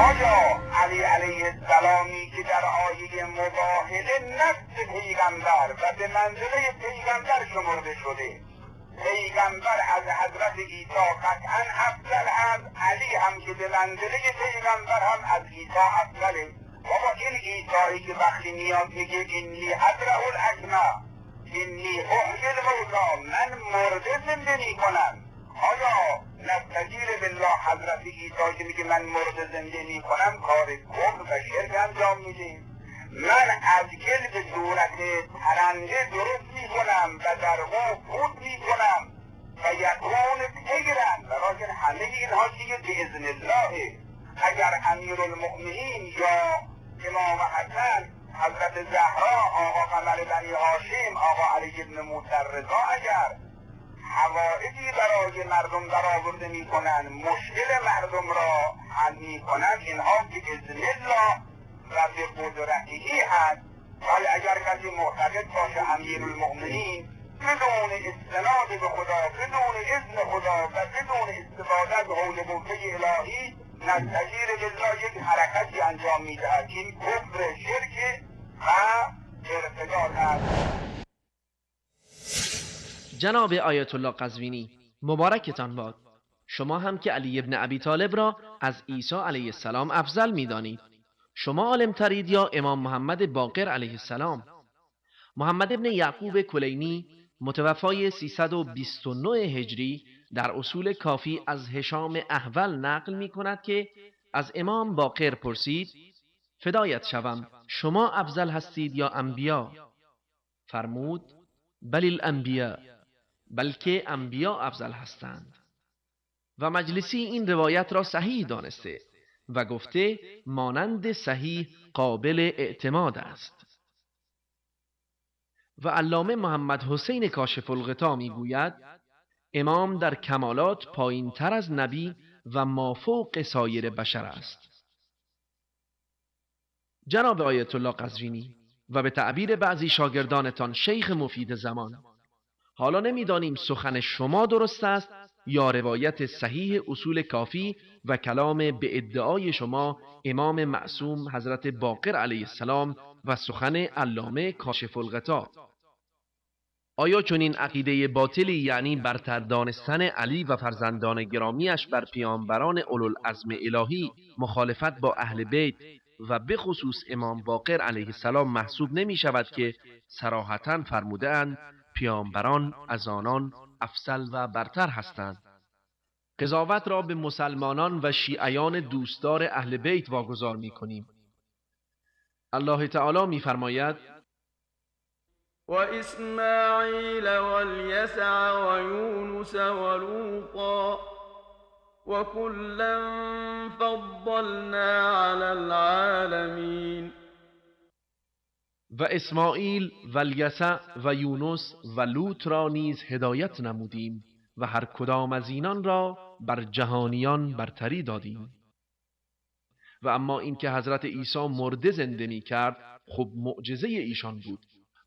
آیا علی علیه السلامی که در آیه مباهله نفس پیغمبر و به منزله پیغمبر شمرده شده، پیغمبر از حضرت عیسی قطعا افضل است، علی هم که به منزله پیغمبر هم از عیسی افضله. بابا این عیسی که وقتی میاد میگه اینی ابرأ الاکمه، اینی احیی الموتی، من مرده زنده میکنم، آیا نستجیر بالله حضرت عیسی که میگه من مرده زنده میکنم کار کفر و شرک انجام میده؟ من از گل به صورت پرنده درست میکنم و در او فوت میکنم و یکون تگرن، ولیکن همه اینها دیگه باذن الله. اگر امیرالمؤمنین یا امام حسن، حضرت زهرا، آقا قمر بنی هاشم، آقا علی بن موسی رضا اگر حوائجی برای مردم برآورده میکنن، مشکل مردم را حل میکنن، اینها باذن الله و به قدرته هست. ولی اگر کسی معتقد باشه امیرالمؤمنین بدون استناد به خدا، بدون اذن خدا و بدون استفاده از حول قوه الهی نستجیر بالله یک حرکتی انجام میدهد، این کفر شرک و ارتداد است. جناب آیت الله قزوینی مبارکتان باد. شما هم که علی ابن ابی طالب را از عیسی علیه السلام افضل می‌دانید. شما عالم ترید یا امام محمد باقر علیه السلام؟ محمد ابن یعقوب کلینی متوفای 329 هجری در اصول کافی از هشام احول نقل می کند که از امام باقر پرسید فدایت شوم شما افضل هستید یا انبیا؟ فرمود بل الانبیا، بلکه انبیا افضل هستند. و مجلسی این روایت را صحیح دانسته و گفته مانند صحیح قابل اعتماد است. و علامه محمد حسین کاشف الغطا می گوید امام در کمالات پایین تر از نبی و مافوق سایر بشر است. جناب آیت الله قزوینی و به تعبیر بعضی شاگردانتان شیخ مفید زمان، حالا نمیدانیم سخن شما درست است یا روایت صحیح اصول کافی و کلام به ادعای شما امام معصوم حضرت باقر علیه السلام و سخن علامه کاشف الغطا. آیا چنین عقیده باطلی یعنی برتر دانستن علی و فرزندان گرامیش بر پیامبران اولوالعزم الهی مخالفت با اهل بیت و به خصوص امام باقر علیه السلام محسوب نمی شود که صراحتاً فرمودند پیامبران از آنان افضل و برتر هستند؟ قضاوت را به مسلمانان و شیعیان دوستدار اهل بیت واگذار می کنیم. الله تعالی می فرماید و اسماعیل و الیسع و یونس و لوطا و کلا فضلنا علی العالمین. و اسماعیل و الیسع و یونس و لوط را نیز هدایت نمودیم و هر کدام از اینان را بر جهانیان برتری دادیم. و اما اینکه حضرت عیسی مرده زنده می کرد خب معجزه ایشان بود.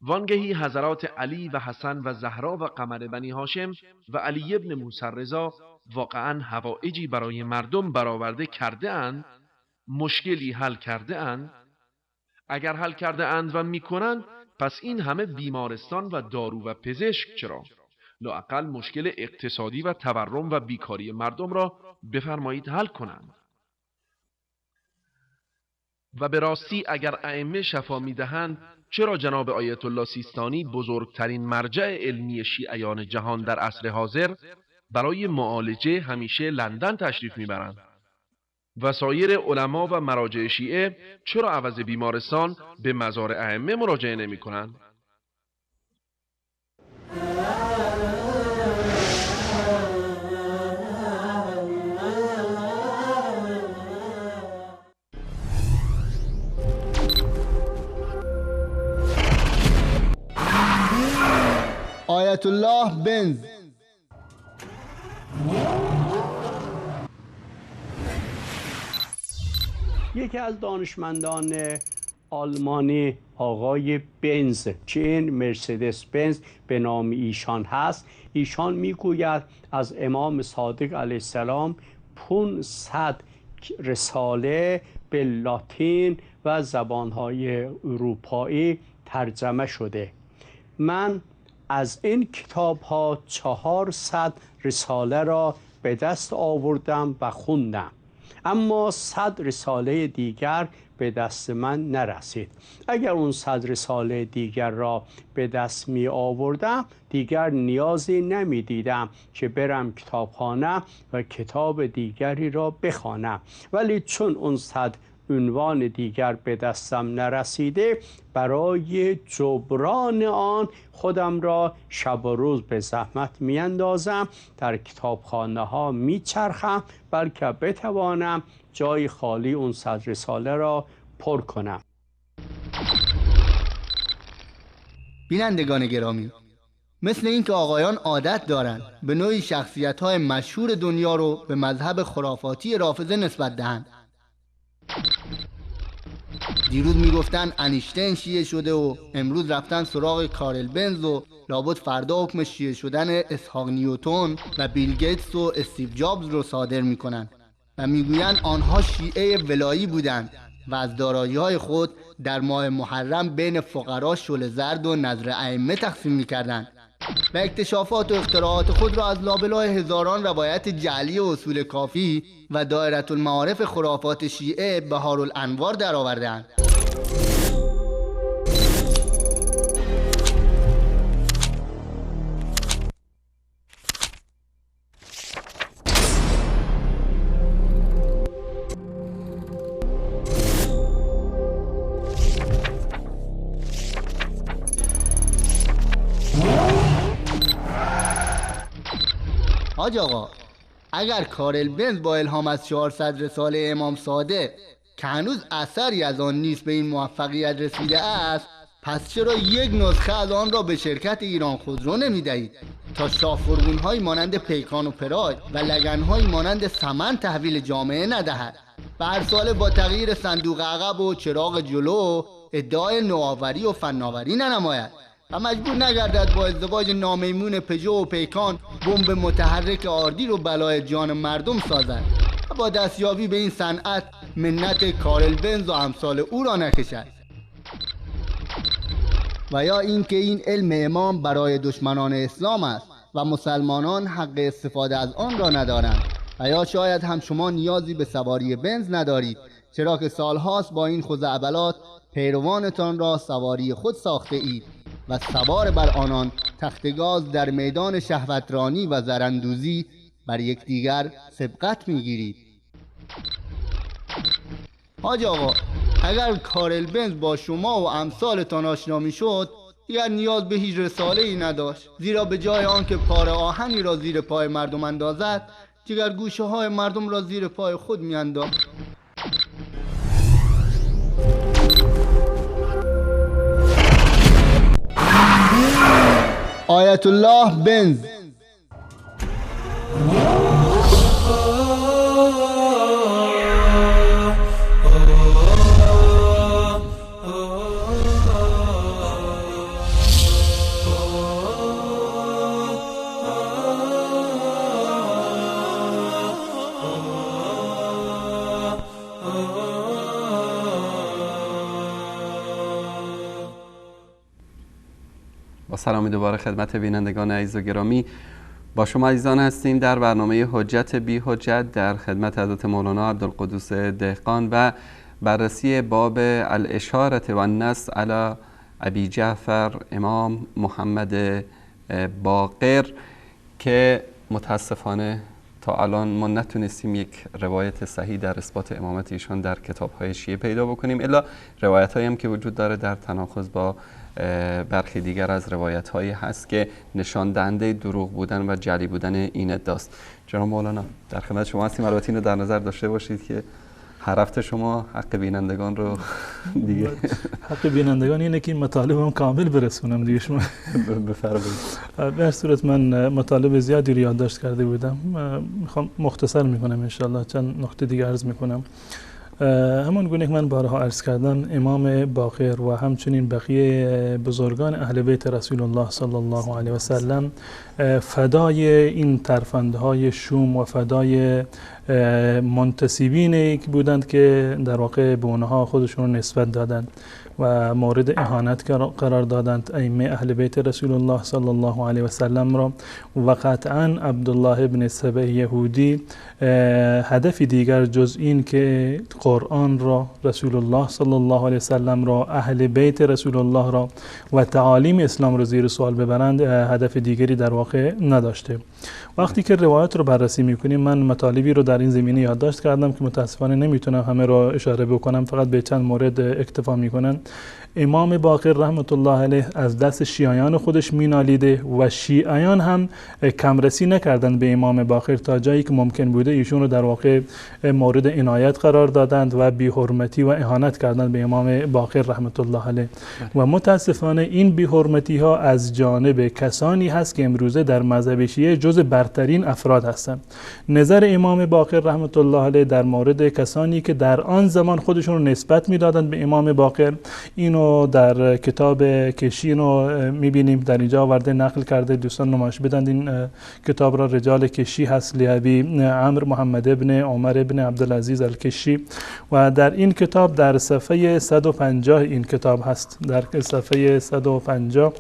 وانگهی حضرات علی و حسن و زهرا و قمر بنی هاشم و علی ابن موسی رضا واقعا حوائجی برای مردم برآورده کرده اند، مشکلی حل کرده اند. اگر حل کرده اند و میکنند پس این همه بیمارستان و دارو و پزشک چرا؟ لااقل مشکل اقتصادی و تورم و بیکاری مردم را بفرمایید حل کنند. و به راستی اگر ائمه شفا می‌دهند، چرا جناب آیت الله سیستانی بزرگترین مرجع علمی شیعیان جهان در عصر حاضر برای معالجه همیشه لندن تشریف می‌برند؟ و سایر علما و مراجع شیعه چرا عوض بیمارستان به مزار ائمه مراجعه نمی‌کنند؟ آیت الله بنز. یکی از دانشمندان آلمانی آقای بنز که این مرسدس بنز به نام ایشان هست، ایشان میگوید از امام صادق علیه السلام 500 رساله به لاتین و زبانهای اروپایی ترجمه شده. من از این کتاب ها 400 رساله را به دست آوردم و خوندم، اما 100 رساله دیگر به دست من نرسید. اگر اون 100 رساله دیگر را به دست می آوردم دیگر نیازی نمی دیدم که برم کتابخانه و کتاب دیگری را بخوانم، ولی چون اون 100 عنوان دیگر به دستم نرسیده، برای جبران آن خودم را شب و روز به زحمت می اندازم، در کتابخانه ها می چرخم بلکه بتوانم جای خالی اون 100 رساله را پر کنم. بینندگان گرامی، مثل اینکه آقایان عادت دارند به نوعی شخصیت‌های مشهور دنیا رو به مذهب خرافاتی رافضه نسبت دهند. دیروز میگفتن انیشتین شیعه شده و امروز رفتن سراغ کارل بنز و لابد فردا حکم شیعه شدن اسحاق نیوتن و بیل گیتس و استیو جابز رو صادر میکنن و میگوین آنها شیعه ولایی بودند و از دارایی‌های خود در ماه محرم بین فقرا شل زرد و نذر ائمه تقسیم میکردند و اکتشافات و اختراعات خود را از لابلای هزاران روایت جعلی و اصول کافی و دایره المعارف خرافات شیعه بهارالانوار درآوردند. حاج آقا، اگر کارل بنز با الهام از 400 رساله امام صادق که هنوز اثری از آن نیست به این موفقیت رسیده است، پس چرا یک نسخه از آن را به شرکت ایران خودرو نمی دهید تا شاهفرگون‌هایی مانند پیکان و پراید و لگن‌هایی مانند سمن تحویل جامعه ندهد و هر ساله با تغییر صندوق عقب و چراغ جلو ادعای نوآوری و فناوری ننماید و مجبور نگردد با ازدواج نامیمون پژو و پیکان بمب متحرک آردی رو بلای جان مردم سازد و با دستیابی به این صنعت منت کارل بنز و امثال او را نکشد. و یا اینکه این علم امام برای دشمنان اسلام است و مسلمانان حق استفاده از آن را ندارند، و یا شاید هم شما نیازی به سواری بنز ندارید، چرا که سالهاست با این خزعبلات پیروانتان را سواری خود ساخته اید و سوار بر آنان تختگاز در میدان شهوترانی و زرندوزی بر یکدیگر سبقت میگیرید. حاج آقا، اگر کارل بنز با شما و امثالتان آشنا میشد دیگر نیاز به هیچ رساله ای نداشت، زیرا به جای آنکه پاره آهنی را زیر پای مردم اندازد جگر گوشه های مردم را زیر پای خود میانداخت. آیت الله بنز. با سلام دوباره خدمت بینندگان عزیز و گرامی، با شما عزیزان هستیم در برنامه حجت بی حجت در خدمت حضرت مولانا عبدالقدوس دهقان و بررسی باب الاشاره و النص علی ابی جعفر امام محمد باقر که متاسفانه تا الان ما نتونستیم یک روایت صحیح در اثبات امامت ایشان در کتاب‌های شیعه پیدا بکنیم، الا روایت‌هایی هم که وجود داره در تناقض با برخی دیگر از روایت‌هایی هست که نشان دهنده دروغ بودن و جعلی بودن این ادعاست. جناب مولانا در خدمت شما هستیم. البته اینو در نظر داشته باشید که هر هفته شما حق بینندگان رو دیگه حق بینندگان اینه که مطالبم کامل برسونم دیگه. شما بفرمایید. به هر صورت من مطالب زیادی رو یادداشت کرده بودم، میخوام مختصر میکنم انشالله، چند نکته دیگه عرض میکنم. همان گونه که من بارها عرض کردم، امام باقر و همچنین بقیه بزرگان اهل بیت رسول الله صلی الله علیه و سلم فدای این ترفندهای شوم و فدای منتسبینی که بودند که در واقع به اونها خودشون نسبت دادند و مورد اهانت قرار دادند ائمه اهل بیت رسول الله صلی الله علیه و سلم را. و قطعا عبدالله ابن سبع یهودی هدف دیگر جز این که قرآن را، رسول الله صلی الله علیه و سلم را، اهل بیت رسول الله را و تعالیم اسلام را زیر سوال ببرند، هدف دیگری در واقع نداشته. وقتی که روایت رو بررسی میکنیم، من مطالبی رو در این زمینه یادداشت کردم که متاسفانه نمیتونم همه را اشاره بکنم، فقط به چند مورد اکتفا میکنن. امام باقر رحمت الله علیه از دست شیعیان خودش مینالیده و شیعیان هم کمرسی نکردند به امام باقر، تا جایی که ممکن بوده ایشون رو در واقع مورد عنایت قرار دادند و بی‌حرمتی و اهانت کردند به امام باقر رحمت الله علیه. و متاسفانه این بی‌حرمتی ها از جانب کسانی هست که امروزه در مذهب شیعه جز برترین افراد هستند. نظر امام باقر رحمت الله علیه در مورد کسانی که در آن زمان خودشون رو نسبت میدادند به امام باقر، اینو در کتاب کشی رو میبینیم، در اینجا آورده نقل کرده، دوستان نمایش بدند این کتاب را. رجال کشی هست، لیابی عمرو محمد ابن عمر ابن عبدالعزیز الکشی، و در این کتاب در صفحه 150 این کتاب هست، در صفحه 150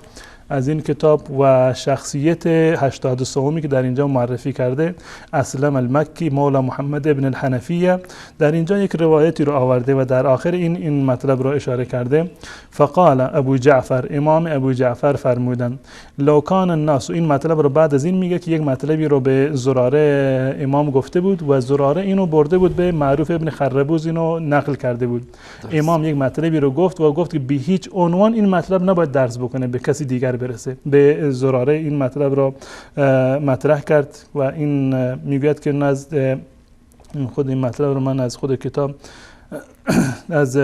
از این کتاب و شخصیت 83 که در اینجا معرفی کرده، اسلم المکی مولا محمد ابن الحنفیه، در اینجا یک روایتی رو آورده و در آخر این مطلب رو اشاره کرده. فقال ابو جعفر، امام ابو جعفر فرمودن، لو کان الناس، این مطلب رو بعد از این میگه که یک مطلبی رو به زراره امام گفته بود و زراره اینو برده بود به معروف ابن خربوز، اینو نقل کرده بود. امام یک مطلبی رو گفت و گفت که به هیچ عنوان این مطلب نباید درس بکنه به کسی دیگر برسه. به زراره این مطلب را مطرح کرد و این میگوید که نزد خود این مطلب رو من از خود کتاب از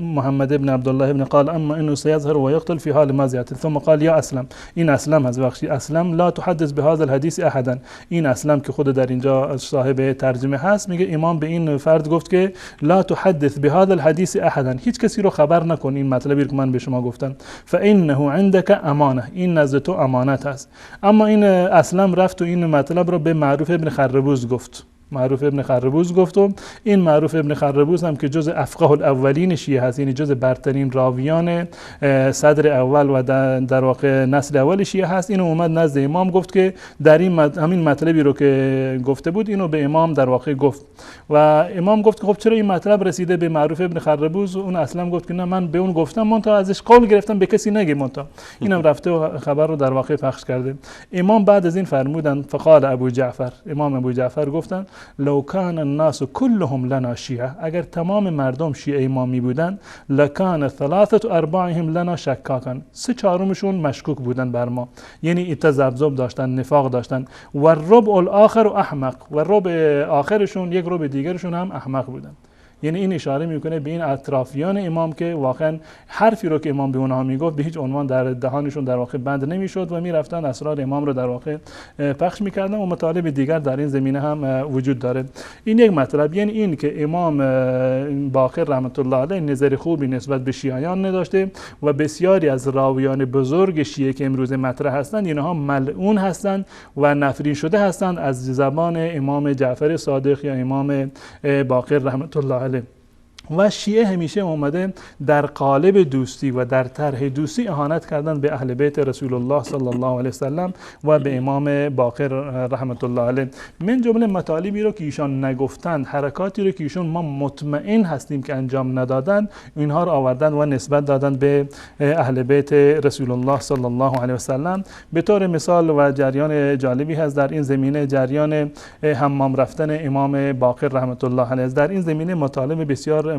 محمد ابن عبدالله ابن قال اما انه سيظهر ويقتل في حال ما زیادت، ثم قال یا اسلم، این اسلم از بخشی اسلم لا تحدث بهذا الحديث احدا. این اسلم که خود در اینجا صاحب ترجمه هست میگه امام به این فرد گفت که لا تحدث بهذا الحديث احدا، هیچ کسی رو خبر نکن این مطلبی که من به شما گفتم، فانه عندك امانه، این نزد تو امانت است. اما این اسلم رفت و این مطلب رو به معروف ابن خربوز گفت. معروف ابن خربوز گفت و این معروف ابن خربوز هم که جز افقه الاولین شیعه هست، یعنی جز برترین راویان صدر اول و در واقع نسل اول شیعه هست، اینو اومد نزد امام گفت که در این همین مطلبی رو که گفته بود اینو به امام در واقع گفت و امام گفت که خب چرا این مطلب رسیده به معروف ابن خربوز؟ و اون اصلا گفت که نه من به اون گفتم، منتها ازش قول گرفتم به کسی نگه، منتها اینم رفته و خبر رو در واقع پخش کرده. امام بعد از این فرمودن فقال ابو جعفر، امام ابو جعفر گفتن لو کان الناس كلهم لنا شیعه، اگر تمام مردم شیعه امامی بودن، لکان ثلاثه ارباعهم لنا شکاکن، 3/4 مشکوک بودن بر ما، یعنی تذبذب داشتن، نفاق داشتن، و الربع الاخر احمق، و ربع آخرشون، یک ربع دیگرشون هم احمق بودن. یعنی این اشاره میکنه به این اطرافیان امام که واقعا حرفی رو که امام به اونها میگفت به هیچ عنوان در دهانشون در واقع بند نمیشد و میرفتن اسرار امام رو در واقع پخش میکردن و مطالب دیگر در این زمینه هم وجود داره. این یک مطلب، یعنی این که امام باقر رحمت الله علیه نظر خوبی نسبت به شیعیان نداشته و بسیاری از راویان بزرگ شیعه که امروز مطرح هستند اینها ملعون هستند و نفرین شده هستند از زبان امام جعفر صادق یا امام باقر رحمت الله علیه. و شیعه همیشه اومده در قالب دوستی و در طرح دوستی اهانت کردن به اهل بیت رسول الله صلی الله علیه وسلم و به امام باقر رحمت الله علیه. من جمله مطالبی رو که ایشان نگفتند، حرکاتی رو که ایشون ما مطمئن هستیم که انجام ندادن، اینها رو آوردن و نسبت دادن به اهل بیت رسول الله صلی الله علیه وسلم. به طور مثال و جریان جالبی هست در این زمینه، جریان حمام رفتن امام باقر رحمت الله علیه. در این زمینه مطالب بسیار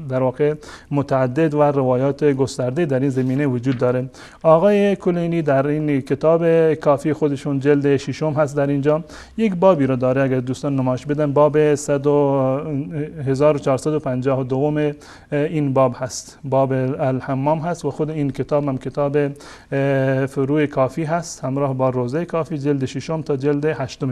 در واقع متعدد و روایات گسترده در این زمینه وجود داره. آقای کلینی در این کتاب کافی خودشون جلد 6 هست، در اینجا یک بابی رو داره، اگر دوستان نمایش بدن، باب 1452 این باب هست، باب الحمام هست و خود این کتاب هم کتاب فروع کافی هست همراه با روزه کافی، جلد 6 تا جلد 8.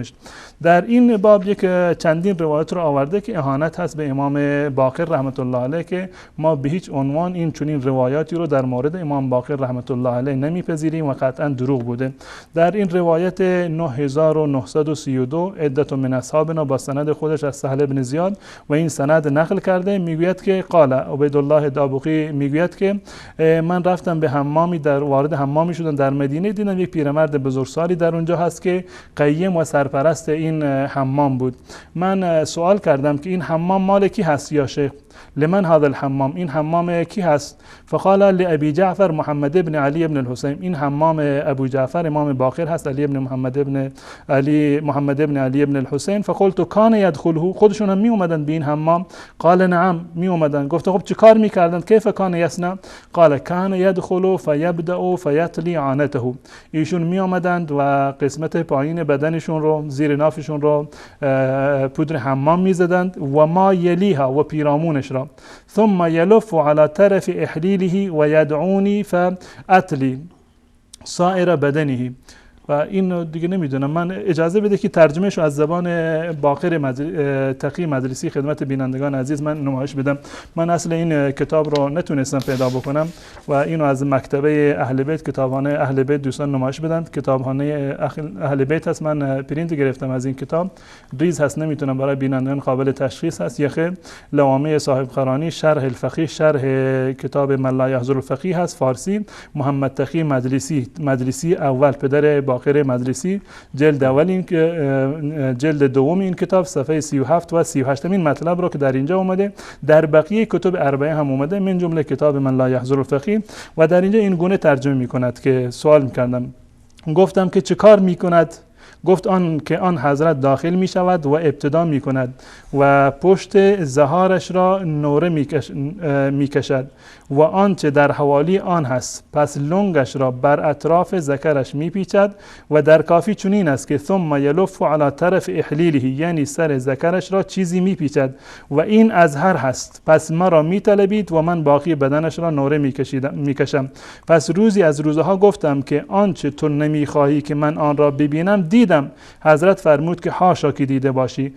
در این باب یک چندین روایت رو آورده که اهانت هست به امام باقر رحمت الله علیه، که ما به هیچ عنوان این چنین روایاتی رو در مورد امام باقر رحمت الله علیه نمیپذیریم و قطعا دروغ بوده. در این روایت 9932 عدت من اصحابنا با سند خودش از سهل بن زیاد و این سند نقل کرده، میگوید که قال عبیدالله دابوقی میگوید که من رفتم به حمامی، وارد حمامی شدم در مدینه، دیدم یک پیرمرد بزرگسالی در اونجا هست که قیم و سرپرست این حمام بود. من سوال کردم که این حمام مال کی هست یا شیخ؟ لمن هذا الحمام؟ این حمام کی هست؟ فقال لابي جعفر محمد ابن علي ابن الحسين. این حمام ابو جعفر امام باقر هست، علی ابن محمد ابن علی ابن الحسين. فقلت كان يدخله؟ خودشون هم می اومدن به این حمام؟ قال نعم، می اومدن. گفتم خب چه کار میکردن؟ کیف کان یصنع؟ قال كان يدخل فيبدا فيتلي عانته. ایشون می اومدند و قسمت پایین بدنشون رو، زیر نافشون رو پودر حمام میزدند و ما یلیها و پیرامونش را، ثم يلف على طرف احلیله و یدعونی فاتلی سائر بدنه. و این دیگه نمیدونم، من اجازه بده که ترجمهش رو از زبان باقر تقی مدرسی خدمت بینندگان عزیز من نمایش بدم. من اصل این کتاب رو نتونستم پیدا بکنم و اینو از مکتبه اهل بیت، کتابخانه اهل بیت دوستان نمایش بدن. کتابخانه اهل بیت هست، من پرینت گرفتم از این کتاب، ریز هست، نمیتونم برای بینندگان قابل تشخیص هست. یخه لوامع صاحب قرانی، شرح الفقیه، شرح کتاب من لا یحضر الفقیه هست فارسی، محمد تقی مدرسی اول، پدر باقر مدرسی، جلد اول این جلد دوم این کتاب، صفحه 37 و 38 این مطلب رو که در اینجا اومده در بقیه کتب اربعه هم اومده، من جمله کتاب من لا یحضر الفقیه. و در اینجا این گونه ترجمه میکند که سوال میکردم، گفتم که چه کار میکند؟ گفت آن حضرت داخل می شود و ابتدا می کند و پشت زهارش را نوره می کشد و آنچه در حوالی آن هست، پس لنگش را بر اطراف ذکرش می پیچد و در کافی چنین است که ثم یلف علی طرف احلیله، یعنی سر ذکرش را چیزی می پیچد و این ازهر هست، پس مرا می طلبید و من باقی بدنش را نوره می کشم. پس روزی از روزها گفتم که آنچه تو نمی خواهی که من آن را ببینم دیدم. حضرت فرمود که حاشا که دیده باشی،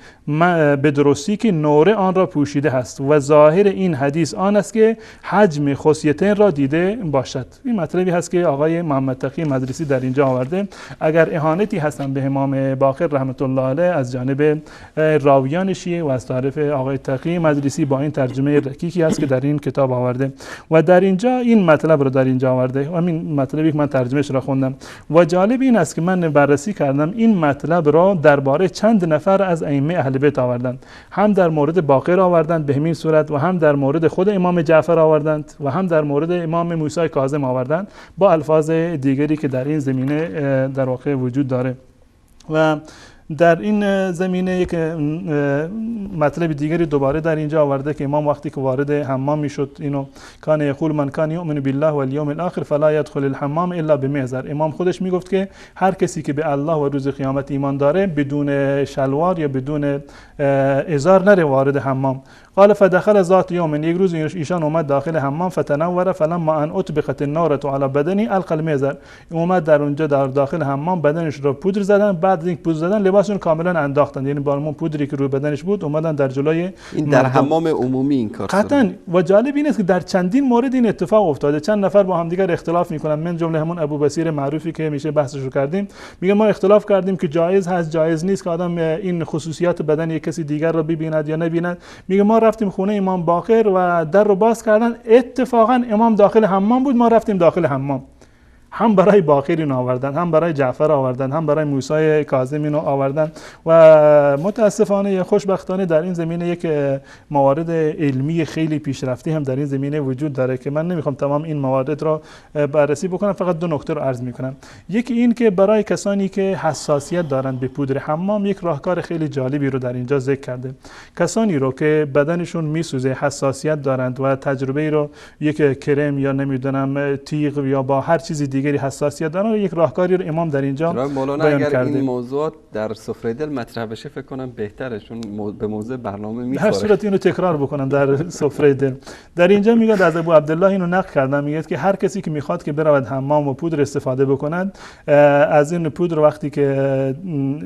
به درستی که نوره آن را پوشیده است و ظاهر این حدیث آن است که حجم خصیتین را دیده باشد. این مطلبی هست که آقای محمد تقی مدرسی در اینجا آورده. اگر اهانتی هستن به امام باقر رحمت الله علیه از جانب راویان شیعه و از طرف آقای تقی مدرسی با این ترجمه رکیکی هست که در این کتاب آورده و در اینجا این مطلب رو در اینجا آورده و این مطلبی که من ترجمهش را خوندم. و جالب این است که من بررسی کردم این مطلب را درباره چند نفر از ائمه اهل بیت آوردند، هم در مورد باقر آوردند به همین صورت و هم در مورد خود امام جعفر آوردند و هم در مورد امام موسی کاظم آوردند با الفاظ دیگری که در این زمینه در واقع وجود داره. و در این زمینه یک مطلب دیگری دوباره در اینجا آورده که امام وقتی که وارد حمام میشد اینو کان یقول من کان یؤمن بالله والیوم الاخر فلا يدخل الحمام الا بمحضر. امام خودش میگفت که هر کسی که به الله و روز قیامت ایمان داره بدون شلوار یا بدون ازار نره وارد حمام. قال فدخل ذات یوم، یک روز ایشان اومد داخل حمام، فتنور فلما ان اطبقت النار علی بدنی القى المحضر، اومد در اونجا در داخل حمام بدنش رو پودر زدن، بعد از این پودر زدن لباسشون کاملا انداختن، یعنی با اون پودری که روی بدنش بود اومدن در جلوی این در حمام عمومی این کار قطعا. و جالب این است که در چندین مورد این اتفاق افتاده، چند نفر با هم دیگر اختلاف میکنن، من جمله همون ابو بصیر معروفی که میشه بحثش رو کردیم، میگه ما اختلاف کردیم که جایز هست جایز نیست که آدم این خصوصیات بدن یک کسی دیگر رو ببیند یا نبیند. میگه ما رفتیم خونه امام باقر و در رو باز کردن، اتفاقا امام داخل حمام بود، ما رفتیم داخل حمام. هم برای باقر اینو آوردن، هم برای جعفر آوردن، هم برای موسی کاظم اینو آوردن و متاسفانه خوشبختانه در این زمینه یک موارد علمی خیلی پیشرفته هم در این زمینه وجود داره که من نمیخوام تمام این موارد را بررسی بکنم، فقط دو نکته رو عرض میکنم. یکی این که برای کسانی که حساسیت دارند به پودر حمام یک راهکار خیلی جالبی رو در اینجا ذکر کرده. کسانی رو که بدنشون میسوزه، حساسیت دارند و تجربه رو یک کرم یا نمیدونم تیغ یا با هر چیزی دیگری حساسیت دارن، یک راهکاری رو امام در اینجا بیان اگر کرده. این موضوعات در سفره دل مطرح بشه فکر کنم بهتره، چون به موضوع برنامه میخوره. هر صورت اینو تکرار بکنم در سفره دل. در اینجا میگه از ابو عبدالله اینو نقل کردم، میگه که هر کسی که میخواد که برود حمام و پودر استفاده بکند، از این پودر وقتی که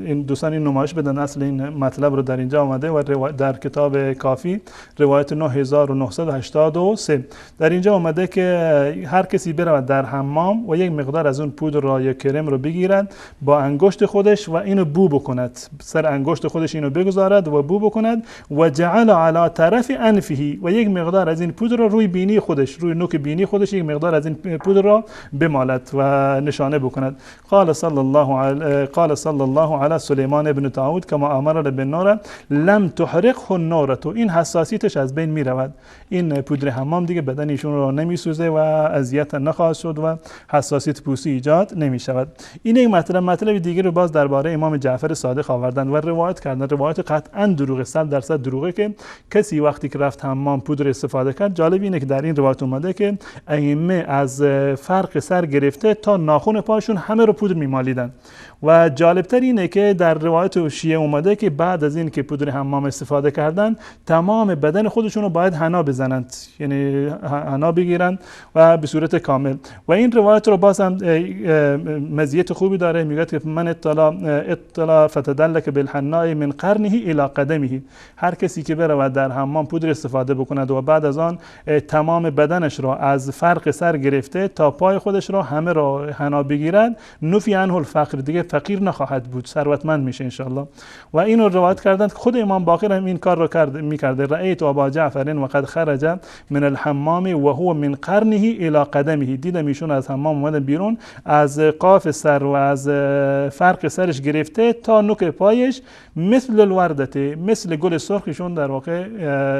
این دوستان این نمایش بدن اصل این مطلب رو در اینجا آمده و در کتاب کافی روایت 9983 در اینجا آمده که هر کسی برود در حمام و یک مقدار از اون پودر را یا کرم رو بگیرد با انگشت خودش و اینو بو بکند، سر انگشت خودش اینو بگذارد و بو بکند و جعل علی طرف انفه و یک مقدار از این پودر را روی بینی خودش، روی نوک بینی خودش یک مقدار از این پودر را بمالد و نشانه بکند. قال صلی الله علی سلیمان ابن داود کما امر بالنار لم تحرقه النار، این حساسیتش از بین می رود. این پودر حمام دیگه بدن ایشون رو نمیسوزه و اذیت نخواهد شد و حساسیت پوستی ایجاد نمی شود. این یک مطلب دیگه رو باز درباره امام جعفر صادق آوردن و روایت کردن، روایت قطعا دروغه، 100% دروغه که کسی وقتی که رفت حمام پودر استفاده کرد. جالب اینه که در این روایت اومده که ائمه از فرق سر گرفته تا ناخن پاشون همه رو پودر میمالیدن و جالبتر اینه که در روایت شیعه اومده که بعد از این که پودر حمام استفاده کردن تمام بدن خودشون رو باید حنا بزنند، یعنی حنا بگیرن و به صورت کامل. و این روایت رو باز هم مزیت خوبی داره، میگه که من اطلاع فتدلک بالحناء من قرنه الی قدمه، هر کسی که بره و در حمام پودر استفاده بکند و بعد از آن تمام بدنش را از فرق سر گرفته تا پای خودش را همه را حنا بگیرد، نفی عنه الفقر، دیگه فقیر نخواهد بود، ثروتمند میشه انشالله. و اینو روایت کردن خود امام باقر هم این کار رو میکرده. رأیت ابا جعفر و قد خرج من الحمام و هو من قرنه الی قدمه، دیدم ایشون از حمام اومدن بیرون، از قاف سر و از فرق سرش گرفته تا نوک پایش مثل الوردته، مثل گل سرخشون در واقع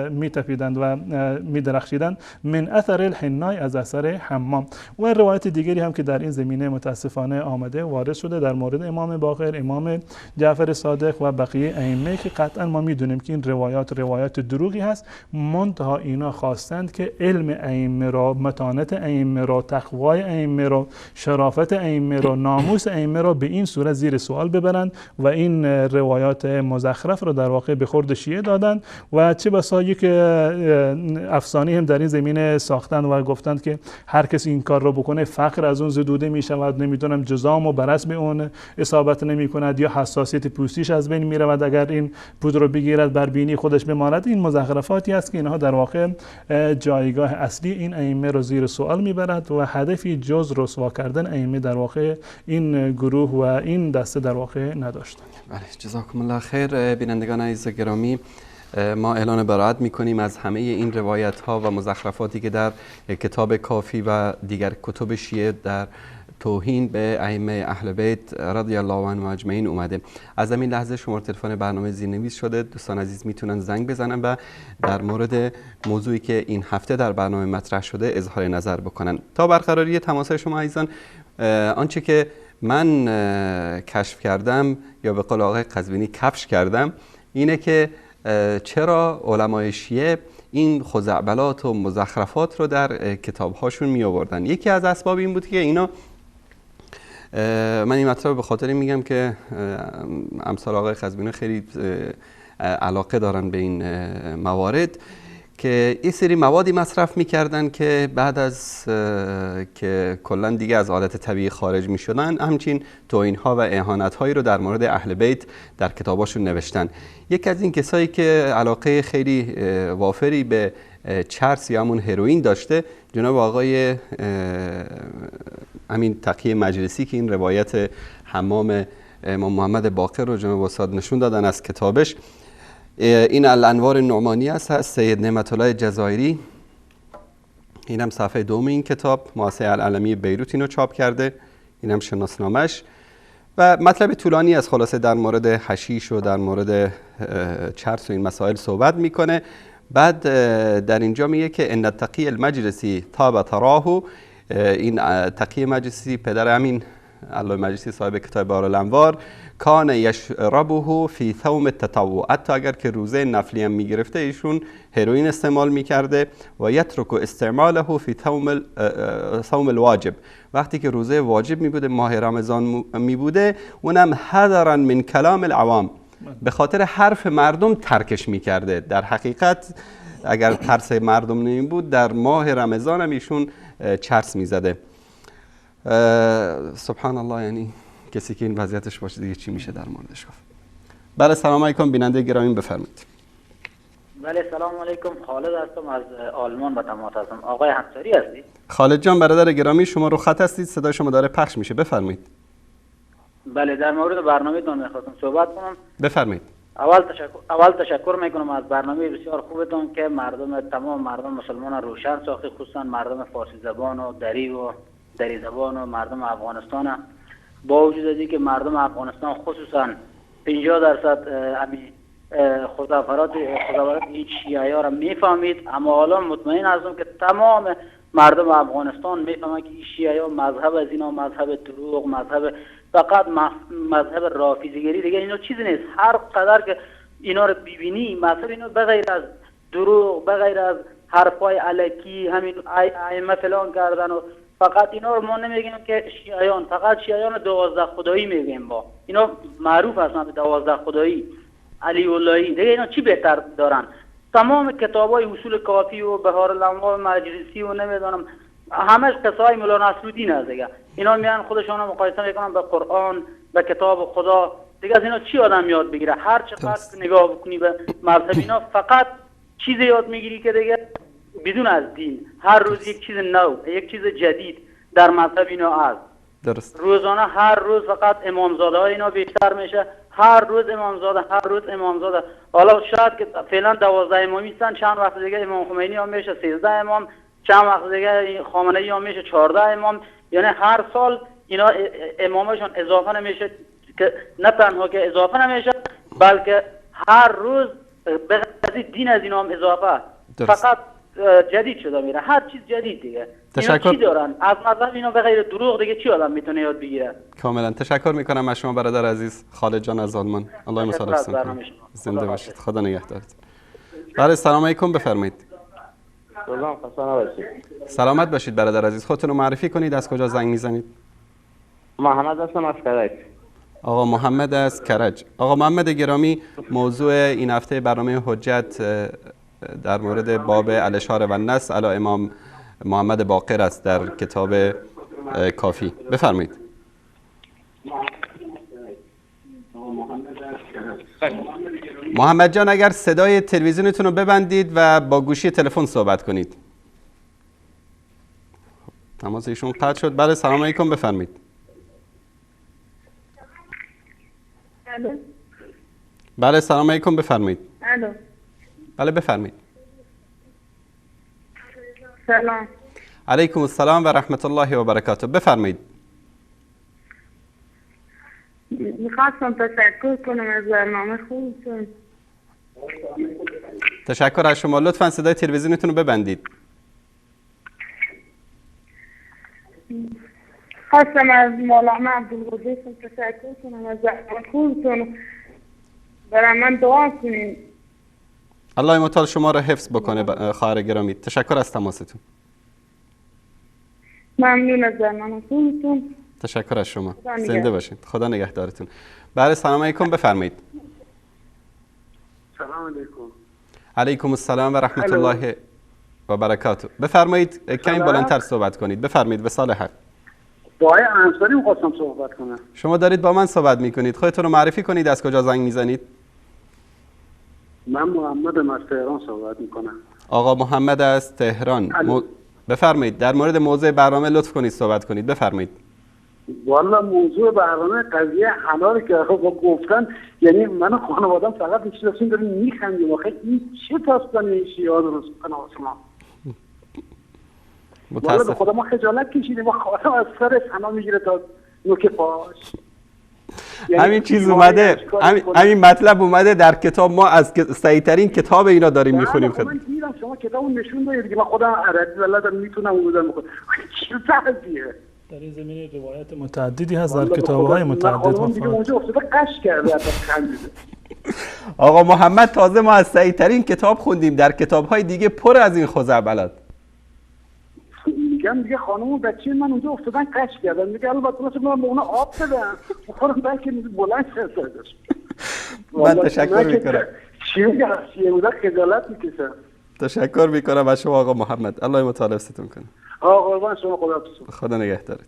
میتپیدند و میدرخشیدند، من اثر الحناء، از اثر حمام. و روایت دیگری هم که در این زمینه متاسفانه آمده وارد شده در مورد امام باقر، امام جعفر صادق و بقیه ائمه که قطعا ما میدونیم که این روایات دروغی هست، منتها اینا خواستند که علم ائمه را، متانت ائمه را، تقوای ائمه را، شرافت ائمه را، ناموس ائمه را به این صورت زیر سوال ببرند و این روایات مزخرف را در واقع به خورد شیعه دادند و چه بسا یک افسانه هم در این زمینه ساختند و گفتند که هر کسی این کار را بکنه فقر از اون زدوده می شود، نمیدونم جزام و برس به اون اصابت نمی کند یا حساسیت پوستیش از بین می رود اگر این پودر رو بگیرد بر بینی خودش بمالد. این مزخرفاتی است که اینها در واقع جایگاه اصلی این ائمه را زیر سوال میبرد و هدفی جز رسوا کردن ائمه در واقع این گروه و این دسته در واقع نداشتند. بله، جزاکم الله خیر. بینندگان عزیز گرامی، ما اعلان براءت میکنیم از همه این روایت ها و مزخرفاتی که در کتاب کافی و دیگر کتب شیعه در توهین به ائمه اهل بیت رضی الله عنهم اجمعین اومده. از همین لحظه شماره تلفن برنامه زیرنویس شده، دوستان عزیز میتونن زنگ بزنن و در مورد موضوعی که این هفته در برنامه مطرح شده اظهار نظر بکنن. تا برقراری تماس شما عزیزان، آنچه که من کشف کردم یا به قول آقای قزوینی کفش کردم اینه که چرا علمای شیعه این خزعبلات و مزخرفات رو در کتاب‌هاشون می آوردن. یکی از اسباب این بود که اینا، من این مطلب به خاطر میگم که امثال آقای قزوینی خیلی علاقه دارن به این موارد، که این سری موادی مصرف میکردن که بعد از که کلا دیگه از حالت طبیعی خارج میشدن، همچین توهین‌ها و اهانت‌هایی رو در مورد اهل بیت در کتاباشون نوشتن. یکی از این کسایی که علاقه خیلی وافری به چرس یا همون هروئین داشته، جناب آقای امین تقی مجلسی که این روایت حمام امام محمد باقر رو جناب استاد نشون دادن از کتابش. این الانوار النعمانی است، سید نعمت الله جزایری. اینم صفحه دوم این کتاب، مؤسسه العالمی بیروت اینو چاپ کرده. اینم شناسنامش و مطلب طولانی از خلاصه در مورد حشیش و در مورد چرس و این مسائل صحبت میکنه. بعد در اینجا میگه که ان التقی المجلسی طاب تراه، این تقی مجلسی پدر همین علامه مجلسی صاحب کتاب بحر الانوار، کان یشربه فی ثوم التطوع، حتی اگر که روزه نفلی هم میگرفته ایشون هروئین استعمال میکرده. و یترک استعماله فی ثوم الواجب، وقتی که روزه واجب میبوده ماه رمضان میبوده اونم حذرا من کلام العوام، به خاطر حرف مردم ترکش میکرده. در حقیقت اگر ترس مردم نمی بود در ماه رمضان هم ایشون چرس میزده. سبحان الله، یعنی کسی که این وضعیتش باشه دیگه چی میشه در موردش گفت. بله سلام علیکم بیننده گرامی، بفرمایید. بله سلام علیکم، خالد هستم از آلمان به تماس هستم. آقای همساری هستید؟ خالد جان برادر گرامی، شما رو خط هستید، صدای شما داره پخش میشه، بفرمایید. بله در مورد برنامه‌تون می‌خواستم صحبت کنم. بفرمایید. اول تشکر میکنم از برنامه بسیار خوبتون که تمام مردم مسلمان روشن ساخته، خصوصا مردم فارسی زبان و دری زبان و مردم افغانستان. با وجود از اینکه مردم افغانستان خصوصا 50% خداوند این شیعه را میفهمید، اما حالا مطمئن هستم که تمام مردم افغانستان میفهمند که این شیعه مذهب از اینا مذهب دروغ، مذهب فقط مذهب رافضیگری، دیگه اینا چیزی نیست. هر قدر که اینا رو ببینی مذهب اینا بغیر از دروغ، بغیر از حرفای الکی، همین ائمه فلان کردن و فقط اینا رو ما نمیگیم که شیعیان، فقط شیعیان 12 خدایی میگیم. با اینا معروف هستن به 12 خدایی، علی اللهی، دیگه اینا چی بهتر دارن؟ تمام کتابای اصول کافی و بحار الانوار مجلسی و نمیدونم همش قصای مولانا نصرالدین است دیگه. اینا میان خودشون رو مقایسه میکنن به قرآن، به کتاب خدا. دیگه از اینا چی آدم یاد بگیره؟ هر چقدر نگاه بکنی به مذهب اینا فقط چیزی یاد میگیری که دیگه بدون از دین، هر روز یک چیز نو، یک چیز جدید در مذهب اینا است. درست. روزانه هر روز فقط امامزاده ها اینا بیشتر میشه، هر روز امامزاده. حالا شاید که فعلا 12 امامی هستن، چند وقت دیگه امام خمینی هم میشه 13 امام، چند وقت دیگه خامنه‌ای هم میشه 14 امام. یعنی هر سال اینا امامشون اضافه نمیشه، که نه تنها که اضافه نمیشه بلکه هر روز به دین از اینا هم اضافه. درست. فقط جدید شده میره، هر چیز جدید دیگه. تشکر. اینا چی دارن از مذهب اینا به غیر دروغ دیگه چی آدم میتونه یاد بگیره؟ کاملا تشکر میکنم از شما برادر عزیز خالد جان از آلمان. الله مسلمتون کنه. زنده باشید، خدا نگهدارتون. بله سلام علیکم، بفرمایید. سلامت باشید برادر عزیز، خودتون رو معرفی کنید، از کجا زنگ میزنید؟ محمد هستم از کرج. آقا محمد از کرج. آقا محمد گرامی، موضوع این هفته برنامه حجت در مورد باب الاشاره و النص علی امام محمد باقر است در کتاب کافی. بفرمایید. محمد جان اگر صدای تلویزیونتون رو ببندید و با گوشی تلفن صحبت کنید. تماس ایشون قطع شد. بله سلام علیکم، بفرمایید. بله سلام علیکم، بفرمایید. بله بفرمایید. سلام. علیکم السلام و رحمت الله و برکاته. بفرمایید. میخواستم تشکر کنم از برنامه خوبتون. تشکر از شما. لطفا صدای تلویزیونتون رو ببندید. خواستم از مولانا عبدالقدوس تشکر کنم از برنامه خوبتون. برای من دعا کنید. الله متعال شما را حفظ بکنه خواهر گرامی. تشکر از تماستون. ممنون از برنامه خوبتون. تشکر از شما. زنده باشید. خدا نگهدارتون. بله سلام علیکم، بفرمایید. سلام علیکم. علیکم السلام و رحمت الله و برکاته. بفرمایید، کمی بلندتر صحبت کنید. بفرمایید وصال حق. با آقای انصاری می‌خواستم صحبت کنم. شما دارید با من صحبت میکنید. خودتون رو معرفی کنید، از کجا زنگ میزنید؟ من محمدم از تهران صحبت میکنم. آقا محمد از تهران. بفرمایید، در مورد موضوع برنامه لطف کنید صحبت کنید. بفرمایید. والا موضوع برنامه قضیه حلال که خب گفتن، یعنی من و خانوادم فقط این چیزا داریم میخندیم. آخه این چه داستانی شیعه درست کنه شما؟ والا به خدا ما خجالت کشیدیم. ما خواهدم از سر سنا میگیره تا نوک پاش. همین چیز اومده، همین مطلب اومده در کتاب. ما از سعی‌ترین کتاب اینا داریم میخونیم. من دیدم شما کتابو نشون دادید دیگه. من خودم عربی بلدم، میتونم اونو بخونم. چه تعبیه؟ در این زمینه روایت متعددی هست در کتاب‌های متعدد. من دیگه اونجا افتاده قش کرده از خندیده. آقا محمد تازه ما از سعی‌ترین کتاب خوندیم، در کتاب‌های دیگه پر از این خزعبلات. میگم دیگه خانم و بچه من اونجا افتادن قش کردن. میگه البته مثلا من به اونا آب بدم بخورم بلکه بلند شد. من تشکر میکنم. چی میگم؟ چیه بوده خجالت میکشم. تشکر میکنم از شما آقا محمد. الله مطالب ستون کنه. آقا قربان شما، خدا نگهدارت.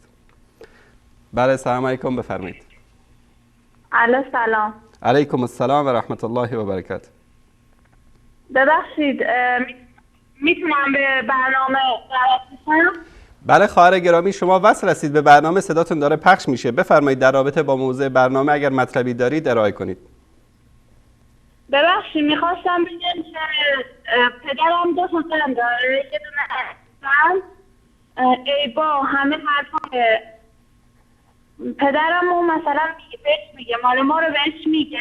بله سلام علیکم، بفرمایید. علیکم سلام. علیکم السلام و رحمت الله و برکاته. ببخشید میتونم به برنامه دعوت بشم؟ بله خواهر گرامی، شما وصل هستید به برنامه، صداتون داره پخش میشه. بفرمایید در رابطه با موضوع برنامه اگر مطلبی دارید ارائه کنید. ببخشید میخواستم بگم که پدرم 2 تا زن داره، یه دونه زن ایبا همه حرفای پدرم اون مثلا بهش میگه، مال ما رو بهش میگه،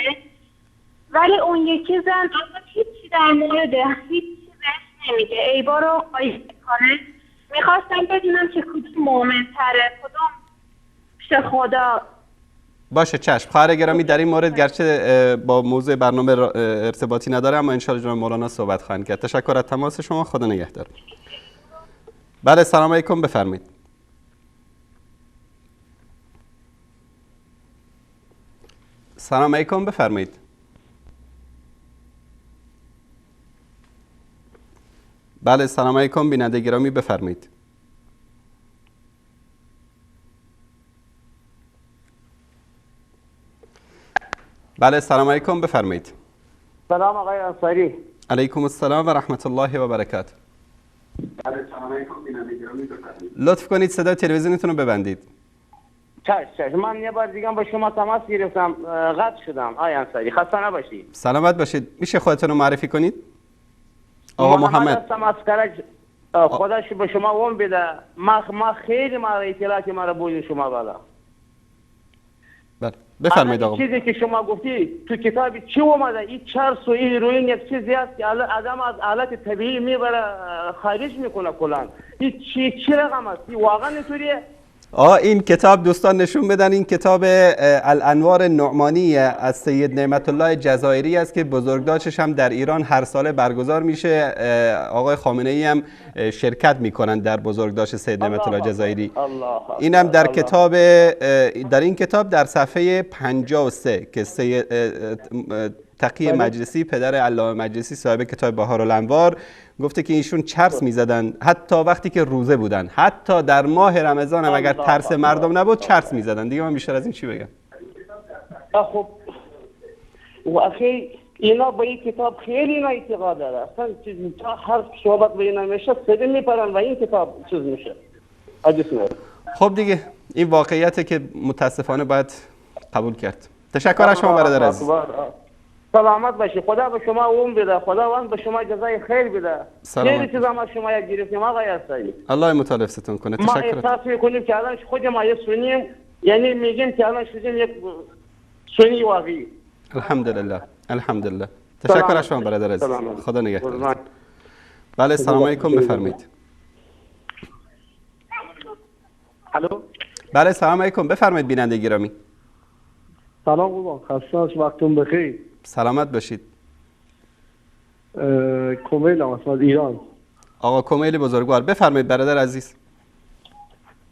ولی اون یکی زن اصلا هیچی در مورد هیچی بهش نمیگه، ایبا رو قایب میکنه. میخواستم بدونم که کدوم مومن تره، کدوم پیش خدا. باشه چشم خواهر گرامی، در این مورد گرچه با موضوع برنامه ارتباطی نداره اما انشاءالله جناب مولانا صحبت خواهند کرد. تشکر از تماس شما، خدا نگهدار. بله سلام علیکم، بفرمایید. سلام علیکم، بفرمایید. بله سلام علیکم بیننده گرامی، بفرمایید. بله سلام علیکم، بفرمایید. سلام آقای انصاری. علیکم السلام و رحمت الله و برکاته. بله سلام علیکم بیننده گرامی، بفرمایید. لطف کنید صدای تلویزیونتون رو ببندید. چشم. من یه بار دیگه با شما تماس گرفتم، قطع شدم. آقای انصاری خسته نباشید. سلامت باشید. میشه خودتون رو معرفی کنید؟ آقا محمد هستم از کرج. خداش به شما اون بده. ما خیلی اطلاعات ما رو بود شما بالا. بله بفرمایید آقا. چیزی که شما گفتی تو کتابی چی اومده؟ این چرس و این هیروئین یک چیزی است که آدم از حالت طبیعی میبره خارج میکنه کلا. این چی رقم است؟ این واقعا اینطوریه؟ این کتاب دوستان نشون بدن، این کتاب الانوار النعمانی از سید نعمت الله جزایری است که بزرگداشتش هم در ایران هر ساله برگزار میشه. آقای خامنه ای هم شرکت میکنن در بزرگداشت سید نعمت الله جزایری. این هم در کتاب، در این کتاب در صفحه 53 که سید تقی مجلسی پدر علامه مجلسی صاحب کتاب بهارالانوار گفته که ایشون چرس میزدن حتی وقتی که روزه بودن، حتی در ماه رمضان هم اگر ترس مردم نبود چرس میزدن. دیگه من بیشتر از این چی بگم؟ خب و اخی اینا با این کتاب خیلی اینا اعتقاد داره، اصلا تا هر صحبت به اینا میشه صدی میپرن و این کتاب چیز میشه. خب دیگه این واقعیته که متاسفانه باید قبول کرد. تشکر از شما برادر عزیز. سلامت باشی. خدا به شما اون بده، خداوند به شما جزای خیر بده. خیلی چیزا ما شما یاد گرفتیم آقای انصاری. الله متعال ستون کنه. ما احساس میکنیم که الان خود ما یه سنیم، یعنی میگیم که الان شدیم یک سنی واقعی. الحمدلله الحمدلله. تشکر از شما برادر عزیز. خدا نگهدار. بله سلام علیکم، بفرمایید. الو. بله سلام علیکم، بفرمایید بیننده گرامی. سلام قربان، خسته از وقتون بخیر. سلامت باشید. کمیل هم از ایران. آقا کمیل بزرگوار، بفرمایید برادر عزیز.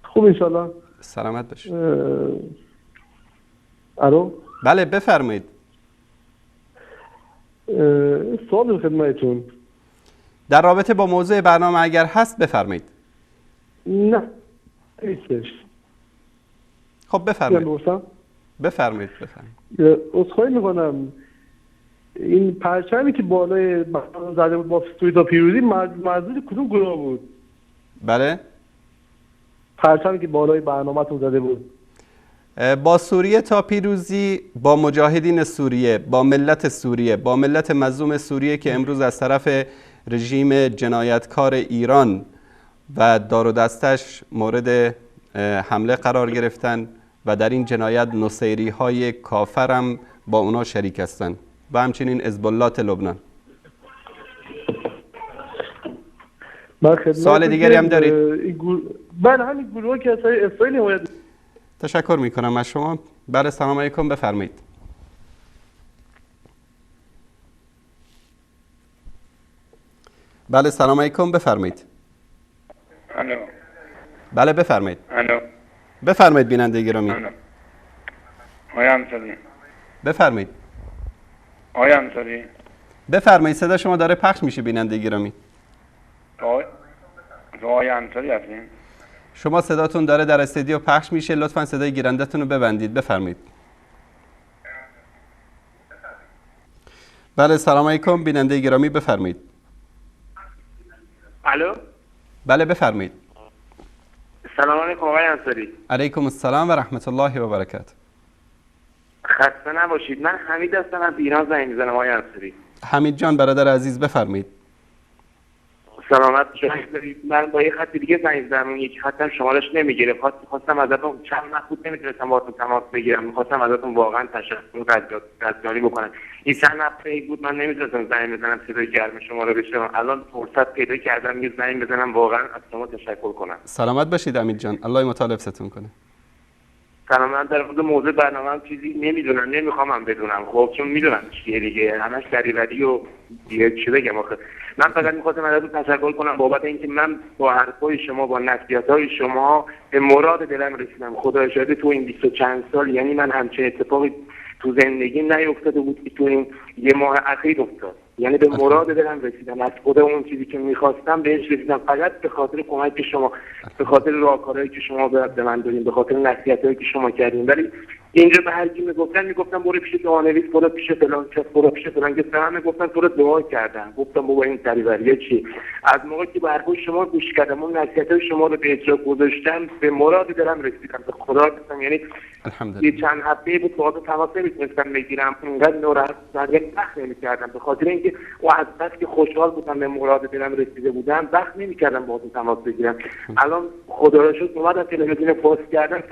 خوب انشالله. سلامت باشید. الو. بله بفرمایید. سوال خدمتتون در رابطه با موضوع برنامه اگر هست بفرمایید. نه نیستش. خب بفرمایید. بفرمایید. عذرخواهی میکنم، این پرچمی که بالای برنامه زده بود با سویدا پیروزی منظور کدوم گروه بود؟ بله؟ پرچمی که بالای برنامه‌تون زده بود. با سوریه تا پیروزی، با مجاهدین سوریه، با ملت سوریه، با ملت مظلوم سوریه که امروز از طرف رژیم جنایتکار ایران و دار و دستش مورد حمله قرار گرفتن و در این جنایت نصیری های کافر هم با اونا شریک هستند و همچنین حزب الله لبنان. سوال دیگری هم دارید؟ بله، همین گروه که اسرائیل حمایت. تشکر میکنم از شما. بله سلام علیکم، بفرمایید. بله سلام علیکم، بفرمایید. الو. بله بفرمایید. الو. بفرمایید بیننده گرامی. آقای انصاری. بفرمایید. آقای انصاری. بفرمایید، صدا شما داره پخش میشه بیننده گرامی. آقای انصاری هستین؟ شما صداتون داره در استودیو پخش میشه، لطفا صدای گیرندتون رو ببندید. بفرمایید. بله سلام علیکم بیننده گرامی، بفرمایید. الو. بله بفرمایید. سلام علیکم آقای انصاری. علیکم السلام و رحمت الله و برکاته. خسته نباشید. من حمید هستم، از ایران زنگ میزنم آقای انصاری. حمید جان برادر عزیز بفرمایید. سلامت باشید. من با یه خط دیگه زنگ زدم، اون یک خطم شمارش نمیگیره. خواستم ازتون چند وقت بود نمیتونستم باهاتون تماس بگیرم. می‌خواستم ازتون واقعا تشکر قدردانی بکنم. این چند هفته بود من نمیتونستم زنگ بزنم، صدای گرم شما رو بشنوم. الان فرصت پیدا کردم یه زنگ بزنم، واقعا از شما تشکر کنم. سلامت باشید حمید جان، الله مطال حفظتون کنه. من در مورد موضوع برنامه چیزی نمیدونم، نمیخوام بدونم. خب چون میدونم چیه دیگه، همش دریوری و دیگه چی بگم آخه. من فقط میخواستم ازتون تشکر کنم بابت اینکه من با حرفای شما، با نصیحت‌های شما به مراد دلم رسیدم. خدا شاهد تو این 20 چند سال، یعنی من همچین اتفاقی تو زندگی نیفتاده بود که تو این یه ماه اخیر افتاد. یعنی به مراد دلم رسیدم، از خدا اون چیزی که میخواستم بهش رسیدم، فقط به خاطر کمک شما، به خاطر راهکارهایی که شما به من دادین، به خاطر نصیحتایی که شما کردین. ولی اینجا به هر کی میگفتن برو پیش دعانویس، برو پیش فلان کس، برو پیش فلان کس، همه گفتن تو رو دعا کردن. گفتم بابا این دریوریه چی؟ از موقعی که به حرفای شما گوش کردم، اون نصیحتای شما رو به اجرا گذاشتم، به مراد دلم رسیدم. به خدا گفتم، یعنی یه چند هفته بود باهاتون تماس نمیتونستم بگیرم، اونقدر ناراحت وقت نمیکردم، به خاطر اینکه و از بس که خوشحال بودم به مراد دلم رسیده بودم، وقت نمیکردم باهاتون تماس بگیرم. الان خدا را شکر اومدم تلویزیون پست کردم،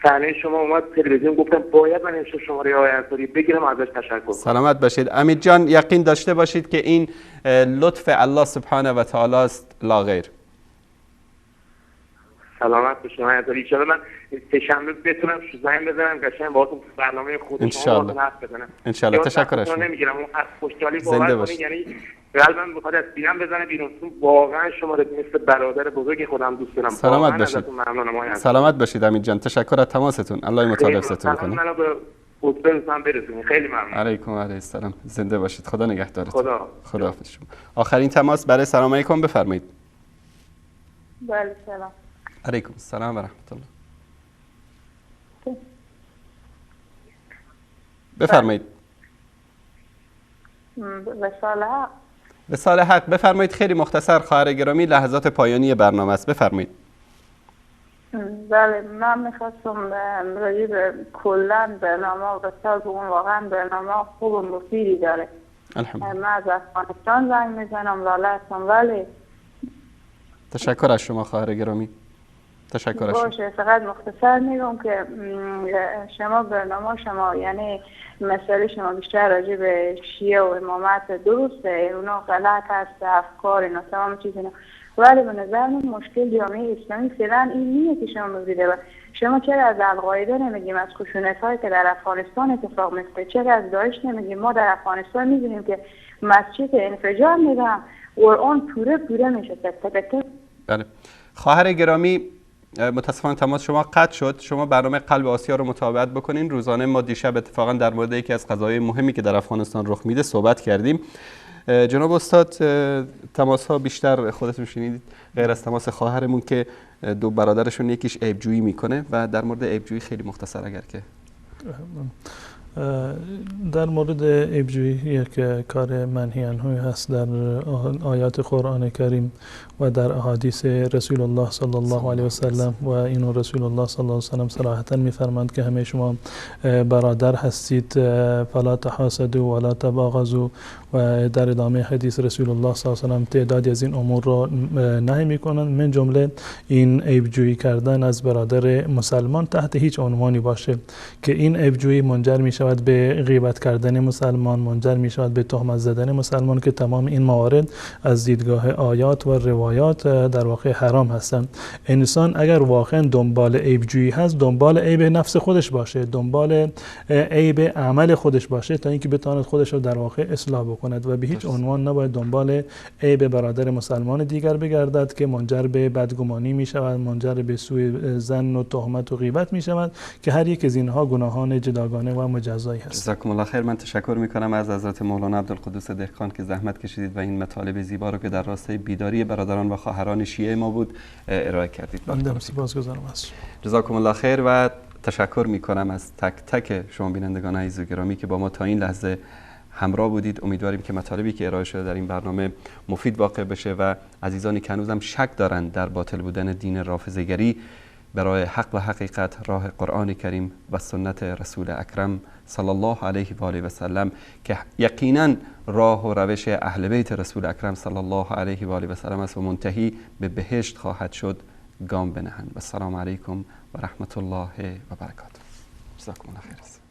صحنه شما اومد تلویزیون، گفتم باید من امشب شماره آقای انصاری بگیرم، ازش تشکر کنم. سلامت باشید حمید جان، یقین داشته باشید که این لطف الله سبحانه و تعالی است لا غیر. سلامت باشید آقای انصاری. ان شاءالله من سه‌شنبه بتونم زنگ بزنم قشنگ باهاتون برنامه خود شما رو حرف بزنم. ان شاء الله. تشکر از شما. نمیگیرم اون از خوشحالی باور کنید، یعنی قلبم میخواد از سینه‌ام بزنه بیرون. واقعا شما رو مثل برادر بزرگ خودم دوست دارم. سلامت باشید. سلامت باشید حمید جان، تشکر از تماستون، الله مطال حفظتون کنه. منو به خودتون برسونید، خیلی ممنون. علیکم و علیه السلام، زنده باشید، خدا نگهدارتون. خدا حافظ شما. آخرین تماس برای سلام علیکم، بفرمایید. بله سلام. علیکم السلام و رحمت الله. بفرمایید. وصال حق بفرمایید. خیلی مختصر خواهر گرامی، لحظات پایانی برنامه است، بفرمایید. بله من میخواستم راجع به کلا برنامه و بسیار اون واقعا برنامه خوب و مفیدی داره. من از افغانستان زنگ میزنم، لاله هستم. ولی تشکر از شما خواهر گرامی، تشکر از شما. باشه فقط مختصر میگم که شما برنامه شما، یعنی مسئله شما بیشتر راجع به شیعه و امامت درسته، اونا غلط هست، افکار اینا تمام چیز اینا، ولی به نظر من مشکل جامعه اسلامی فعلا این نیست که شما میگید. و شما چرا از القاعده نمیگیم، از خشونت هایی که در افغانستان اتفاق میفته، چرا از داعش نمیگیم؟ ما در افغانستان میدونیم که مسجد انفجار میدن، قرآن پوره میشه تک. بله خواهر گرامی، متاسفانه تماس شما قطع شد. شما برنامه قلب آسیا رو متابعت بکنین. روزانه ما دیشب اتفاقا در مورد یکی از قضایای مهمی که در افغانستان رخ میده صحبت کردیم. جناب استاد، تماس ها بیشتر خودتون شنیدید، غیر از تماس خواهرمون که دو برادرشون یکیش عیبجویی میکنه و در مورد عیبجویی خیلی مختصر اگر که در مورد عیبجویی یک کار منهی عنه هست در آیات قرآن کریم و در احادیث رسول الله صلی الله علیه و سلم و اینو رسول الله صلی الله علیه و سلم صراحتا میفرماند که همه شما برادر هستید، فلا تحاسدوا ولا تباغضوا، و در ادامه حدیث رسول الله صلی الله علیه و سلم تعدادی از این امور را نهی میکنند، من جمله این عیبجویی کردن از برادر مسلمان تحت هیچ عنوانی باشه که این عیبجویی منجر می شود به غیبت کردن مسلمان، منجر می شود به تهمت زدن مسلمان، که تمام این موارد از دیدگاه آیات و روایات در واقع حرام هستند. انسان اگر واقعا دنبال عیبجویی هست، دنبال عیب نفس خودش باشه، دنبال عیب عمل خودش باشه تا اینکه بتواند خودش رو در واقع اصلاح بکند و به هیچ عنوان نباید دنبال عیب برادر مسلمان دیگر بگردد که منجر به بدگمانی می شود، منجر به سوء ظن و تهمت و غیبت می شود که هر یک از اینها گناهان جداگانه و مجزایی هست. جزاکم الله خیر. من تشکر می کنم از حضرت مولانا عبدالقدوس دهقان که زحمت کشیدید و این مطالب زیبا رو که در راستای بیداری برادران و خواهران شیعه ما بود ارائه کردید. بنده سپاسگزارم از جزاکم الله خیر و تشکر می کنم از تک تک شما بینندگان عزیز و گرامی که با ما تا این لحظه همراه بودید. امیدواریم که مطالبی که ارائه شده در این برنامه مفید واقع بشه و عزیزانی که هنوزم شک دارند در باطل بودن دین رافضه‌گری، برای حق و حقیقت راه قرآن کریم و سنت رسول اکرم صلی الله علیه و آله و سلم که یقینا راه و روش اهل بیت رسول اکرم صلی الله علیه و آله و سلم است و منتهی به بهشت خواهد شد، گام بنهند. و السلام علیکم و رحمت الله و برکاته. جزاکم الله خیر.